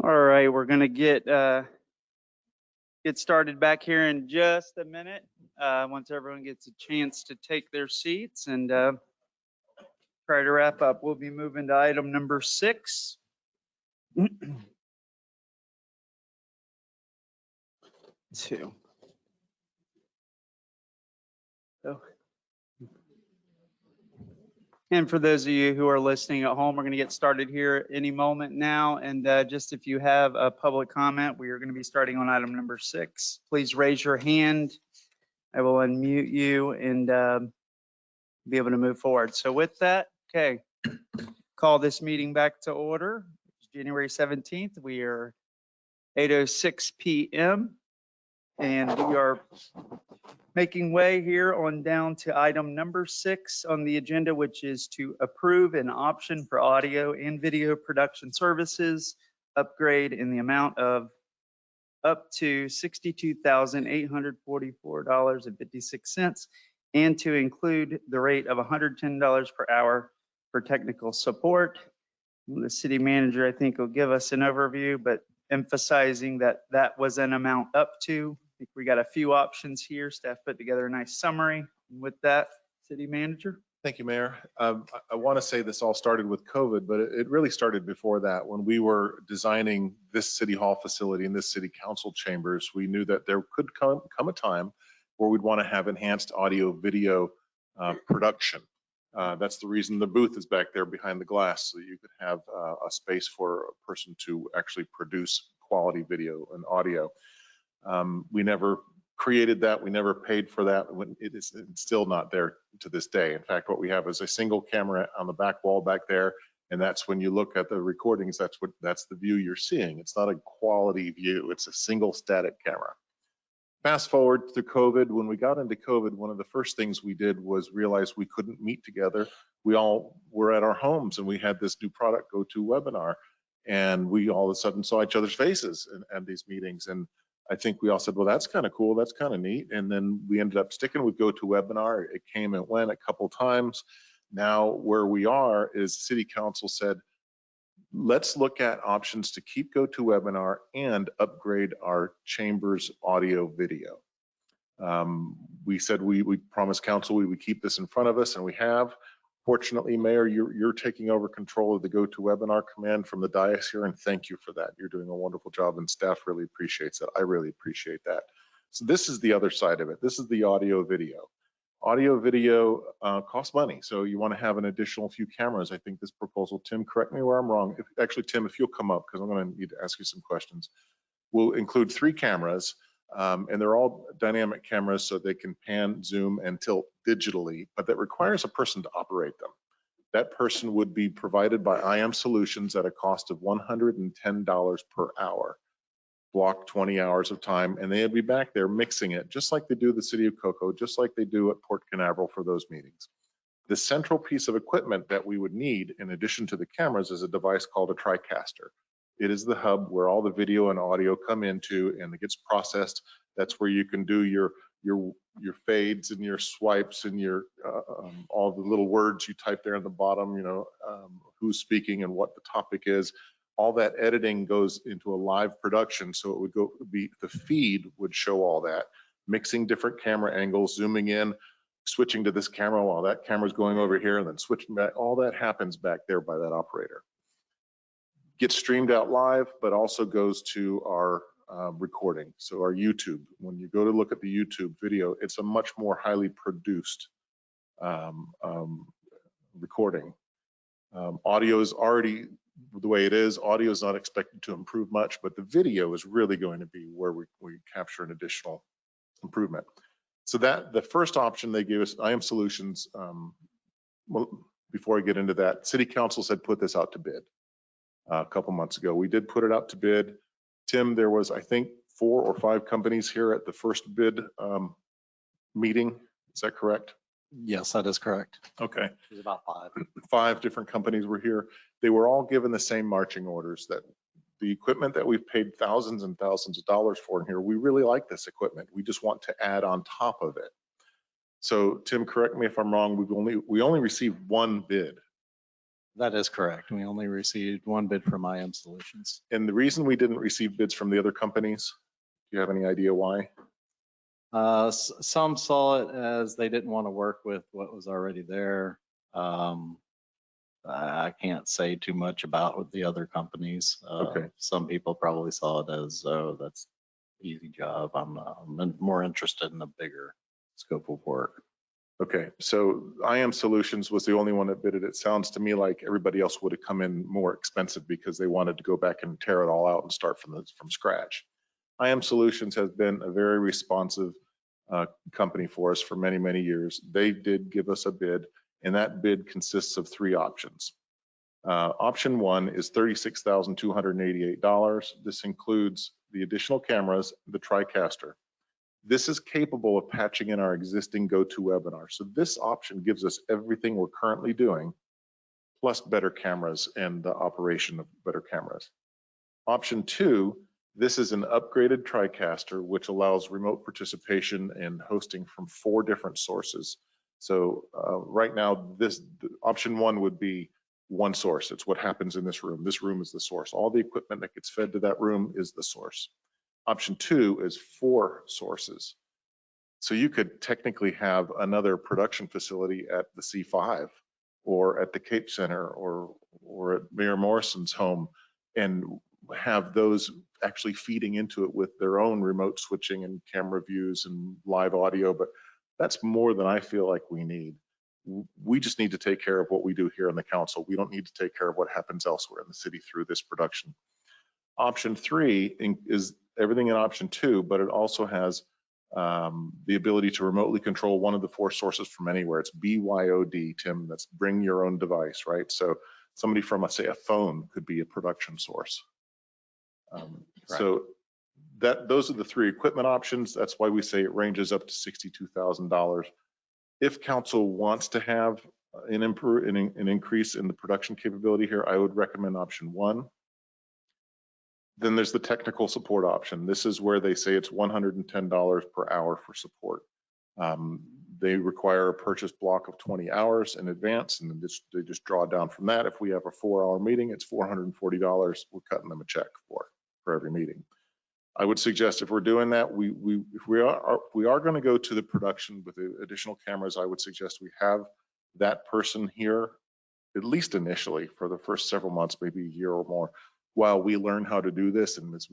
All right, we're gonna get started back here in just a minute. Once everyone gets a chance to take their seats and try to wrap up. We'll be moving to item number 6. Two. Oh. And for those of you who are listening at home, we're going to get started here any moment now. And just if you have a public comment, we are going to be starting on item number 6. Please raise your hand. I will unmute you and be able to move forward. So with that, okay, call this meeting back to order. It's January 17th. We are 8:06 p.m. and we are making way here on down to item number 6 on the agenda, which is to approve an option for audio and video production services upgrade in the amount of up to $62,844.56 and to include the rate of $110 per hour for technical support. The city manager, I think, will give us an overview, but emphasizing that that was an amount up to. I think we got a few options here. Staff put together a nice summary. With that, city manager. Thank you, Mayor. I want to say this all started with COVID, but it really started before that. When we were designing this city hall facility and this city council chambers, we knew that there could come a time where we'd want to have enhanced audio video production. That's the reason the booth is back there behind the glass, so you could have a space for a person to actually produce quality video and audio. We never created that. We never paid for that. It's still not there to this day. In fact, what we have is a single camera on the back wall back there. And that's when you look at the recordings, that's the view you're seeing. It's not a quality view. It's a single static camera. Fast forward to COVID. When we got into COVID, one of the first things we did was realize we couldn't meet together. We all were at our homes and we had this new product, GoToWebinar, and we all of a sudden saw each other's faces at these meetings. And I think we all said, well, that's kind of cool. That's kind of neat. And then we ended up sticking with GoToWebinar. It came and went a couple times. Now where we are is City Council said, let's look at options to keep GoToWebinar and upgrade our chambers audio video. We said we promised council we would keep this in front of us, and we have. Fortunately, Mayor, you're taking over control of the GoToWebinar command from the dais here, and thank you for that. You're doing a wonderful job, and staff really appreciates it. I really appreciate that. So this is the other side of it. This is the audio video. Audio video costs money, so you want to have an additional few cameras. I think this proposal, Tim, correct me where I'm wrong. Actually, Tim, if you'll come up, because I'm going to need to ask you some questions. We'll include 3 cameras. And they're all dynamic cameras, so they can pan, zoom, and tilt digitally, but that requires a person to operate them. That person would be provided by IM Solutions at a cost of $110 per hour, block 20 hours of time, and they'd be back there mixing it, just like they do the city of Cocoa, just like they do at Port Canaveral for those meetings. The central piece of equipment that we would need, in addition to the cameras, is a device called a TriCaster. It is the hub where all the video and audio come into and it gets processed. That's where you can do your fades and your swipes and your all the little words you type there in the bottom, who's speaking and what the topic is. All that editing goes into a live production. So it would the feed would show all that, mixing different camera angles, zooming in, switching to this camera while that camera's going over here and then switching back. All that happens back there by that operator. Gets streamed out live, but also goes to our recording. So our YouTube, when you go to look at the YouTube video, it's a much more highly produced recording. Audio is already the way it is. Audio is not expected to improve much, but the video is really going to be where we capture an additional improvement. So that the first option they gave us, IM Solutions, well, before I get into that, City Council said put this out to bid. A couple months ago. We did put it out to bid. Tim, there was, I think, 4 or 5 companies here at the first bid meeting. Is that correct? Yes, that is correct. Okay. There's about 5. 5 different companies were here. They were all given the same marching orders that the equipment that we've paid thousands and thousands of dollars for in here, we really like this equipment. We just want to add on top of it. So Tim, correct me if I'm wrong, we only received one bid. That is correct. We only received one bid from IM Solutions. And the reason we didn't receive bids from the other companies, do you have any idea why? Some saw it as they didn't want to work with what was already there. I can't say too much about with the other companies. Okay. Some people probably saw it as, oh, that's easy job. I'm more interested in a bigger scope of work. Okay, so IM Solutions was the only one that bid it. It sounds to me like everybody else would have come in more expensive because they wanted to go back and tear it all out and start from scratch. IM Solutions has been a very responsive company for us for many, many years. They did give us a bid, and that bid consists of three options. Option one is $36,288. This includes the additional cameras, the TriCaster. This is capable of patching in our existing GoToWebinar. So this option gives us everything we're currently doing, plus better cameras and the operation of better cameras. Option two, this is an upgraded TriCaster, which allows remote participation and hosting from 4 different sources. So right now, option one would be one source. It's what happens in this room. This room is the source. All the equipment that gets fed to that room is the source. Option two is 4 sources. So you could technically have another production facility at the C5 or at the Cape Center or at Mayor Morrison's home and have those actually feeding into it with their own remote switching and camera views and live audio. But that's more than I feel like we need. We just need to take care of what we do here on the council. We don't need to take care of what happens elsewhere in the city through this production. Option three is everything in option two, but it also has the ability to remotely control one of the 4 sources from anywhere. It's BYOD, Tim, that's bring your own device, right? So somebody from, say, a phone could be a production source. So those are the 3 equipment options. That's why we say it ranges up to $62,000. If council wants to have an increase in the production capability here, I would recommend option one. Then there's the technical support option. This is where they say it's $110 per hour for support. They require a purchase block of 20 hours in advance, and they just draw down from that. If we have a 4-hour meeting, it's $440. We're cutting them a check for every meeting. I would suggest if we're doing that, if we are going to go to the production with the additional cameras, I would suggest we have that person here, at least initially for the first several months, maybe a year or more, while we learn how to do this. And as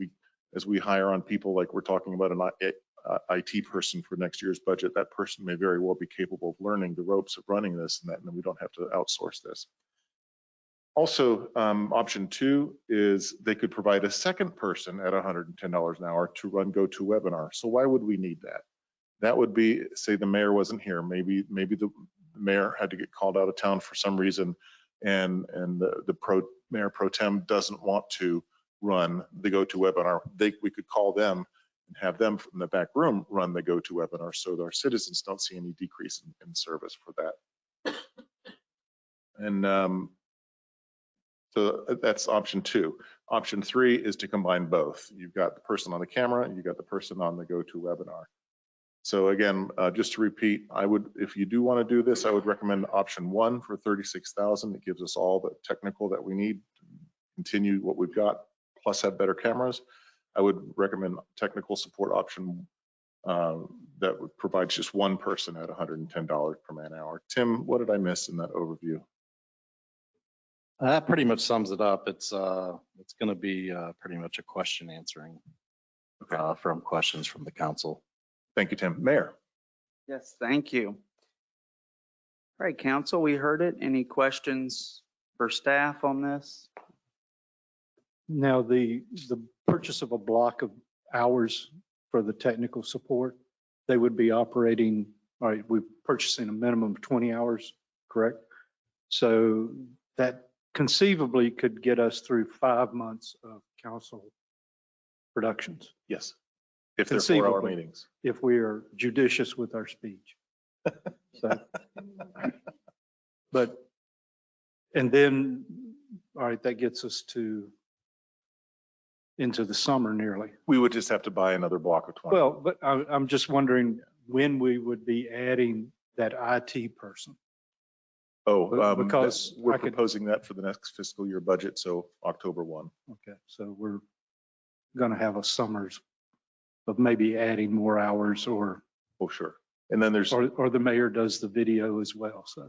we hire on people, like we're talking about an IT person for next year's budget, that person may very well be capable of learning the ropes of running this, and then we don't have to outsource this. Also, option two is they could provide a second person at $110 an hour to run GoToWebinar. So why would we need that? That would be, say the mayor wasn't here. Maybe the mayor had to get called out of town for some reason, and the mayor pro tem doesn't want to run the GoToWebinar. We could call them and have them from the back room run the GoToWebinar, so our citizens don't see any decrease in service for that. And so that's option two. Option three is to combine both. You've got the person on the camera, and you've got the person on the GoToWebinar. So again, just to repeat, if you do want to do this, I would recommend option one for $36,000. It gives us all the technical that we need to continue what we've got, plus have better cameras. I would recommend technical support option that would provide just one person at $110 per man hour. Tim, what did I miss in that overview? That pretty much sums it up. It's going to be pretty much a question answering from questions from the council. Thank you, Tim. Mayor. Yes, thank you. All right, council, we heard it. Any questions for staff on this? Now, the purchase of a block of hours for the technical support, they would be operating, all right, we're purchasing a minimum of 20 hours, correct? So that conceivably could get us through 5 months of council productions. Yes. If they're 4-hour meetings. If we are judicious with our speech. So, and then, all right, that gets us into the summer nearly. We would just have to buy another block of 20. Well, but I'm just wondering when we would be adding that IT person. Oh, Because we're I could- proposing that for the next fiscal year budget, so October 1. Okay, so we're going to have a summers of maybe adding more hours or, Oh, sure. And then there's. or the mayor does the video as well, so.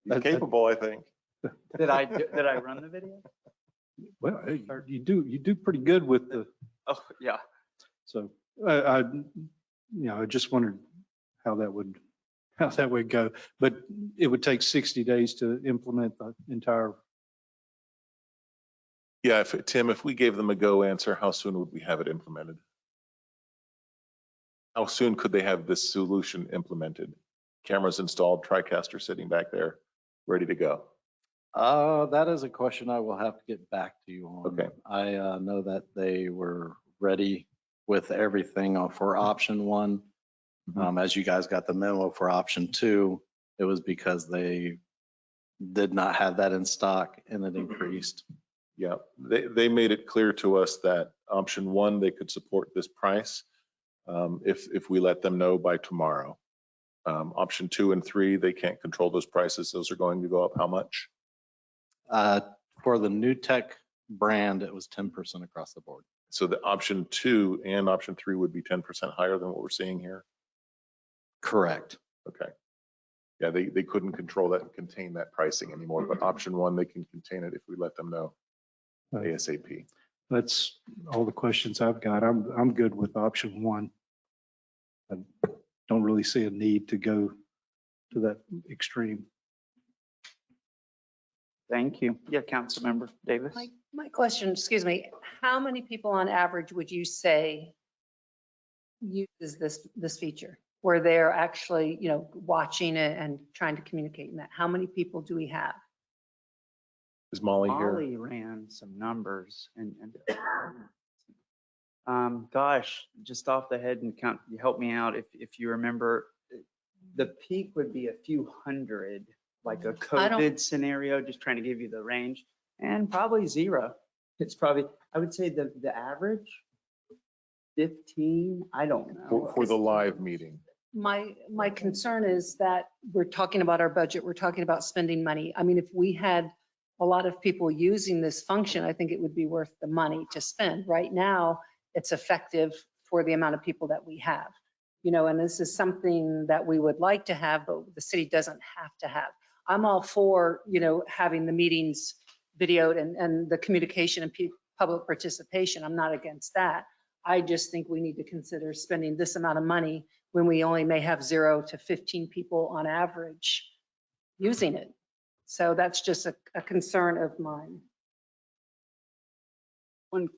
He's capable, I think. Did I run the video? Well, hey, you do pretty good with the, Oh, yeah. so I just wondered how that would go. But it would take 60 days to implement the entire. Yeah, Tim, if we gave them a go answer, how soon would we have it implemented? How soon could they have this solution implemented? Cameras installed, TriCaster sitting back there, ready to go. That is a question I will have to get back to you on. Okay. I know that they were ready with everything for option 1. As you guys got the memo for option 2, it was because they did not have that in stock and it increased. Yeah, they made it clear to us that option 1, they could support this price if we let them know by tomorrow. Option 2 and 3, they can't control those prices. Those are going to go up how much? For the new tech brand, it was 10% across the board. So the option 2 and option 3 would be 10% higher than what we're seeing here? Correct. Okay. Yeah, they couldn't control that and contain that pricing anymore, but option 1, they can contain it if we let them know ASAP. That's all the questions I've got. I'm good with option 1. I don't really see a need to go to that extreme. Thank you. Yeah, Councilmember Davis. My question, excuse me, how many people on average would you say uses this feature? Where they're actually, watching it and trying to communicate in that? How many people do we have? Is Molly here? Molly ran some numbers and gosh, just off the head and count, you help me out if you remember, the peak would be a few hundred, like a COVID scenario, just trying to give you the range, and probably 0. It's probably, I would say the average 15, I don't know. For the live meeting. My concern is that we're talking about our budget, we're talking about spending money. I mean, if we had a lot of people using this function, I think it would be worth the money to spend. Right now, it's effective for the amount of people that we have. And this is something that we would like to have, but the city doesn't have to have. I'm all for, having the meetings videoed and the communication and public participation. I'm not against that. I just think we need to consider spending this amount of money when we only may have 0 to 15 people on average using it. So that's just a concern of mine. One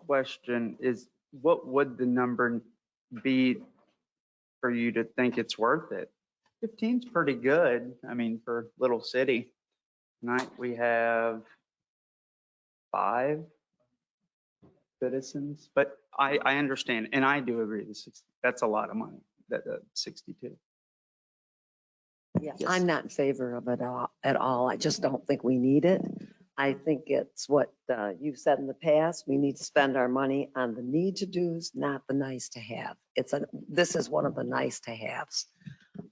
question is, what would the number be for you to think it's worth it? 15's pretty good. I mean, for a little city. Tonight we have 5 citizens, but I understand, and I do agree, that's a lot of money, that 62. Yeah, I'm not in favor of it at all. I just don't think we need it. I think it's what you've said in the past. We need to spend our money on the need to do's, not the nice to have. This is one of the nice to haves.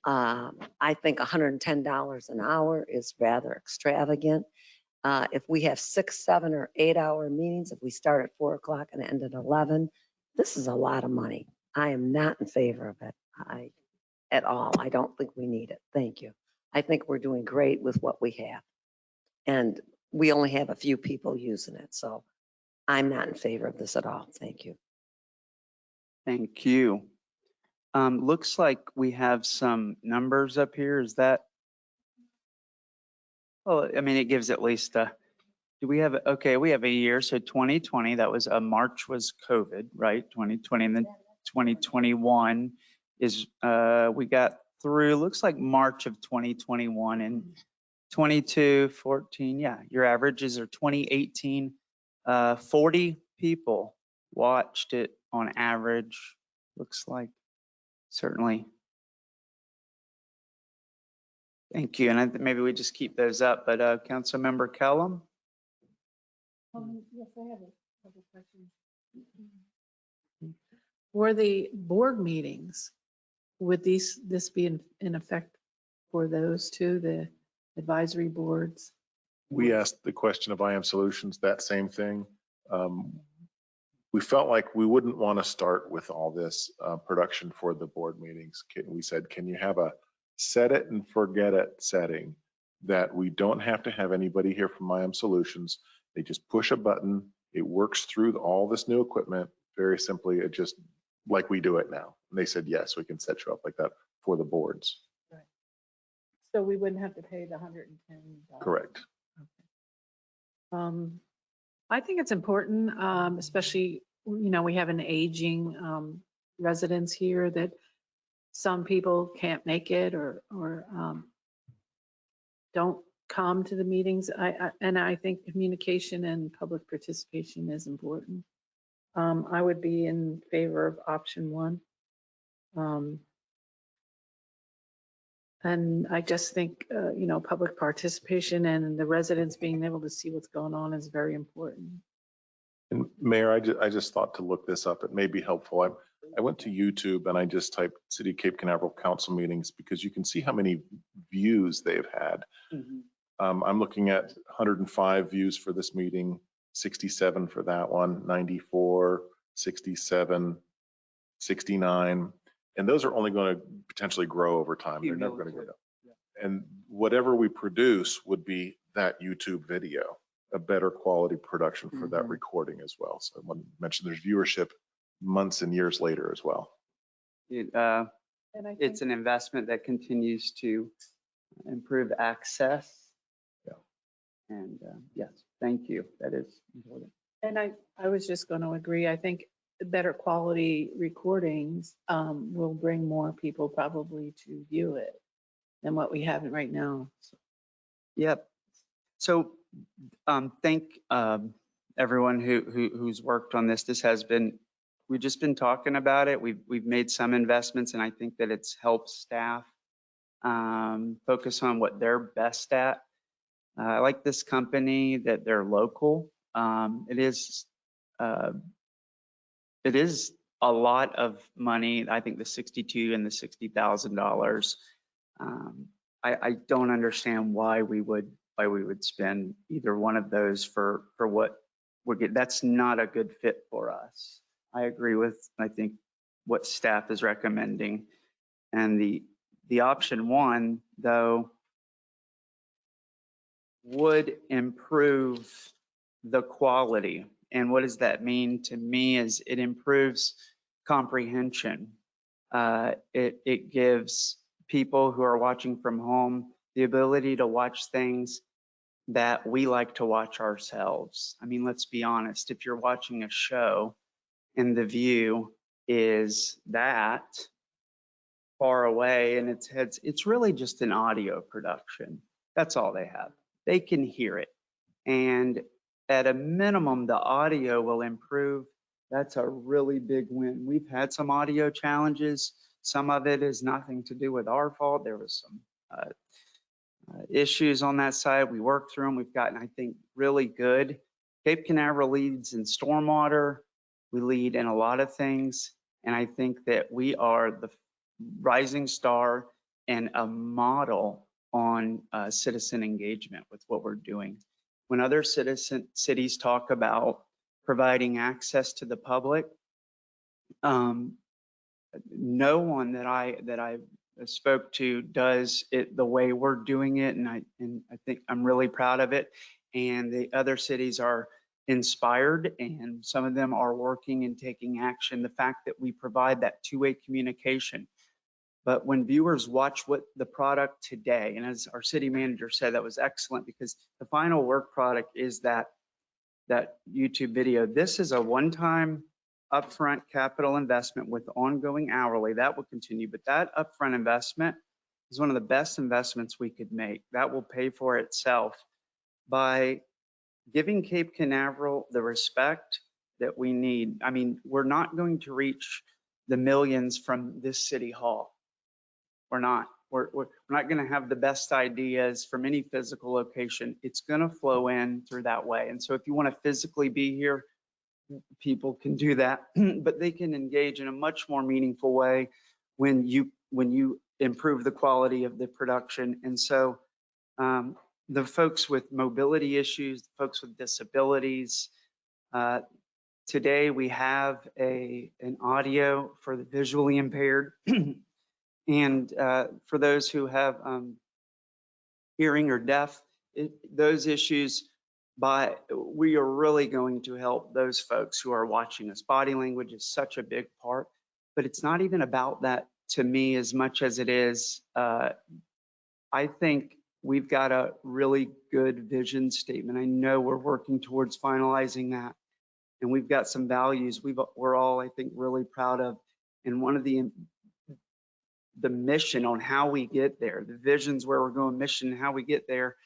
I think $110 an hour is rather extravagant. If we have 6, 7, or 8 hour meetings, if we start at 4 o'clock and end at 11, this is a lot of money. I am not in favor of it at all. I don't think we need it. Thank you. I think we're doing great with what we have. And we only have a few people using it. So I'm not in favor of this at all. Thank you. Thank you. Looks like we have some numbers up here. Is that? Well, I mean, it gives at least do we have, okay, we have a year. So 2020, that was March was COVID, right? 2020, and then 2021 is, we got through, looks like March of 2021, and 22, 14, yeah, your averages are 2018. 40 people watched it on average, looks like. Certainly. Thank you. And maybe we just keep those up, but Councilmember Kellum? Yes, I have a couple questions. For the board meetings, would this be in effect for those too, the advisory boards? We asked the question of IM Solutions, that same thing. We felt like we wouldn't want to start with all this production for the board meetings. We said, can you have a set it and forget it setting that we don't have to have anybody here from IM Solutions. They just push a button. It works through all this new equipment very simply. It just like we do it now. And they said, yes, we can set you up like that for the boards. Right. So we wouldn't have to pay the $110. Correct. I think it's important, especially, we have an aging residents here that some people can't make it or don't come to the meetings. I think communication and public participation is important. I would be in favor of option 1. And I just think, public participation and the residents being able to see what's going on is very important. And Mayor, I just thought to look this up. It may be helpful. I went to YouTube and I just typed City of Cape Canaveral Council meetings because you can see how many views they've had. I'm looking at 105 views for this meeting, 67 for that one, 94, 67, 69. And those are only going to potentially grow over time. They're never going to go down. And whatever we produce would be that YouTube video, a better quality production for that recording as well. So I want to mention there's viewership months and years later as well. It's an investment that continues to improve access. Yeah. And yes, thank you. That is important. And I was just going to agree. I think better quality recordings will bring more people probably to view it than what we have right now. So. Yep. So thank everyone who's worked on this. We've just been talking about it. We've made some investments, and I think that it's helped staff focus on what they're best at. I like this company that they're local. It is a lot of money. I think the $62,000 and the $60,000. I don't understand why we would spend either one of those for what we're getting. That's not a good fit for us. I agree with, I think, what staff is recommending. And the option 1, though, would improve the quality. And what does that mean to me is it improves comprehension. It gives people who are watching from home the ability to watch things that we like to watch ourselves. I mean, let's be honest. If you're watching a show and the view is that far away and it's really just an audio production. That's all they have. They can hear it. And at a minimum, the audio will improve. That's a really big win. We've had some audio challenges. Some of it is nothing to do with our fault. There was some issues on that side. We worked through them. We've gotten, I think, really good. Cape Canaveral leads in stormwater. We lead in a lot of things. And I think that we are the rising star and a model on citizen engagement with what we're doing. When other cities talk about providing access to the public, no one that I spoke to does it the way we're doing it, and I think I'm really proud of it. And the other cities are inspired, and some of them are working and taking action. The fact that we provide that two-way communication. But when viewers watch what the product today, and as our city manager said, that was excellent because the final work product is that YouTube video. This is a one-time upfront capital investment with ongoing hourly. That will continue, but that upfront investment is one of the best investments we could make. That will pay for itself by giving Cape Canaveral the respect that we need. I mean, we're not going to reach the millions from this city hall. We're not. We're not going to have the best ideas from any physical location. It's going to flow in through that way. And so if you want to physically be here, people can do that, but they can engage in a much more meaningful way when you improve the quality of the production. And so the folks with mobility issues, the folks with disabilities, today we have an audio for the visually impaired and for those who have hearing or deaf, those issues, we are really going to help those folks who are watching us. Body language is such a big part, but it's not even about that to me as much as it is. I think we've got a really good vision statement. I know we're working towards finalizing that, and we've got some values we're all, I think, really proud of. And one of the mission on how we get there, the visions where we're going, mission, how we get there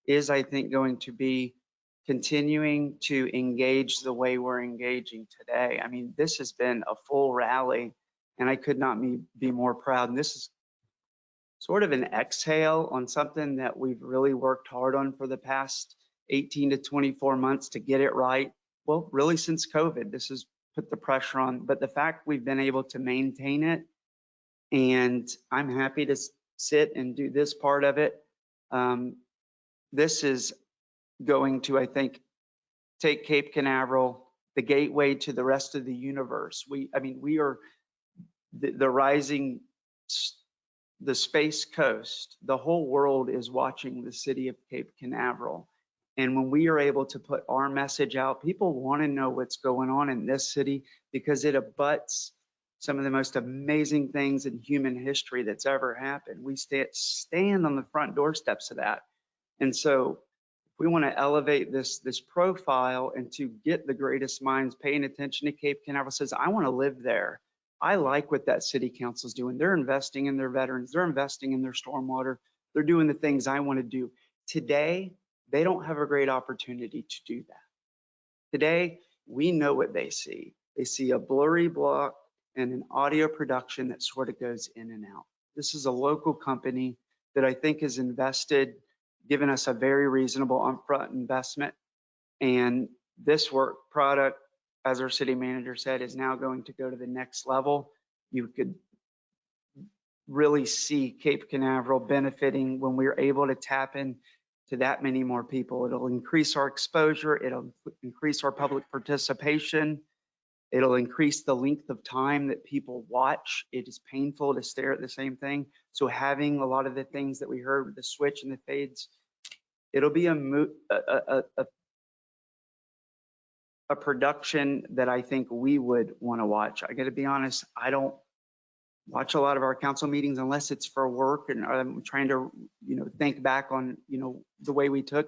is, I think, going to be continuing to engage the way we're engaging today. I mean, this has been a full rally, and I could not be more proud. And this is sort of an exhale on something that we've really worked hard on for the past 18 to 24 months to get it right. Well, really since COVID, this has put the pressure on, but the fact we've been able to maintain it, and I'm happy to sit and do this part of it. This is going to, I think, take Cape Canaveral, the gateway to the rest of the universe. We are the rising, the space coast. The whole world is watching the city of Cape Canaveral. And when we are able to put our message out, people want to know what's going on in this city because it abuts some of the most amazing things in human history that's ever happened. We stand on the front doorsteps of that. And so we want to elevate this profile and to get the greatest minds paying attention to Cape Canaveral. Says, I want to live there. I like what that city council is doing. They're investing in their veterans. They're investing in their stormwater. They're doing the things I want to do. Today, they don't have a great opportunity to do that. Today, we know what they see. They see a blurry block and an audio production that sort of goes in and out. This is a local company that I think has invested, given us a very reasonable upfront investment. And this work product, as our city manager said, is now going to go to the next level. You could really see Cape Canaveral benefiting when we're able to tap in to that many more people. It'll increase our exposure. It'll increase our public participation. It'll increase the length of time that people watch. It is painful to stare at the same thing. So having a lot of the things that we heard with the switch and the fades, it'll be a production that I think we would want to watch. I got to be honest, I don't watch a lot of our council meetings unless it's for work, and I'm trying to, think back on, the way we took,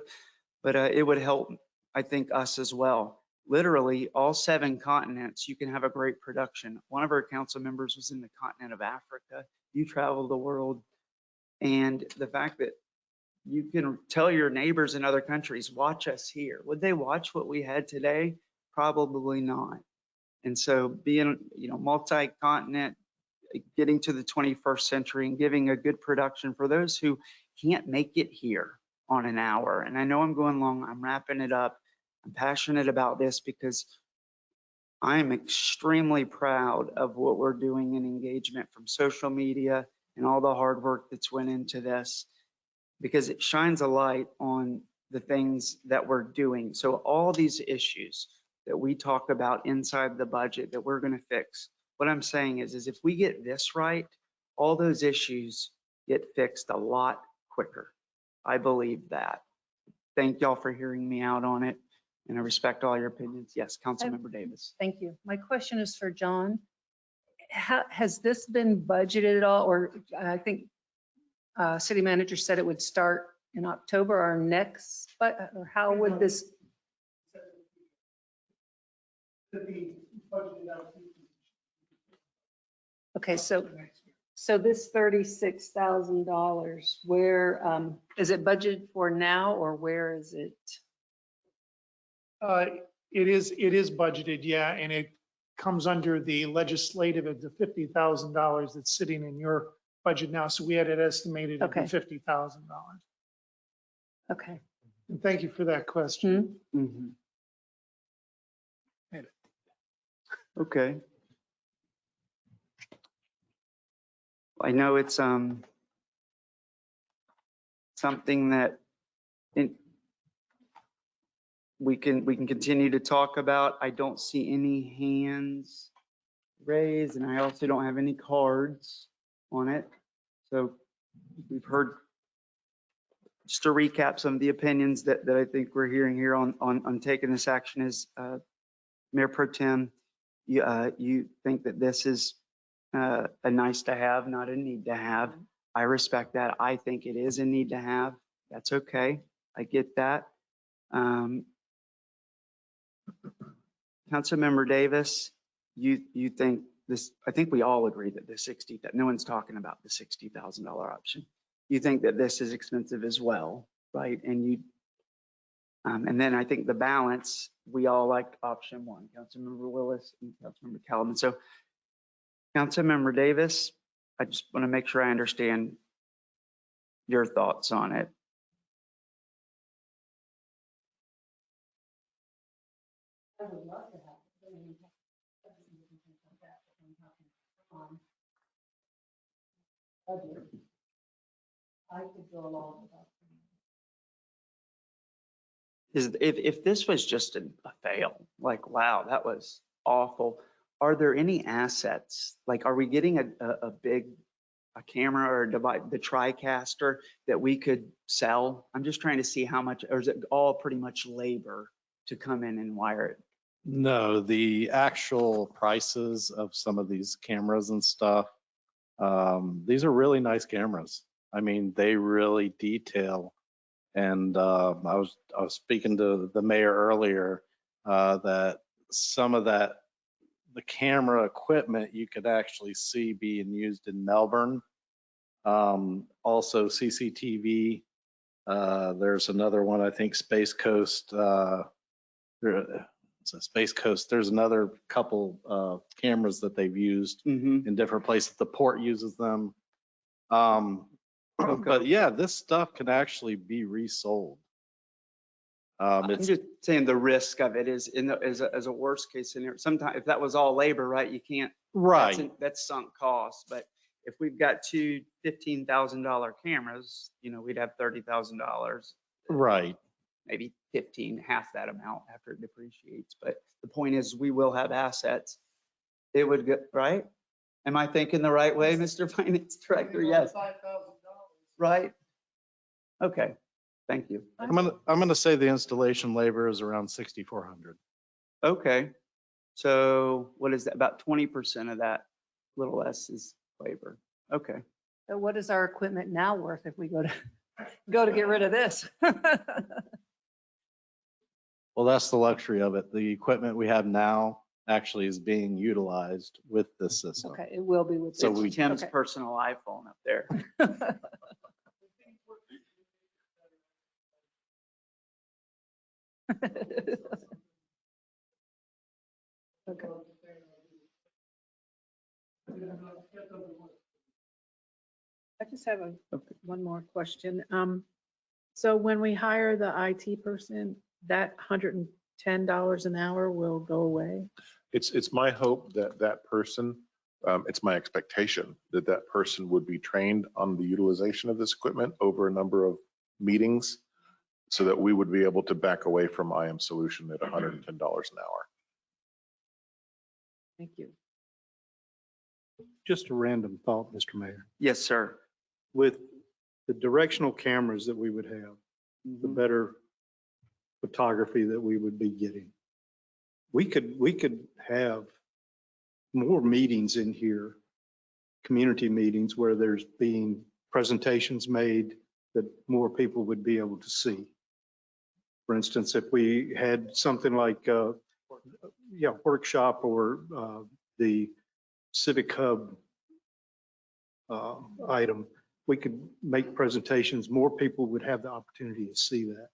but it would help, I think, us as well. Literally all 7 continents, you can have a great production. One of our council members was in the continent of Africa. You travel the world, and the fact that you can tell your neighbors in other countries, watch us here. Would they watch what we had today? Probably not. And so being, multi-continent, getting to the 21st century and giving a good production for those who can't make it here on an hour. And I know I'm going long, I'm wrapping it up. I'm passionate about this because I'm extremely proud of what we're doing in engagement from social media and all the hard work that's went into this, because it shines a light on the things that we're doing. So all these issues that we talk about inside the budget that we're going to fix, what I'm saying is if we get this right, all those issues get fixed a lot quicker. I believe that. Thank y'all for hearing me out on it, and I respect all your opinions. Yes, Councilmember Davis. Thank you. My question is for John. Has this been budgeted at all? Or I think city manager said it would start in October or next, but or how would this? Okay, so this $36,000, where is it budgeted for now, or where is it? It is budgeted, yeah, and it comes under the legislative of the $50,000 that's sitting in your budget now. So we had it estimated at $50,000. Okay. And thank you for that question. Mm-hmm. Okay. I know it's something that we can continue to talk about. I don't see any hands raised, and I also don't have any cards on it. So we've heard, just to recap some of the opinions that I think we're hearing here on taking this action is, Mayor Pro Tem, you think that this is a nice to have, not a need to have. I respect that. I think it is a need to have. That's okay. I get that. Councilmember Davis, you think this, I think we all agree that the 60, that no one's talking about the $60,000 option. You think that this is expensive as well, right? And then I think the balance, we all like option one, Councilmember Willis and Councilmember Callum. So Councilmember Davis, I just want to make sure I understand your thoughts on it. I would love to have it. I could go along with that. If this was just a fail, like, wow, that was awful, are there any assets? Like, are we getting a big camera or a device, the TriCaster, that we could sell? I'm just trying to see how much, or is it all pretty much labor to come in and wire it? No, the actual prices of some of these cameras and stuff, these are really nice cameras. I mean, they really detail. And I was speaking to the mayor earlier that some of that, the camera equipment you could actually see being used in Melbourne. Also CCTV. There's another one, I think Space Coast. It's a Space Coast. There's another couple cameras that they've used in different places. The port uses them. But yeah, this stuff can actually be resold. I'm just saying the risk of it is as a worst case scenario. Sometimes if that was all labor, right, you can't. Right. That's sunk cost. But if we've got two $15,000 cameras, we'd have $30,000. Right. Maybe 15, half that amount after it depreciates. But the point is, we will have assets. It would get, right? Am I thinking the right way, Mr. Finance Director? Yes. Right? Okay, thank you. I'm gonna say the installation labor is around 6,400. Okay, so what is that? About 20% of that, little less, is labor. Okay. So what is our equipment now worth if we go to get rid of this? Well, that's the luxury of it. The equipment we have now actually is being utilized with this system. Okay, it will be with. So this. Tim's Okay. personal iPhone up there. Okay. I just have one more question. So when we hire the IT person, that $110 an hour will go away? It's my hope that that person, it's my expectation that that person would be trained on the utilization of this equipment over a number of meetings so that we would be able to back away from IM Solution at $110 an hour. Thank you. Just a random thought, Mr. Mayor. Yes, sir. With the directional cameras that we would have, the better photography that we would be getting. We could have more meetings in here, community meetings where there's being presentations made that more people would be able to see. For instance, if we had something like, workshop or the Civic Hub item, we could make presentations, more people would have the opportunity to see that.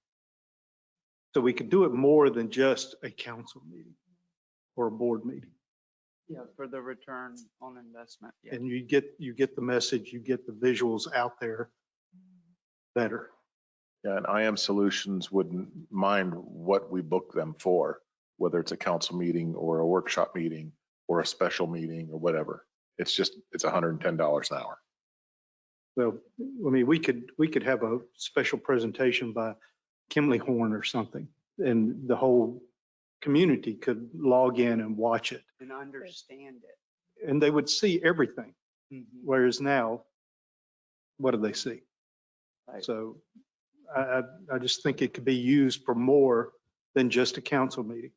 So we could do it more than just a council meeting or a board meeting. Yeah, for the return on investment. Yeah. And you get the message, you get the visuals out there better. Yeah, and IM Solutions wouldn't mind what we book them for, whether it's a council meeting or a workshop meeting. or a special meeting or whatever. It's $110 an hour. Well, I mean, we could have a special presentation by Kimley Horn or something, and the whole community could log in and watch it, And understand it. and they would see everything. Mhm. Whereas now, what do they see? Right. So I just think it could be used for more than just a council meeting.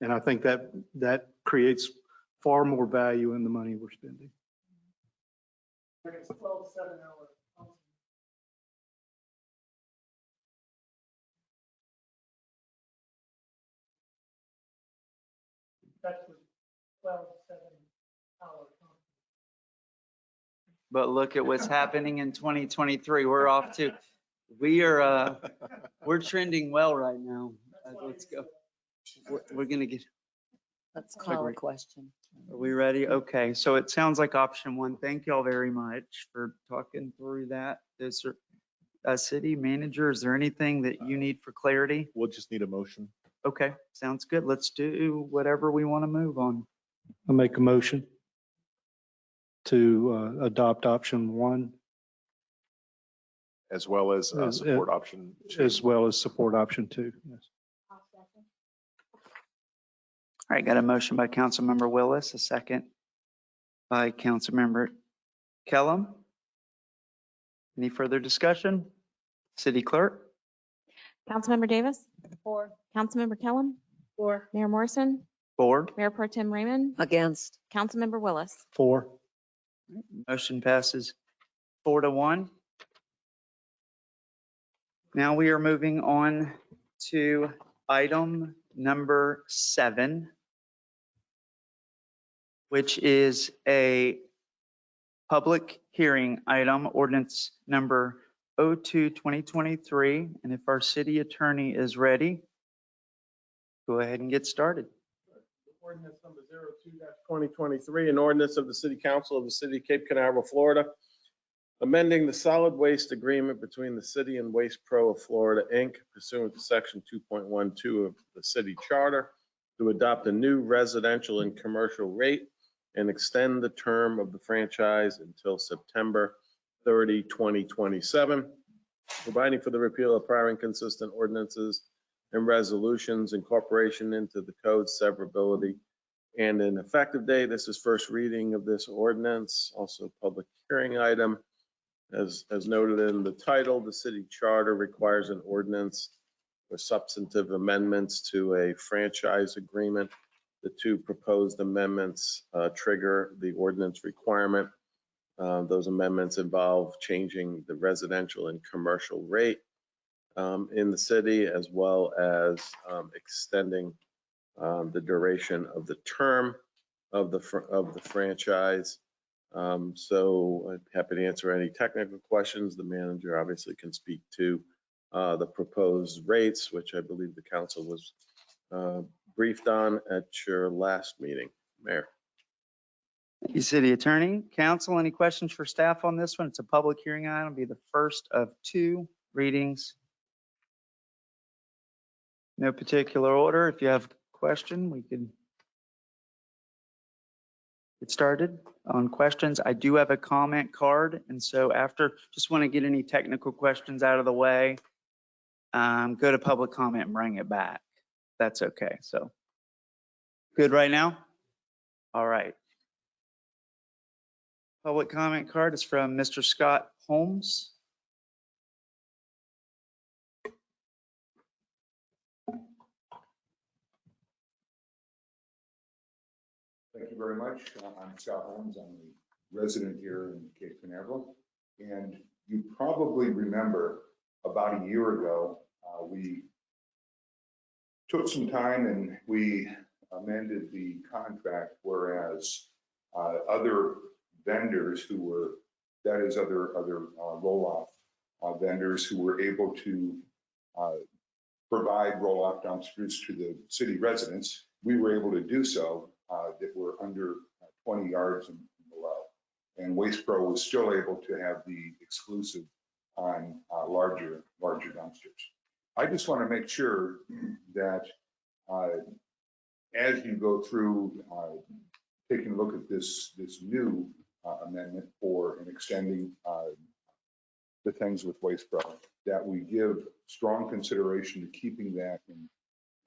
And I think that creates far more value in the money we're spending. It's 12 7-hour. That's what 12 7-hour. But look at what's happening in 2023. We're trending well right now. Let's go. We're gonna get, Let's call a question. are we ready? Okay, so it sounds like option one. Thank y'all very much for talking through that. Is there, city manager, is there anything that you need for clarity? We'll just need a motion. Okay, sounds good. Let's do whatever we want to move on. I'll make a motion to adopt option one As well as support option. as well as support option two. Yes. All right, got a motion by Councilmember Willis, a second by Councilmember Kellum. Any further discussion? City Clerk? Councilmember Davis, Four. Councilmember Kellum, Four. Mayor Morrison, Four. Mayor Pro Tem Raymond, Against. Councilmember Willis. 4. Motion passes 4-1. Now we are moving on to item number 7, which is a public hearing item, ordinance number 02-2023. And if our city attorney is ready, go ahead and get started. Ordinance number 02-2023, an ordinance of the City Council of the City of Cape Canaveral, Florida, amending the solid waste agreement between the city and Waste Pro of Florida, Inc., pursuant to section 2.12 of the city charter, to adopt a new residential and commercial rate and extend the term of the franchise until September 30, 2027, providing for the repeal of prior inconsistent ordinances and resolutions, incorporation into the code, severability, and an effective date. This is first reading of this ordinance, also public hearing item. As noted in the title, the city charter requires an ordinance or substantive amendments to a franchise agreement. The two proposed amendments trigger the ordinance requirement. Those amendments involve changing the residential and commercial rate in the city, as well as extending the duration of the term of the franchise. So I'm happy to answer any technical questions. The manager obviously can speak to the proposed rates, which I believe the council was briefed on at your last meeting. Mayor. Thank you, City Attorney. Council, any questions for staff on this one? It's a public hearing item. It'll be the first of 2 readings. No particular order. If you have a question, we can get started on questions. I do have a comment card, and so after, just want to get any technical questions out of the way. Go to public comment and bring it back. That's okay. So good right now? All right. Public comment card is from Mr. Scott Holmes. Thank you very much. I'm Scott Holmes. I'm a resident here in Cape Canaveral. And you probably remember about a year ago, we took some time and we amended the contract, whereas other vendors who were, that is other roll-off vendors who were able to provide roll-off dumpsters to the city residents, we were able to do so that were under 20 yards and below. And Waste Pro was still able to have the exclusive on larger dumpsters. I just want to make sure that as you go through taking a look at this new amendment for and extending the things with Waste Pro, that we give strong consideration to keeping that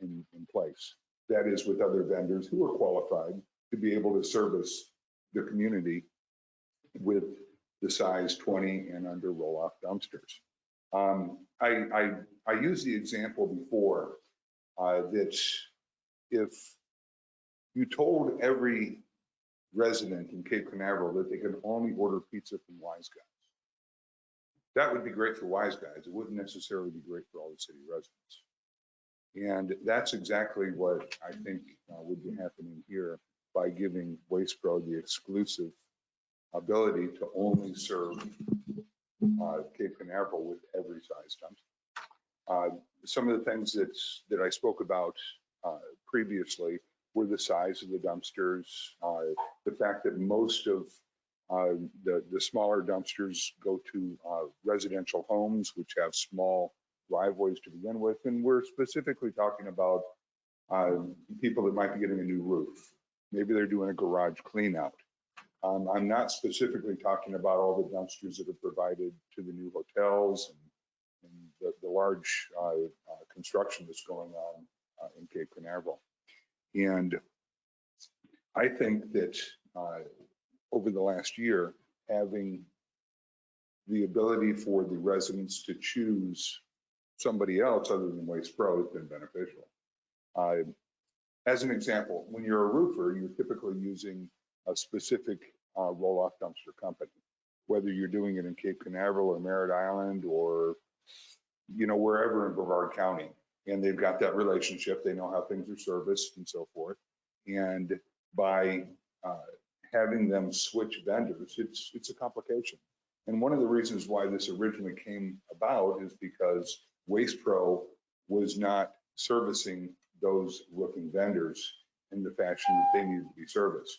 in place. That is with other vendors who are qualified to be able to service the community with the size 20 and under roll-off dumpsters. I used the example before that if you told every resident in Cape Canaveral that they could only order pizza from Wise Guys, that would be great for Wise Guys. It wouldn't necessarily be great for all the city residents. And that's exactly what I think would be happening here by giving Waste Pro the exclusive ability to only serve Cape Canaveral with every size dumpster. Some of the things that I spoke about previously were the size of the dumpsters, the fact that most of the smaller dumpsters go to residential homes, which have small driveways to begin with. And we're specifically talking about people that might be getting a new roof. Maybe they're doing a garage clean out. I'm not specifically talking about all the dumpsters that are provided to the new hotels and the large construction that's going on in Cape Canaveral. And I think that over the last year, having the ability for the residents to choose somebody else other than Waste Pro has been beneficial. As an example, when you're a roofer, you're typically using a specific roll-off dumpster company, whether you're doing it in Cape Canaveral or Merritt Island or, you know, wherever in Brevard County. And they've got that relationship. They know how things are serviced and so forth. And by having them switch vendors, it's a complication. And one of the reasons why this originally came about is because Waste Pro was not servicing those roofing vendors in the fashion that they needed to be serviced.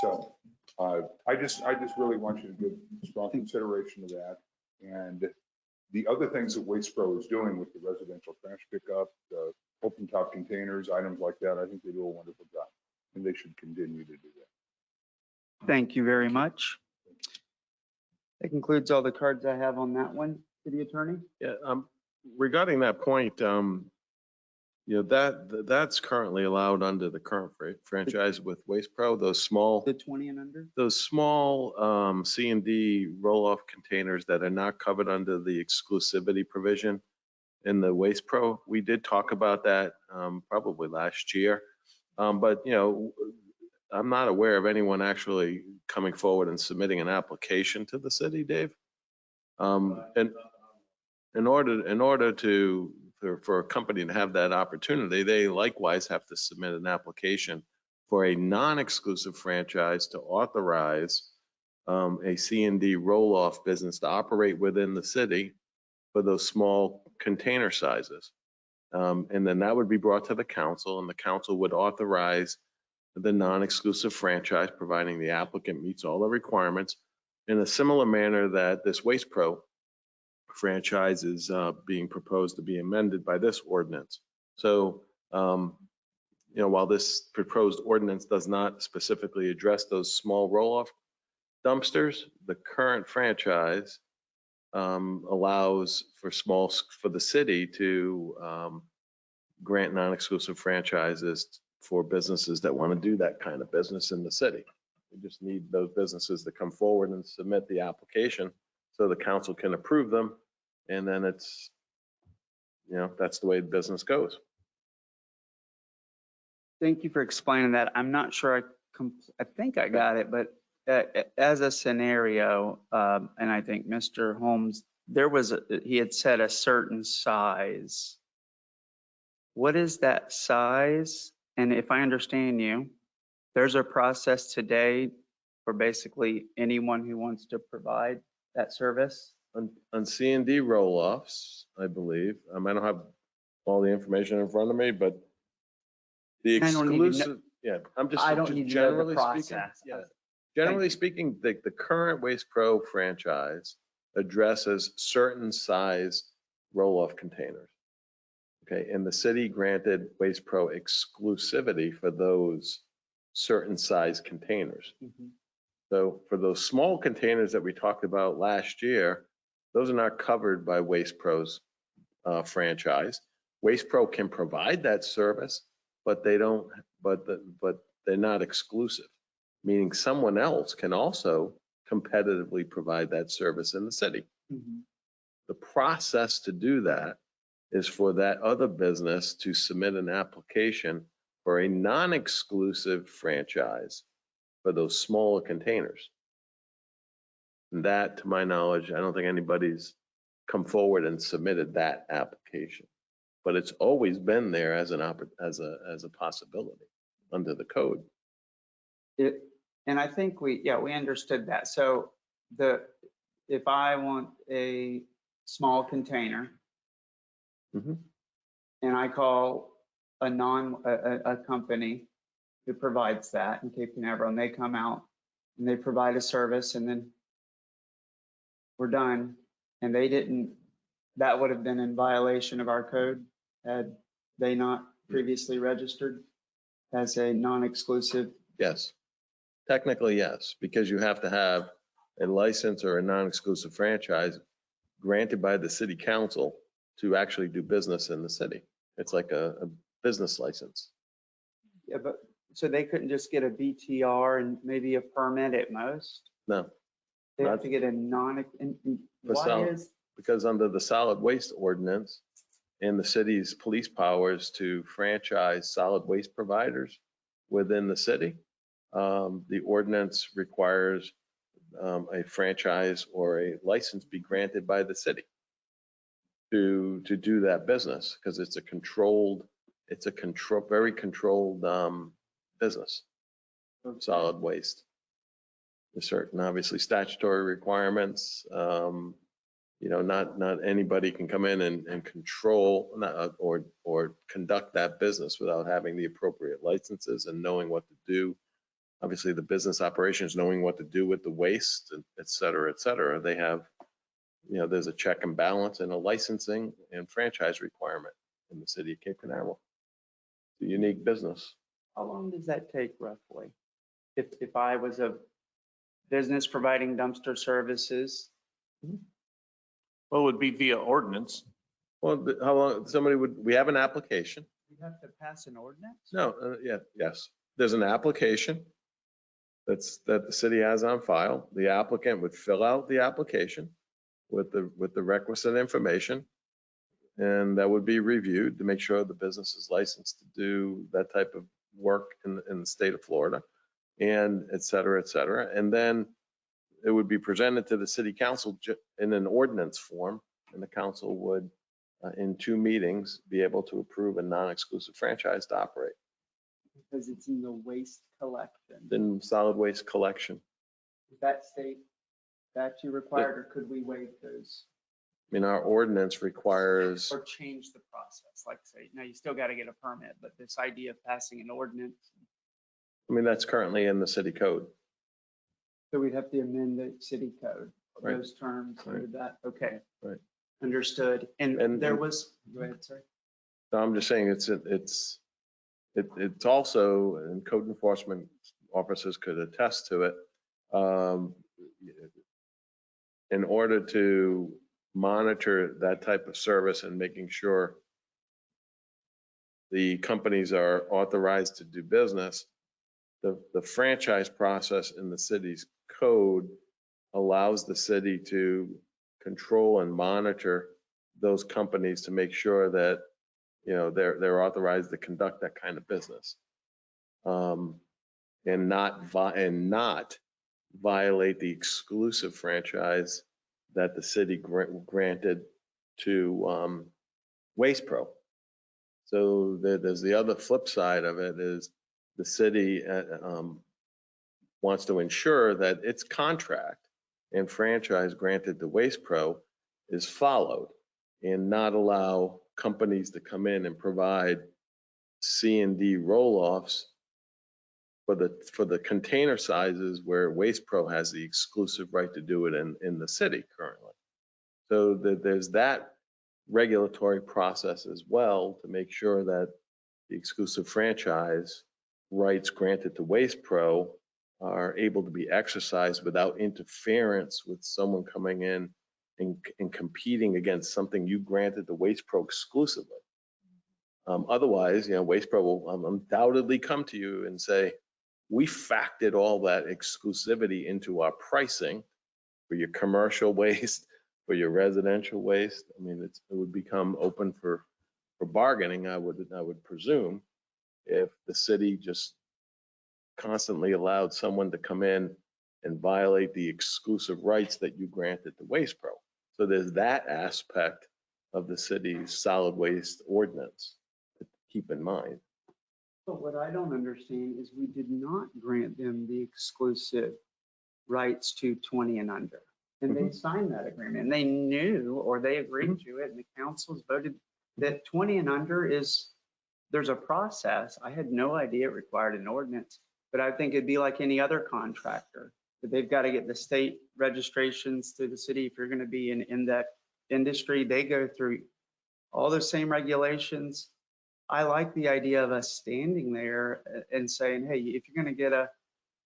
So I just really want you to give strong consideration to that. And the other things that Waste Pro is doing with the residential trash pickup, the open top containers, items like that, I think they do a wonderful job, and they should continue to do that. Thank you very much. That concludes all the cards I have on that one. City Attorney? Yeah, regarding that point, you know, that's currently allowed under the current franchise with Waste Pro, those small. The 20 and under? Those small C&D roll-off containers that are not covered under the exclusivity provision in the Waste Pro. We did talk about that probably last year. But, you know, I'm not aware of anyone actually coming forward and submitting an application to the city, Dave. And in order for a company to have that opportunity, they likewise have to submit an application for a non-exclusive franchise to authorize a C&D roll-off business to operate within the city for those small container sizes. And then that would be brought to the council, and the council would authorize the non-exclusive franchise, providing the applicant meets all the requirements in a similar manner that this Waste Pro franchise is being proposed to be amended by this ordinance. So, you know, while this proposed ordinance does not specifically address those small roll-off dumpsters, the current franchise allows for the city to grant non-exclusive franchises for businesses that want to do that kind of business in the city. We just need those businesses to come forward and submit the application so the council can approve them. And then it's, you know, that's the way the business goes. Thank you for explaining that. I'm not sure I think I got it, but as a scenario, and I think Mr. Holmes, he had said a certain size. What is that size? And if I understand you, there's a process today for basically anyone who wants to provide that service? On C&D roll-offs, I believe. I don't have all the information in front of me, but the exclusive, yeah, I'm just generally speaking. Yeah. Generally speaking, the current Waste Pro franchise addresses certain size roll-off containers. Okay, and the city granted Waste Pro exclusivity for those certain size containers. So for those small containers that we talked about last year, those are not covered by Waste Pro's franchise. Waste Pro can provide that service, but they don't, but they're not exclusive, meaning someone else can also competitively provide that service in the city. The process to do that is for that other business to submit an application for a non-exclusive franchise for those smaller containers. And that, to my knowledge, I don't think anybody's come forward and submitted that application. But it's always been there as a possibility under the code. And I think we understood that. So if I want a small container and I call a company who provides that in Cape Canaveral, and they come out and they provide a service, and then we're done, and that would have been in violation of our code had they not previously registered as a non-exclusive. Yes, technically yes, because you have to have a license or a non-exclusive franchise granted by the city council to actually do business in the city. It's like a business license. Yeah, but so they couldn't just get a BTR and maybe a permit at most? No. They have to get a Because under the solid waste ordinance and the city's police powers to franchise solid waste providers within the city, the ordinance requires a franchise or a license be granted by the city to do that business, because it's a very controlled business, solid waste. There's certain, obviously, statutory requirements. Not anybody can come in and control or conduct that business without having the appropriate licenses and knowing what to do. Obviously, the business operations knowing what to do with the waste, et cetera, et cetera. They have, there's a check and balance and a licensing and franchise requirement in the city of Cape Canaveral. It's a unique business. How long does that take roughly? If I was a business providing dumpster services? Well, it would be via ordinance. Well, how long, we have an application. We have to pass an ordinance? No, yes. There's an application that the city has on file. The applicant would fill out the application with the requisite information, and that would be reviewed to make sure the business is licensed to do that type of work in the state of Florida, and et cetera, et cetera. And then it would be presented to the city council in an ordinance form, and the council would, in 2 meetings, be able to approve a non-exclusive franchise to operate. Because it's in the waste collection. In solid waste collection. Is that state statute required, or could we waive those? I mean, our ordinance requires. Or change the process, like say, now you still got to get a permit, but this idea of passing an ordinance. I mean, that's currently in the city code. So we'd have to amend the city code, Right. those terms, Right. under that, okay. Right. Understood. And there was, go ahead, sorry. So I'm just saying it's also, and code enforcement officers could attest to it. In order to monitor that type of service and making sure the companies are authorized to do business, the franchise process in the city's code allows the city to control and monitor those companies to make sure that they're authorized to conduct that kind of business, and not violate the exclusive franchise that the city granted to Waste Pro. So there's the other flip side of it is the city wants to ensure that its contract and franchise granted to Waste Pro is followed, and not allow companies to come in and provide C&D roll-offs for the container sizes where Waste Pro has the exclusive right to do it in the city currently. So there's that regulatory process as well to make sure that the exclusive franchise rights granted to Waste Pro are able to be exercised without interference with someone coming in and competing against something you granted to Waste Pro exclusively. Otherwise, Waste Pro will undoubtedly come to you and say, we factored all that exclusivity into our pricing for your commercial waste, for your residential waste. I mean, it would become open for bargaining, I would presume, if the city just constantly allowed someone to come in and violate the exclusive rights that you granted to Waste Pro. So there's that aspect of the city's solid waste ordinance to keep in mind. But what I don't understand is we did not grant them the exclusive rights to 20 and under. And they signed that agreement and they knew, or they agreed to it, and the councils voted that 20 and under there's a process. I had no idea it required an ordinance, but I think it'd be like any other contractor, that they've got to get the state registrations to the city. If you're going to be in that industry, they go through all the same regulations. I like the idea of us standing there and saying, hey, if you're going to get a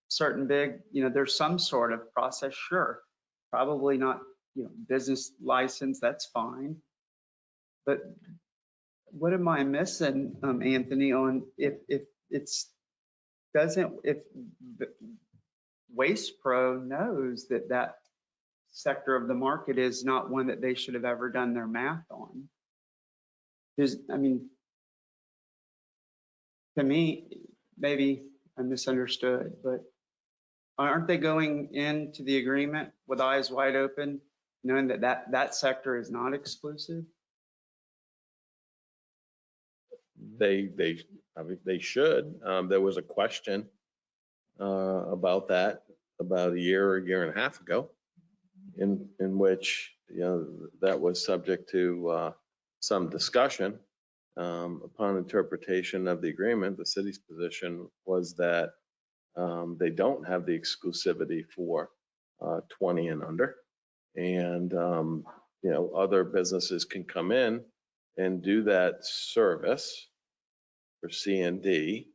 certain big, there's some sort of process, sure. Probably not, business license, that's fine. But what am I missing, Anthony, on if Waste Pro knows that sector of the market is not one that they should have ever done their math on? To me, maybe I misunderstood, but aren't they going into the agreement with eyes wide open, knowing that sector is not exclusive? They should. There was a question about that about a year and a half ago, in which that was subject to some discussion. Upon interpretation of the agreement, the city's position was that they don't have the exclusivity for 20 and under, and other businesses can come in and do that service for C&D,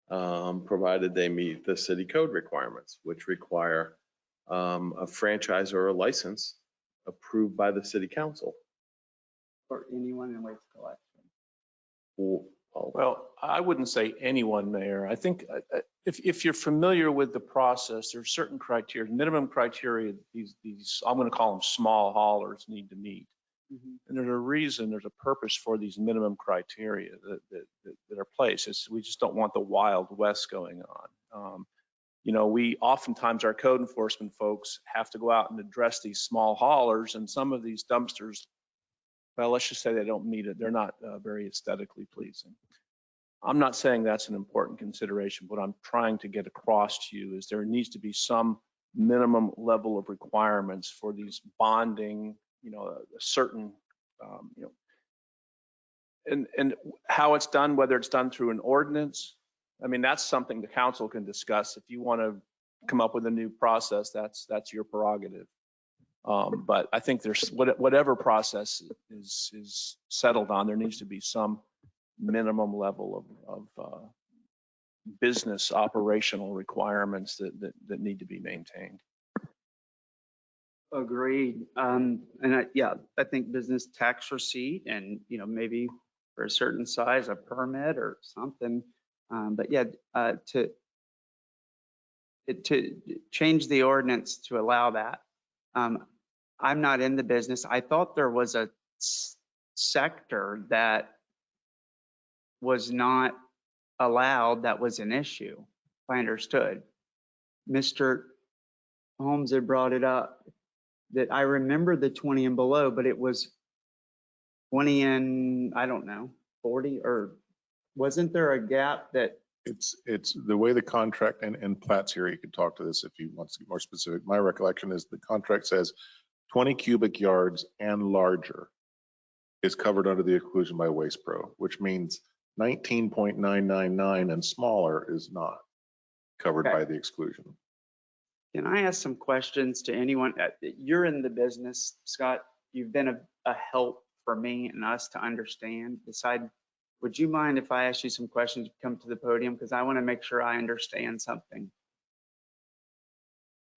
provided they meet the city code requirements, which require a franchise or a license approved by the city council. For anyone in waste collection? Well, I wouldn't say anyone, Mayor. I think if you're familiar with the process, there's certain criteria, minimum criteria, these I'm going to call them small haulers need to meet. And there's a reason, there's a purpose for these minimum criteria that are placed. We just don't want the Wild West going on. We oftentimes, our code enforcement folks have to go out and address these small haulers, and some of these dumpsters, well, let's just say they don't meet it. They're not very aesthetically pleasing. I'm not saying that's an important consideration. What I'm trying to get across to you is there needs to be some minimum level of requirements for these bonding, a certain, and how it's done, whether it's done through an ordinance. I mean, that's something the council can discuss. If you want to come up with a new process, that's your prerogative. But I think there's whatever process is settled on, there needs to be some minimum level of business operational requirements that need to be maintained. Agreed. And I think business tax receipt and, maybe for a certain size, a permit or something. But yeah, to change the ordinance to allow that. I'm not in the business. I thought there was a sector that was not allowed, that was an issue, if I understood. Mr. Holmes had brought it up, that I remember the 20 and below, but it was 20 and, I don't know, 40, or wasn't there a gap that? It's the way the contract, and Platt's here, you can talk to this if he wants to get more specific. My recollection is the contract says 20 cubic yards and larger is covered under the exclusion by Waste Pro, which means 19.999 and smaller is not covered by the exclusion. Can I ask some questions to anyone? You're in the business, Scott. You've been a help for me and us to understand. Would you mind if I ask you some questions, come to the podium? Because I want to make sure I understand something.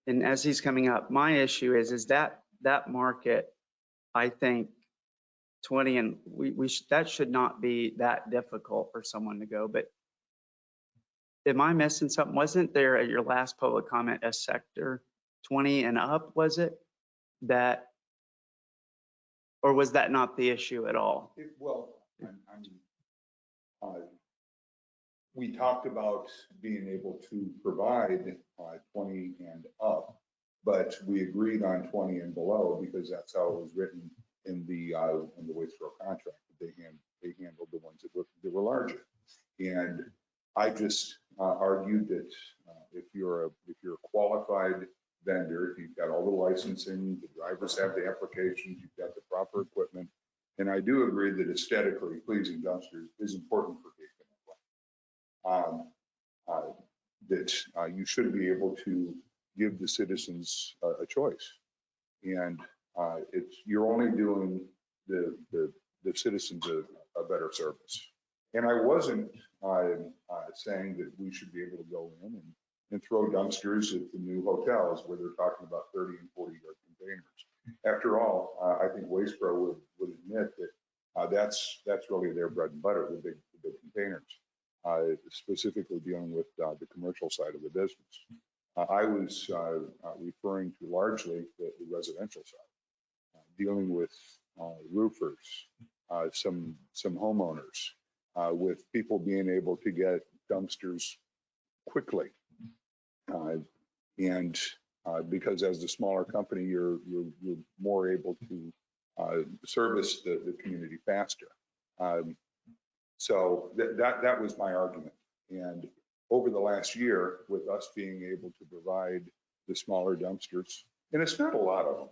And as he's coming up, my issue is that market, I think 20 and that should not be that difficult for someone to go, but am I missing something? Wasn't there at your last public comment a sector 20 and up, was it? That, or was that not the issue at all? We talked about being able to provide 20 and up, but we agreed on 20 and below because that's how it was written in the Waitsboro contract. They handled the ones that were larger. And I just argued that if you're a qualified vendor, if you've got all the licensing, the drivers have the applications, you've got the proper equipment. And I do agree that aesthetically pleasing dumpsters is important for Cape Canaveral. That you should be able to give the citizens a choice. And you're only doing the citizens a better service. And I wasn't saying that we should be able to go in and throw dumpsters at the new hotels where they're talking about 30 and 40-yard containers. After all, I think Waitsboro would admit that that's really their bread and butter, the big containers, specifically dealing with the commercial side of the business. I was referring to largely the residential side, dealing with roofers, some homeowners, with people being able to get dumpsters quickly. And because as the smaller company, you're more able to service the community faster. So that was my argument. And over the last year, with us being able to provide the smaller dumpsters, and it's not a lot of them.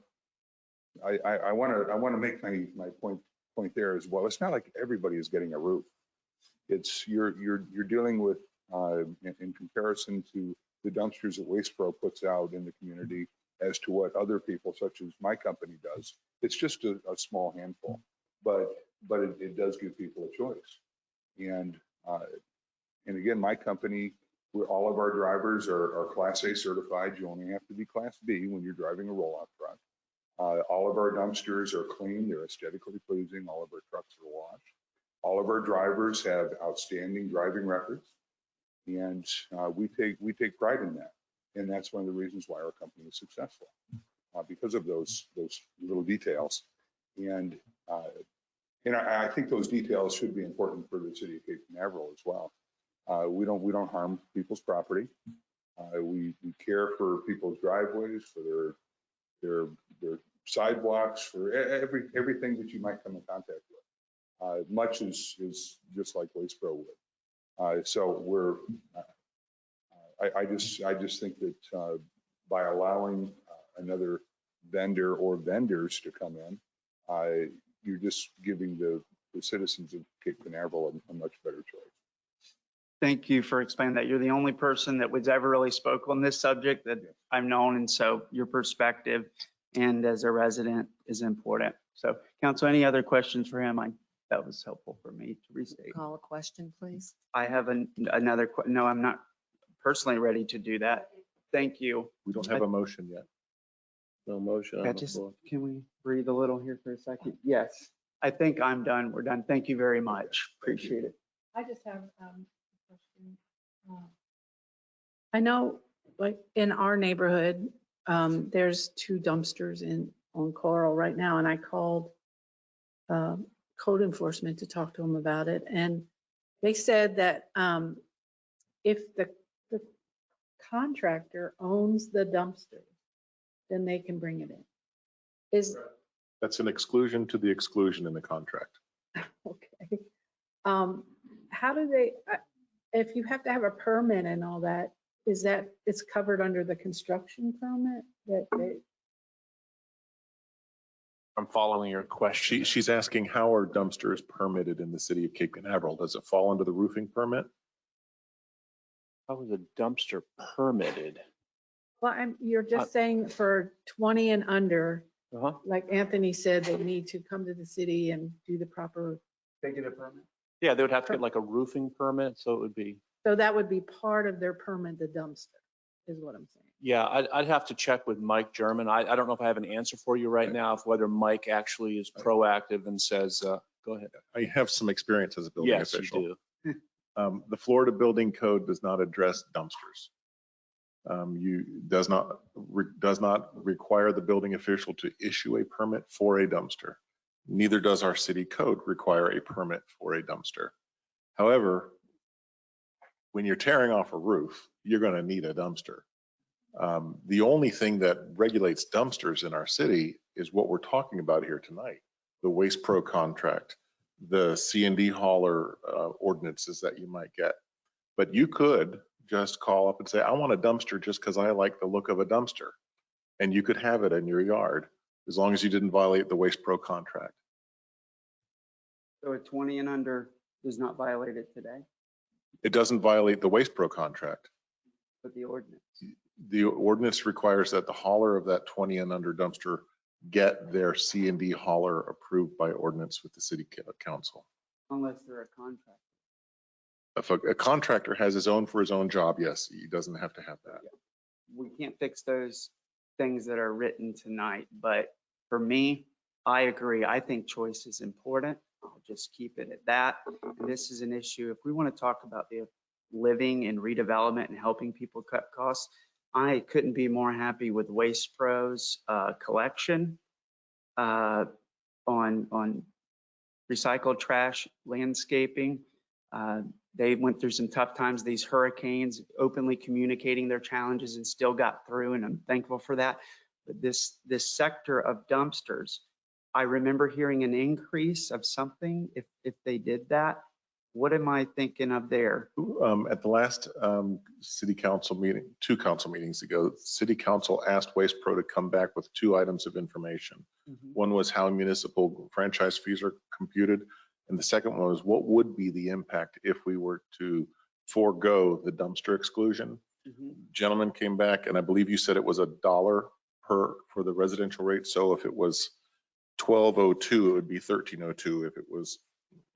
I want to make my point there as well. It's not like everybody is getting a roof. It's you're dealing with in comparison to the dumpsters that Waitsboro puts out in the community as to what other people such as my company does. It's just a small handful, but it does give people a choice. And again, my company, all of our drivers are Class A certified. You only have to be Class B when you're driving a roll-off truck. All of our dumpsters are clean. They're aesthetically pleasing. All of our trucks are washed. All of our drivers have outstanding driving records. And we take pride in that. And that's one of the reasons why our company is successful, because of those little details. And I think those details should be important for the city of Cape Canaveral as well. We don't harm people's property. We care for people's driveways, for their sidewalks, for everything that you might come in contact with. Much is just like Waitsboro would. So I just think that by allowing another vendor or vendors to come in, you're just giving the citizens of Cape Canaveral a much better choice. Thank you for explaining that. You're the only person that was ever really spoke on this subject that I've known. And so your perspective and as a resident is important. So council, any other questions for him? That was helpful for me to restate. Call a question, please. I have another, no, I'm not personally ready to do that. Thank you. We don't have a motion yet. No motion on the floor. Can we breathe a little here for a second? Yes, I think I'm done. We're done. Thank you very much. Appreciate it. I just have a question. I know, like in our neighborhood, there's 2 dumpsters on Coral right now, and I called code enforcement to talk to them about it, and they said that if the contractor owns the dumpster, then they can bring it in. That's an exclusion to the exclusion in the contract. Okay. How do they, if you have to have a permit and all that, it's covered under the construction permit that they? I'm following your question. She's asking how are dumpsters permitted in the city of Cape Canaveral? Does it fall under the roofing permit? How is a dumpster permitted? Well, you're just saying for 20 and under, Like Anthony said, they need to come to the city and do the proper, They get a permit. Yeah, they would have to get like a roofing permit, so it would be, so that would be part of their permit, the dumpster, is what I'm saying. yeah, I'd have to check with Mike German. I don't know if I have an answer for you right now, if whether Mike actually is proactive and says, go ahead. I have some experience as a building Yes, official. you do. The Florida Building Code does not address dumpsters. Does not require the building official to issue a permit for a dumpster. Neither does our city code require a permit for a dumpster. However, when you're tearing off a roof, you're going to need a dumpster. The only thing that regulates dumpsters in our city is what we're talking about here tonight, the Waste Pro contract, the C&D hauler ordinances that you might get. But you could just call up and say, I want a dumpster just because I like the look of a dumpster. And you could have it in your yard as long as you didn't violate the Waste Pro contract. So a 20 and under does not violate it today, It doesn't violate the Waste Pro contract. but the ordinance. The ordinance requires that the hauler of that 20 and under dumpster get their C&D hauler approved by ordinance with the city council. Unless they're a contractor. If a contractor has his own for his own job, yes, he doesn't have to have that. We can't fix those things that are written tonight, but for me, I agree. I think choice is important. I'll just keep it at that. And this is an issue. If we want to talk about the living and redevelopment and helping people cut costs, I couldn't be more happy with Waste Pro's collection on recycled trash, landscaping. They went through some tough times, these hurricanes, openly communicating their challenges and still got through, and I'm thankful for that. But this sector of dumpsters, I remember hearing an increase of something if they did that. What am I thinking of there? At the last city council meeting, 2 council meetings ago, city council asked Waste Pro to come back with 2 items of information. One was how municipal franchise fees are computed. And the second one was what would be the impact if we were to forego the dumpster exclusion. Gentleman came back and I believe you said it was $1 for the residential rate. So if it was 1202, it would be 1302. If it was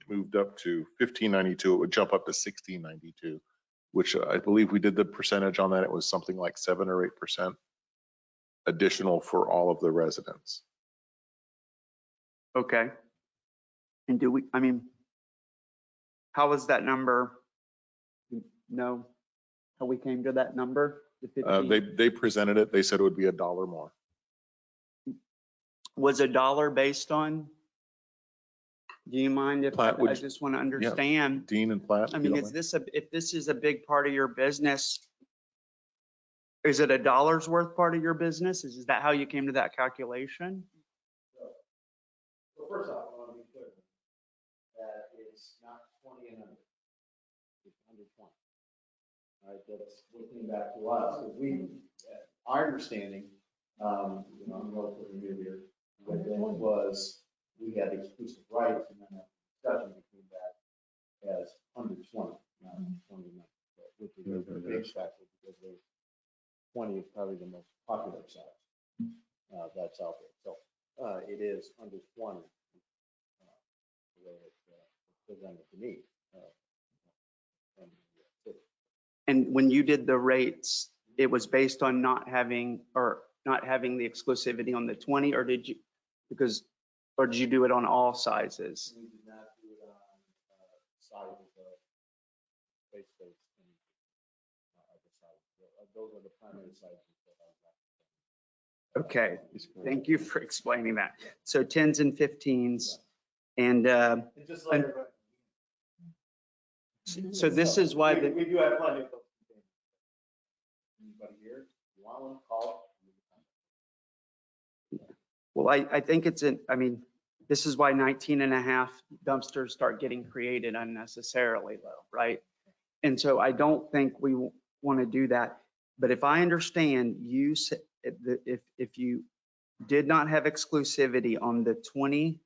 moved up to 1592, it would jump up to 1692, which I believe we did the percentage on that. It was something like 7 or 8% additional for all of the residents. Okay. And do we, I mean, how was that number? No, how we came to that number? The 15? They presented it. They said it would be $1 more. Was $1 based on? Do you mind if I Platt, just want to understand? Dean and Platt. I mean, is this if this is a big part of your business, is it $1 worth part of your business? Is that how you came to that calculation? Well, first off, I want to be clear that it's not 20 and under. It's under 20. All right, that's what came back to us. Our understanding, I'm relatively new here, but then was we had exclusive rights and then a discussion between that as under 20, not 29, which is a big factor because 20 is probably the most popular size that's out there. So it is under 20 the way it's presented to me. And when you did the rates, it was based on not having the exclusivity on the 20, or did you do it on all sizes? We did not do it on sizes of space and other sizes. Those are the primary sizes that I got. Okay, thank you for explaining that. So 10s and 15s, and just like everybody. So this is why we do have plenty of those. Anybody here? You want one? Call. Well, I think this is why 19 and a half dumpsters start getting created unnecessarily low, right? And so I don't think we want to do that. But if I understand, you said if you did not have exclusivity on the 20,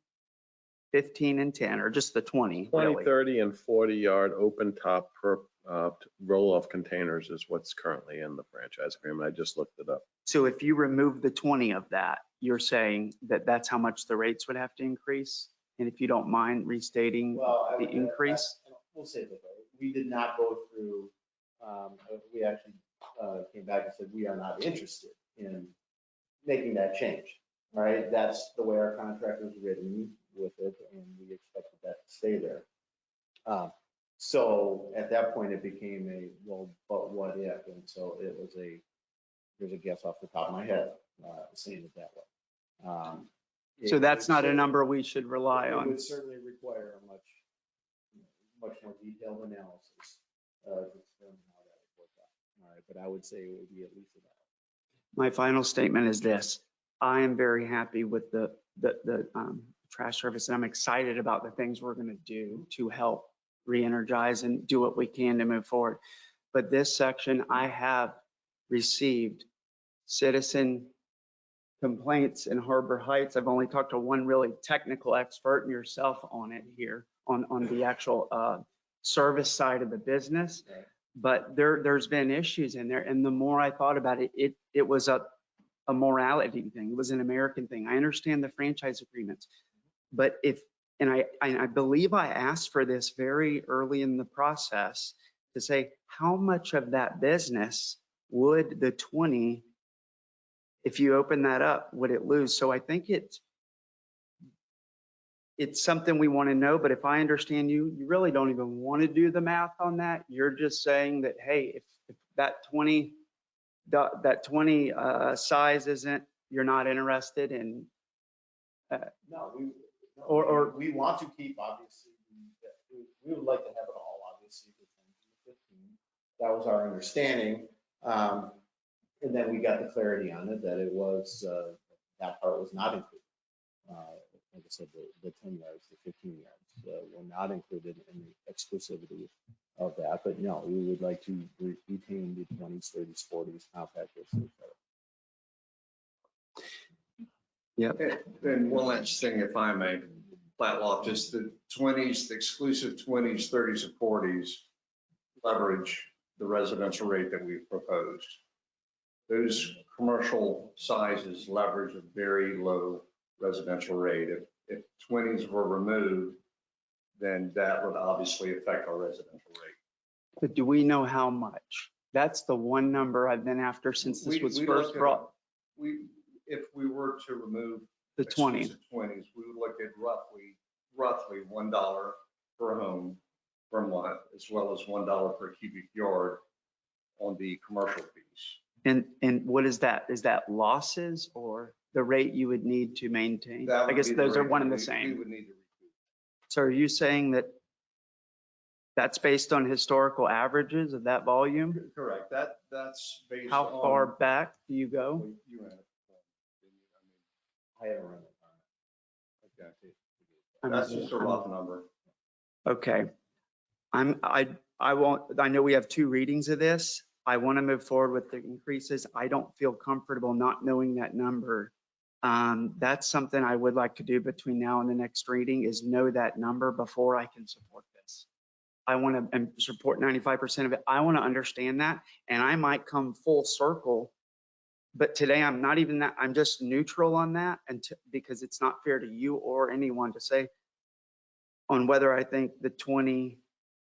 15, and 10, or just the 20, 20, really. 30, and 40 yard open top per roll-off containers is what's currently in the franchise agreement. I just looked it up. So if you remove the 20 of that, you're saying that that's how much the rates would have to increase? And if you don't mind restating Well, the increase? We'll say it this way. We did not go through, we actually came back and said, we are not interested in making that change. All right, that's the way our contract was written with it, and we expected that to stay there. So at that point, it became a, well, but what if? And so it was here's a guess off the top of my head, saying it that way. So that's not a number we should rely It on. would certainly require a much more detailed analysis to determine how that would work out. All right, but I would say it would be at least a dollar. My final statement is this. I am very happy with the trash service, and I'm excited about the things we're going to do to help re-energize and do what we can to move forward. But this section, I have received citizen complaints in Harbor Heights. I've only talked to one really technical expert and yourself on it here, on the actual service side of the business. But there's been issues in there. And the more I thought about it, it was a morality thing. It was an American thing. I understand the franchise agreements. But I believe I asked for this very early in the process to say, how much of that business would the 20, if you open that up, would it lose? So I think it's something we want to know, but if I understand you, you really don't even want to do the math on that. You're just saying that, hey, if that 20 size isn't, you're not interested in. No, We we want to keep, obviously, we would like to have it all, obviously, the 10 to the 15. That was our understanding. And then we got the clarity on it that it was, that part was not included. Like I said, the 10 yards, the 15 yards were not included in the exclusivity of that. But no, we would like to retain the 20s, 30s, 40s, compactors, etc. Yep. And one last thing, if I may, Platloff, just the 20s, the exclusive 20s, 30s, and 40s leverage the residential rate that we've proposed. Those commercial sizes leverage a very low residential rate. If 20s were removed, then that would obviously affect our residential rate. But do we know how much? That's the one number I've been after since this was first brought. If we were to remove the 20, exclusive 20s, we would look at roughly $1 per home per month, as well as $1 per cubic yard on the commercial piece. And what is that? Is that losses or the rate you would need to maintain? That I would guess be the those are rate one and the we same. would need to recoup. So are you saying that that's based on historical averages of that volume? Correct. That's based How on. far back do you go? I haven't run it. Okay. That's just a rough number. Okay. I know we have two readings of this. I want to move forward with the increases. I don't feel comfortable not knowing that number. That's something I would like to do between now and the next reading, is know that number before I can support this. I want to support 95% of it. I want to understand that, and I might come full circle. But today I'm not even that, I'm just neutral on that, and because it's not fair to you or anyone to say on whether I think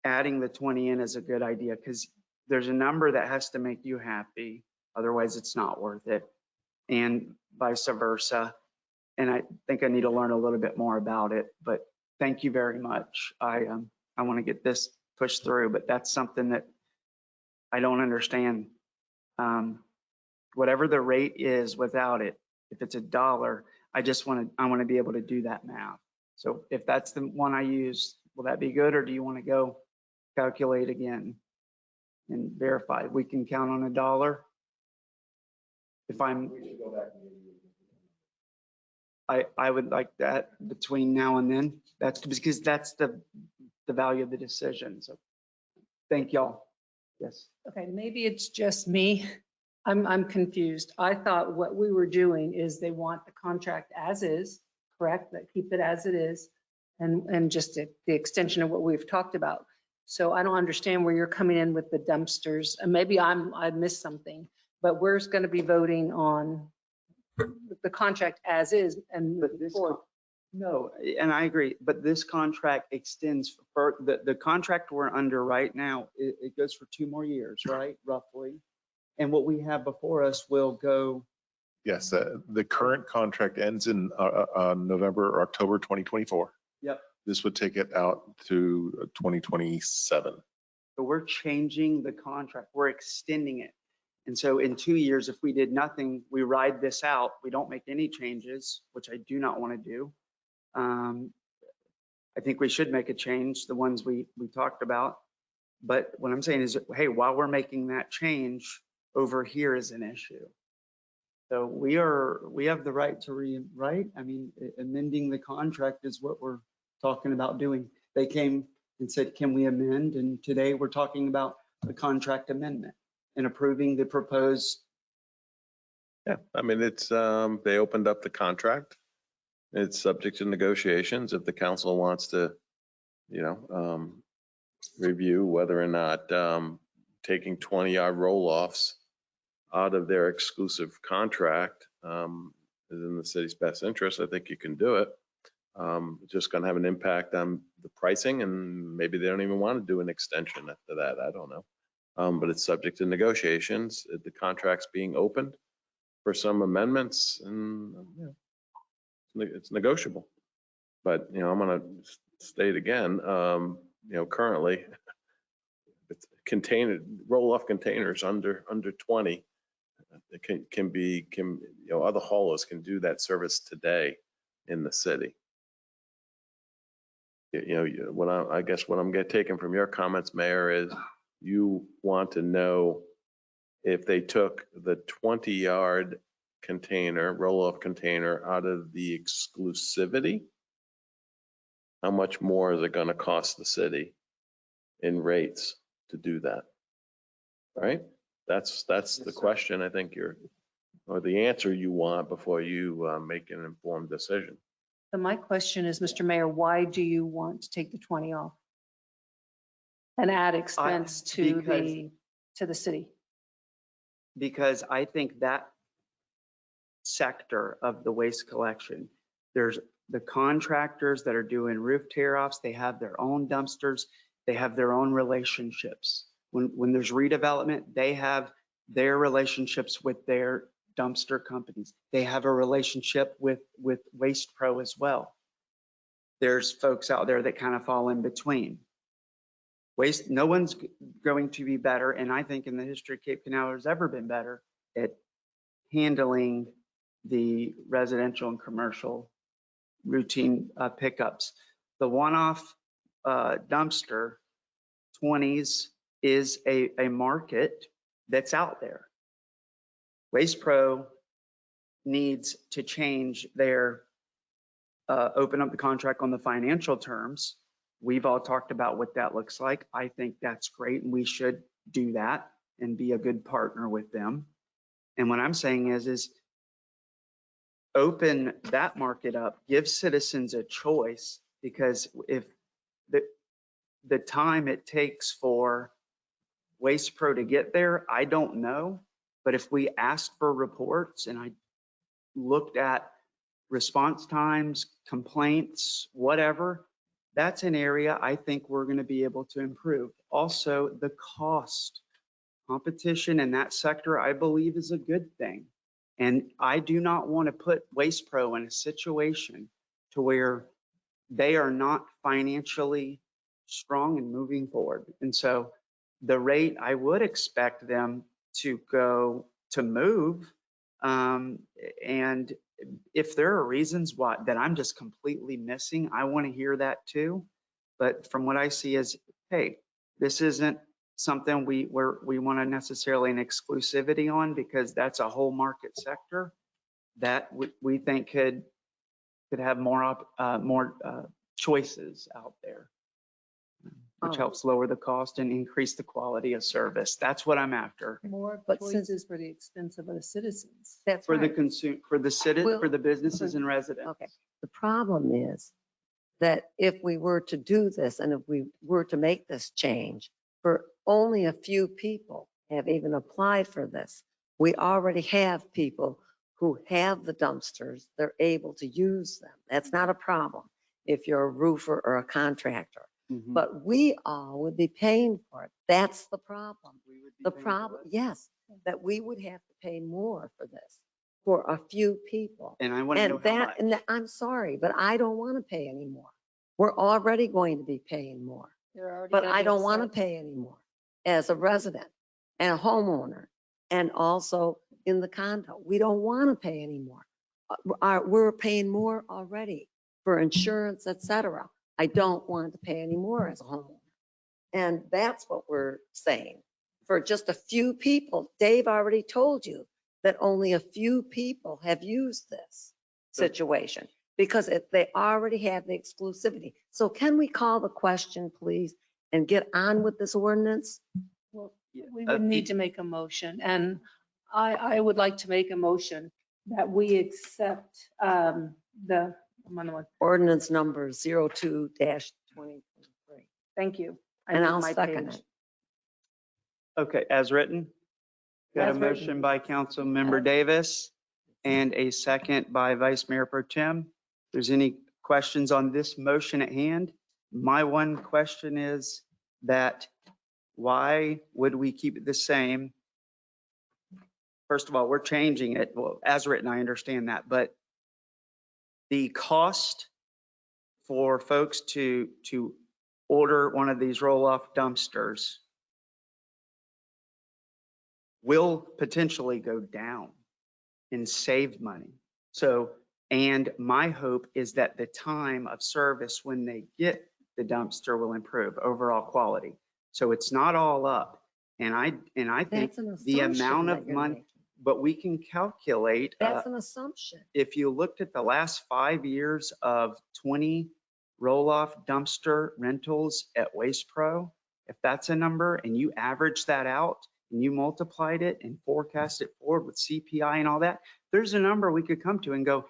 adding the 20 in is a good idea, because there's a number that has to make you happy. Otherwise it's not worth it, and vice versa. And I think I need to learn a little bit more about it, but thank you very much. I want to get this pushed through, but that's something that I don't understand. Whatever the rate is without it, if it's $1, I want to be able to do that math. So if that's the one I use, will that be good, or do you want to go calculate again and verify? We can count on $1. If I'm, We should go back and maybe. I would like that between now and then. That's because that's the value of the decision. So thank y'all. Yes. Okay, maybe it's just me. I'm confused. I thought what we were doing is they want the contract as is, correct? That keep it as it is, and just the extension of what we've talked about. So I don't understand where you're coming in with the dumpsters. And maybe I missed something, but we're going to be voting on the contract as is and But moving this, forward. no, and I agree, but this contract extends for, the contract we're under right now, it goes for 2 more years, right, roughly? And what we have before us will go, Yes, the current contract ends in November or October 2024. yep, This would take it out to 2027. so we're changing the contract, we're extending it. And so in 2 years, if we did nothing, we ride this out, we don't make any changes, which I do not want to do. I think we should make a change, the ones we talked about. But what I'm saying is, hey, while we're making that change, over here is an issue. So we have the right to rewrite. I mean, amending the contract is what we're talking about doing. They came and said, can we amend? And today we're talking about the contract amendment and approving the proposed. Yeah, I mean, it's, they opened up the contract. It's subject to negotiations. If the council wants to, review whether or not taking 20-yard roll-offs out of their exclusive contract is in the city's best interest, I think you can do it. It's just going to have an impact on the pricing, and maybe they don't even want to do an extension after that. I don't know. But it's subject to negotiations. The contract's being opened for some amendments, and it's negotiable. But, I'm going to state again, currently, it's roll-off containers under 20. It other haulers can do that service today in the city. I guess what I'm taking from your comments, Mayor, is you want to know if they took the 20-yard container, roll-off container out of the exclusivity, how much more is it going to cost the city in rates to do that? Right? That's the question I think or the answer you want before you make an informed decision. So my question is, Mr. Mayor, why do you want to take the 20 off and add expense to the city? Because I think that sector of the waste collection, there's the contractors that are doing roof tear-offs, they have their own dumpsters, they have their own relationships. When there's redevelopment, they have their relationships with their dumpster companies. They have a relationship with Waste Pro as well. There's folks out there that kind of fall in between. No one's going to be better, and I think in the history of Cape Canaveral has ever been better at handling the residential and commercial routine pickups. The one-off dumpster 20s is a market that's out there. Waste Pro needs to change their, open up the contract on the financial terms. We've all talked about what that looks like. I think that's great, and we should do that and be a good partner with them. And what I'm saying is open that market up, give citizens a choice, because if the time it takes for Waste Pro to get there, I don't know. But if we asked for reports and I looked at response times, complaints, whatever, that's an area I think we're going to be able to improve. Also, the cost. Competition in that sector, I believe, is a good thing. And I do not want to put Waste Pro in a situation to where they are not financially strong and moving forward. And so the rate, I would expect them to move. And if there are reasons why that I'm just completely missing, I want to hear that too. But from what I see is, hey, this isn't something we want to necessarily an exclusivity on, because that's a whole market sector that we think could have more choices out there, which helps lower the cost and increase the quality of service. That's what I'm after. More But choices for the expense of the citizens. That's For right. the for the businesses and residents. Okay. The problem is that if we were to do this and if we were to make this change, for only a few people have even applied for this. We already have people who have the dumpsters. They're able to use them. That's not a problem if you're a roofer or a contractor. Mhm. But we all would be paying for it. That's the problem. We would be The paying for problem, it. yes, that we would have to pay more for this for a few people. And I want to know And how that, much. and that, I'm sorry, but I don't want to pay anymore. We're already going to be paying more, They're already but gonna I be don't want to upset. pay anymore as a resident and a homeowner and also in the condo. We don't want to pay anymore. We're paying more already for insurance, et cetera. I don't want to pay any more as a homeowner. And that's what we're saying. For just a few people, Dave already told you that only a few people have used this situation because they already have the exclusivity. So can we call the question, please, and get on with this ordinance? Well, we would need to make a motion, and I would like to make a motion that we accept I'm on the one. Ordinance number 02-2023. Thank you. I And moved I'll my second page. it. Okay, as written. Got a As written. motion by Councilmember Davis and a second by Vice Mayor Pro Tem. If there's any questions on this motion at hand, my one question is that why would we keep it the same? First of all, we're changing it. Well, as written, I understand that, but the cost for folks to order one of these roll-off dumpsters will potentially go down and save money. So, and my hope is that the time of service when they get the dumpster will improve overall quality. So it's not all up. And I think That's an the assumption amount that of you're money, making. but we can calculate. That's an assumption. If you looked at the last 5 years of 20 roll-off dumpster rentals at Waste Pro, if that's a number and you average that out and you multiplied it and forecast it forward with CPI and all that, there's a number we could come to and go,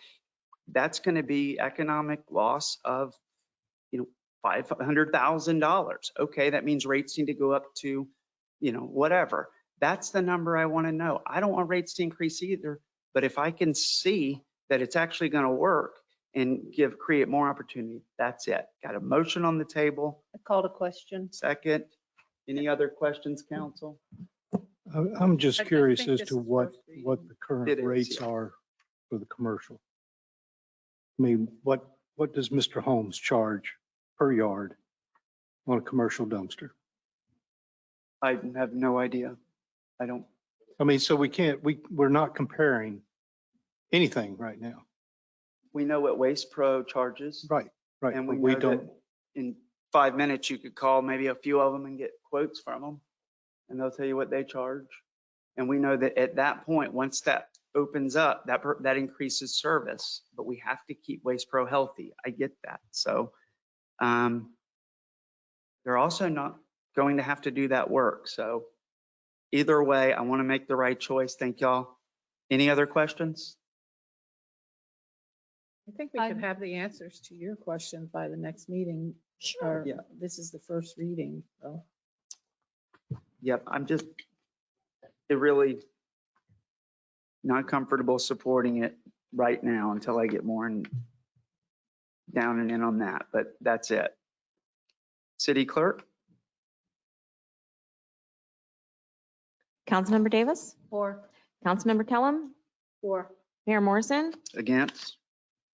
that's going to be economic loss of, $500,000. Okay, that means rates need to go up to, whatever. That's the number I want to know. I don't want rates to increase either, but if I can see that it's actually going to work and create more opportunity, that's it. Got a motion on the table. I called a question. Second, any other questions, council? I'm just I curious think as this to is what first reading. the It current is, rates yeah. are for the commercial. I mean, what does Mr. Holmes charge per yard on a commercial dumpster? I have no idea. I don't. I mean, so we're not comparing anything right now. We know what Waste Pro charges. Right. And we but we know that don't, in 5 minutes, you could call maybe a few of them and get quotes from them. And they'll tell you what they charge. And we know that at that point, once that opens up, that increases service, but we have to keep Waste Pro healthy. I get that. So they're also not going to have to do that work. So either way, I want to make the right choice. Thank y'all. Any other questions? I think we could have the answers to your questions by the next meeting. Sure. Yeah. This is the first reading, so. Yep, it really not comfortable supporting it right now until I get more down and in on that, but that's it. City Clerk? Councilmember Davis, Or Councilmember Kellum, For. Mayor Morrison, Against?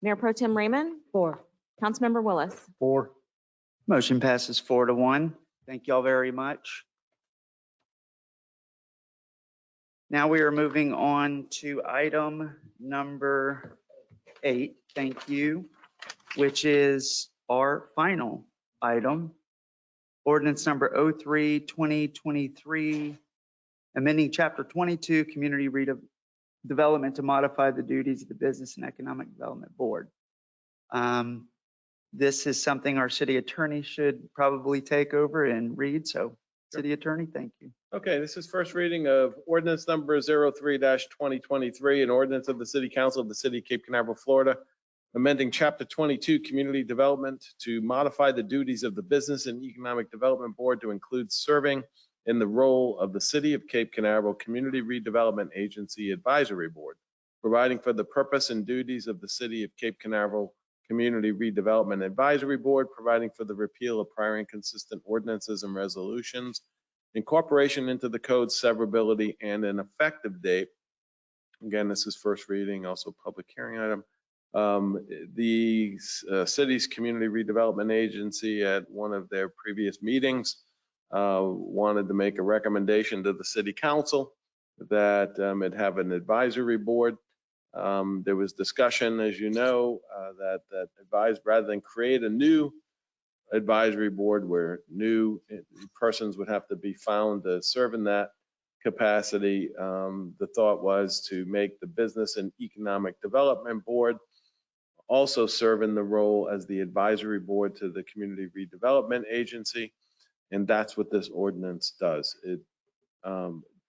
Mayor Pro Tem Raymond, For. Councilmember Willis. or Motion passes 4-1. Thank y'all very much. Now we are moving on to item number 8, thank you, which is our final item. Ordinance number 03-2023, amending Chapter 22, Community Redevelopment to modify the duties of the Business and Economic Development Board. This is something our city attorney should probably take over and read. So, city attorney, thank you. Okay, this is first reading of ordinance number 03-2023, an ordinance of the City Council of the City of Cape Canaveral, Florida, amending Chapter 22, Community Development, to modify the duties of the Business and Economic Development Board to include serving in the role of the City of Cape Canaveral Community Redevelopment Agency Advisory Board, providing for the purpose and duties of the City of Cape Canaveral Community Redevelopment Advisory Board, providing for the repeal of prior inconsistent ordinances and resolutions, incorporation into the code, severability, and an effective date. Again, this is first reading, also public hearing item. The city's Community Redevelopment Agency at one of their previous meetings wanted to make a recommendation to the city council that it have an advisory board. There was discussion, as you know, that advised rather than create a new advisory board where new persons would have to be found to serve in that capacity. The thought was to make the Business and Economic Development Board also serve in the role as the advisory board to the Community Redevelopment Agency. And that's what this ordinance does. It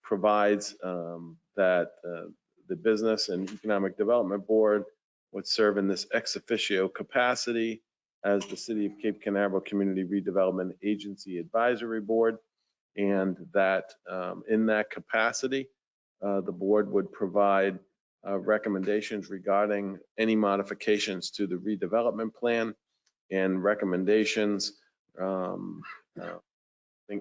provides that the Business and Economic Development Board would serve in this ex officio capacity as the City of Cape Canaveral Community Redevelopment Agency Advisory Board. And that in that capacity, the board would provide recommendations regarding any modifications to the redevelopment plan and recommendations,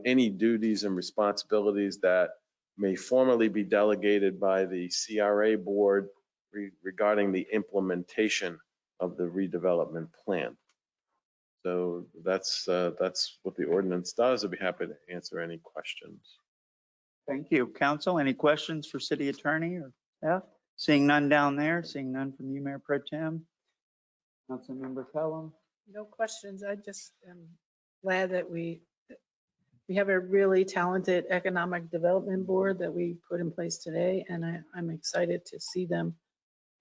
any duties and responsibilities that may formally be delegated by the CRA board regarding the implementation of the redevelopment plan. So that's what the ordinance does. I'd be happy to answer any questions. Thank you. Council, any questions for city attorney or staff? Seeing none down there, seeing none from you, Mayor Pro Tem. Councilmember Kellum. No questions. I just am glad that we have a really talented economic development board that we put in place today. And I'm excited to see them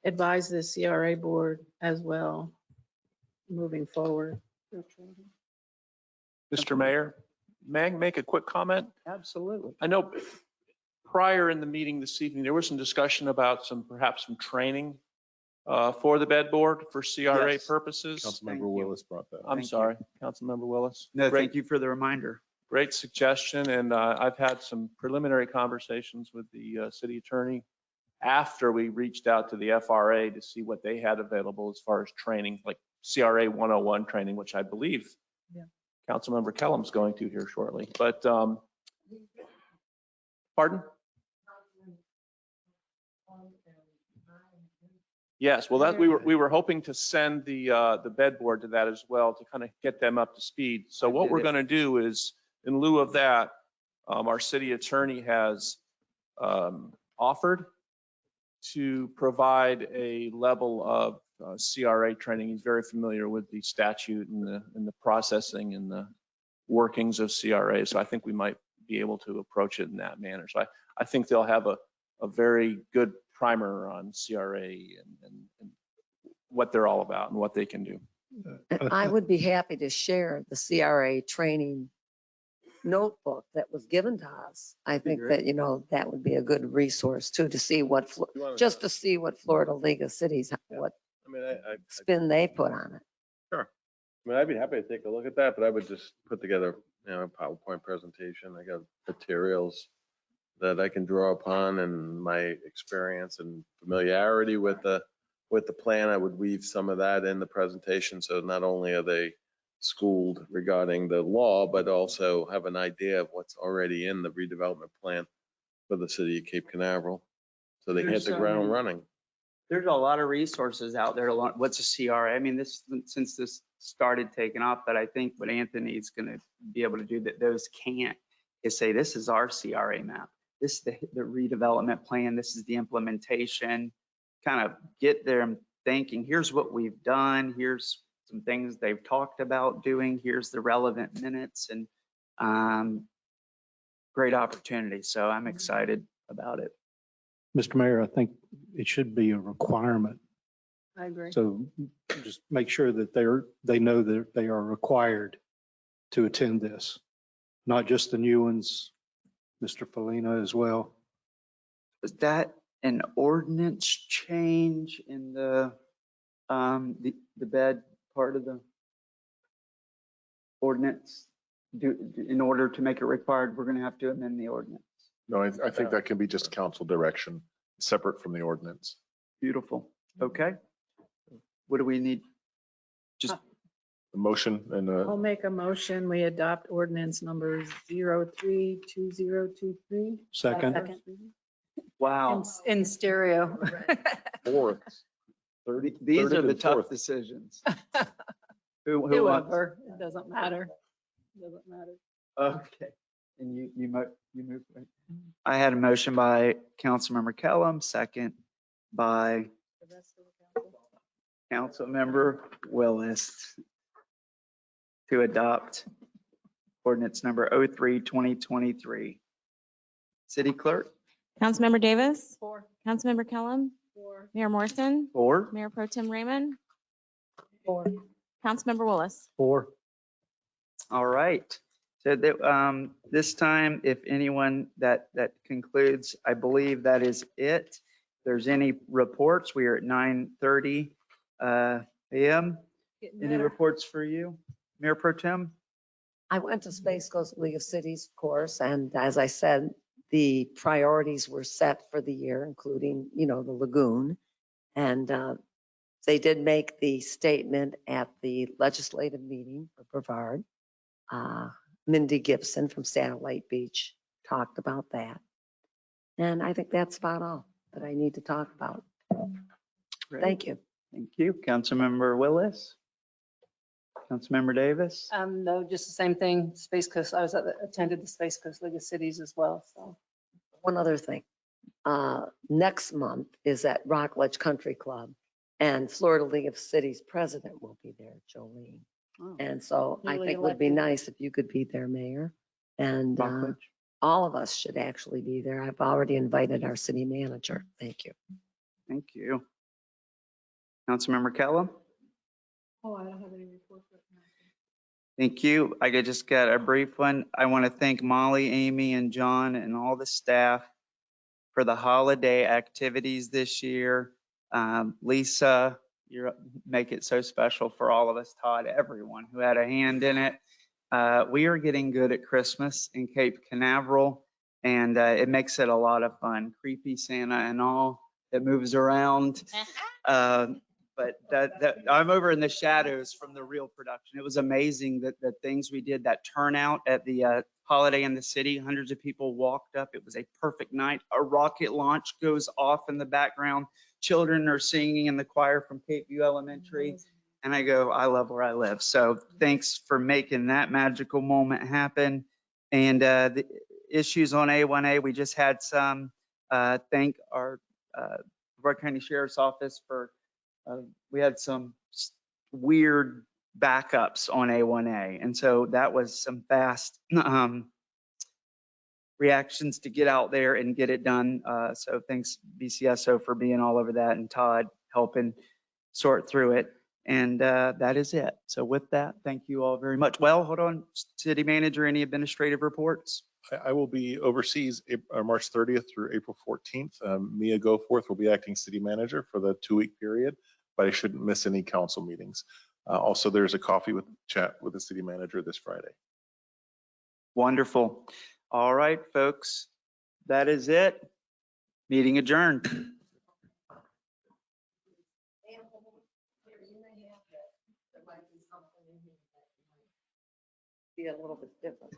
advise the CRA board as well moving forward. Mr. Mayor, may I make a quick comment? Absolutely. I know prior in the meeting this evening, there was some discussion about perhaps some training for the bed board for CRA Yes. purposes. Councilmember Willis brought that up. I'm sorry, Councilmember Willis. No, Great. thank you for the reminder. Great suggestion, and I've had some preliminary conversations with the city attorney after we reached out to the FRA to see what they had available as far as training, like CRA 101 training, which I believe Councilmember Kellum's going to here shortly. But pardon? Yes, well, that we were hoping to send the bed board to that as well to kind of get them up to speed. So what we're going to do is, in lieu of that, our city attorney has offered to provide a level of CRA training. He's very familiar with the statute and the processing and the workings of CRA. So I think we might be able to approach it in that manner. So I think they'll have a very good primer on CRA and what they're all about and what they can do. I would be happy to share the CRA training notebook that was given to us. I think that, that would be a good resource too, to see what, just to see what Florida League of Cities, what spin they put on it. Sure. I mean, I'd be happy to take a look at that, but I would just put together, a PowerPoint presentation. I got materials that I can draw upon and my experience and familiarity with the plan. I would weave some of that in the presentation. So not only are they schooled regarding the law, but also have an idea of what's already in the redevelopment plan for the city of Cape Canaveral. So they hit the ground running. There's a lot of resources out there. What's a CRA? I mean, since this started taking off, but I think what Anthony's going to be able to do that those can't is say, this is our CRA map. This is the redevelopment plan. This is the implementation. Kind of get them thinking, here's what we've done. Here's some things they've talked about doing. Here's the relevant minutes and great opportunity. So I'm excited about it. Mr. Mayor, I think it should be a requirement. I agree. So just make sure that they know that they are required to attend this, not just the new ones, Mr. Felina as well. Was that an ordinance change in the The bed part of the ordinance, in order to make it required, we're going to have to amend the ordinance. No, I think that can be just council direction, separate from the ordinance. Beautiful. Okay. What do we need? Just A motion and I'll make a motion. We adopt ordinance number 032023. Second. wow. In stereo. fourth. These third are and the tough fourth. decisions. Who wants? Whoever, it doesn't matter. Doesn't matter. Okay. And you move. Right? I had a motion by Councilmember Kellum, second by The rest of the council. Councilmember Willis to adopt ordinance number 03-2023. City Clerk? Councilmember Davis, 4. Councilmember Kellum, 4. Mayor Morrison, 4. Mayor Pro Tem Raymond, 4. Councilmember Willis. 4. All right. So that, this time, if anyone, that concludes, I believe that is it. If there's any reports, we are at 9:30 a.m. Any reports for you, Mayor Pro Tem? I went to Space Coast League of Cities, of course, and as I said, the priorities were set for the year, including, the lagoon. And they did make the statement at the legislative meeting for Brevard. Mindy Gibson from Satellite Beach talked about that. And I think that's about all that I need to talk about. Great. Thank you. Thank you. Councilmember Willis? Councilmember Davis? No, just the same thing. Space Coast, attended the Space Coast League of Cities as well, so. One other thing. Next month is at Rockledge Country Club, and Florida League of Cities president will be there, Jolene. Oh. And so I Newly think it would be elected. nice if you could be there, Mayor. And Rockledge. all of us should actually be there. I've already invited our city manager. Thank you. Thank you. Councilmember Kellum? Oh, I don't have any reports right now. Thank you. I just got a brief one. I want to thank Molly, Amy, and John and all the staff for the holiday activities this year. Lisa, you make it so special for all of us. Todd, everyone who had a hand in it. We are getting good at Christmas in Cape Canaveral, and it makes it a lot of fun. Creepy Santa and all that moves around. But that I'm over in the shadows from the real production. It was amazing that the things we did, that turnout at the Holiday in the City, hundreds of people walked up. It was a perfect night. A rocket launch goes off in the background. Children are singing in the choir from Cape View Elementary. And I go, I love where I live. So thanks for making that magical moment happen. And the issues on A1A, we just had some. Thank our Brevard County Sheriff's Office for we had some weird backups on A1A. And so that was some fast reactions to get out there and get it done. So thanks BCSO for being all over that, and Todd helping sort through it. And that is it. So with that, thank you all very much. Well, hold on, City Manager, any administrative reports? I will be overseas March 30th through April 14th. Mia Goforth will be acting city manager for the 2-week period, but I shouldn't miss any council meetings. Also, there's a coffee with chat with the city manager this Friday. Wonderful. All right, folks, that is it. Meeting adjourned. Be a little bit different.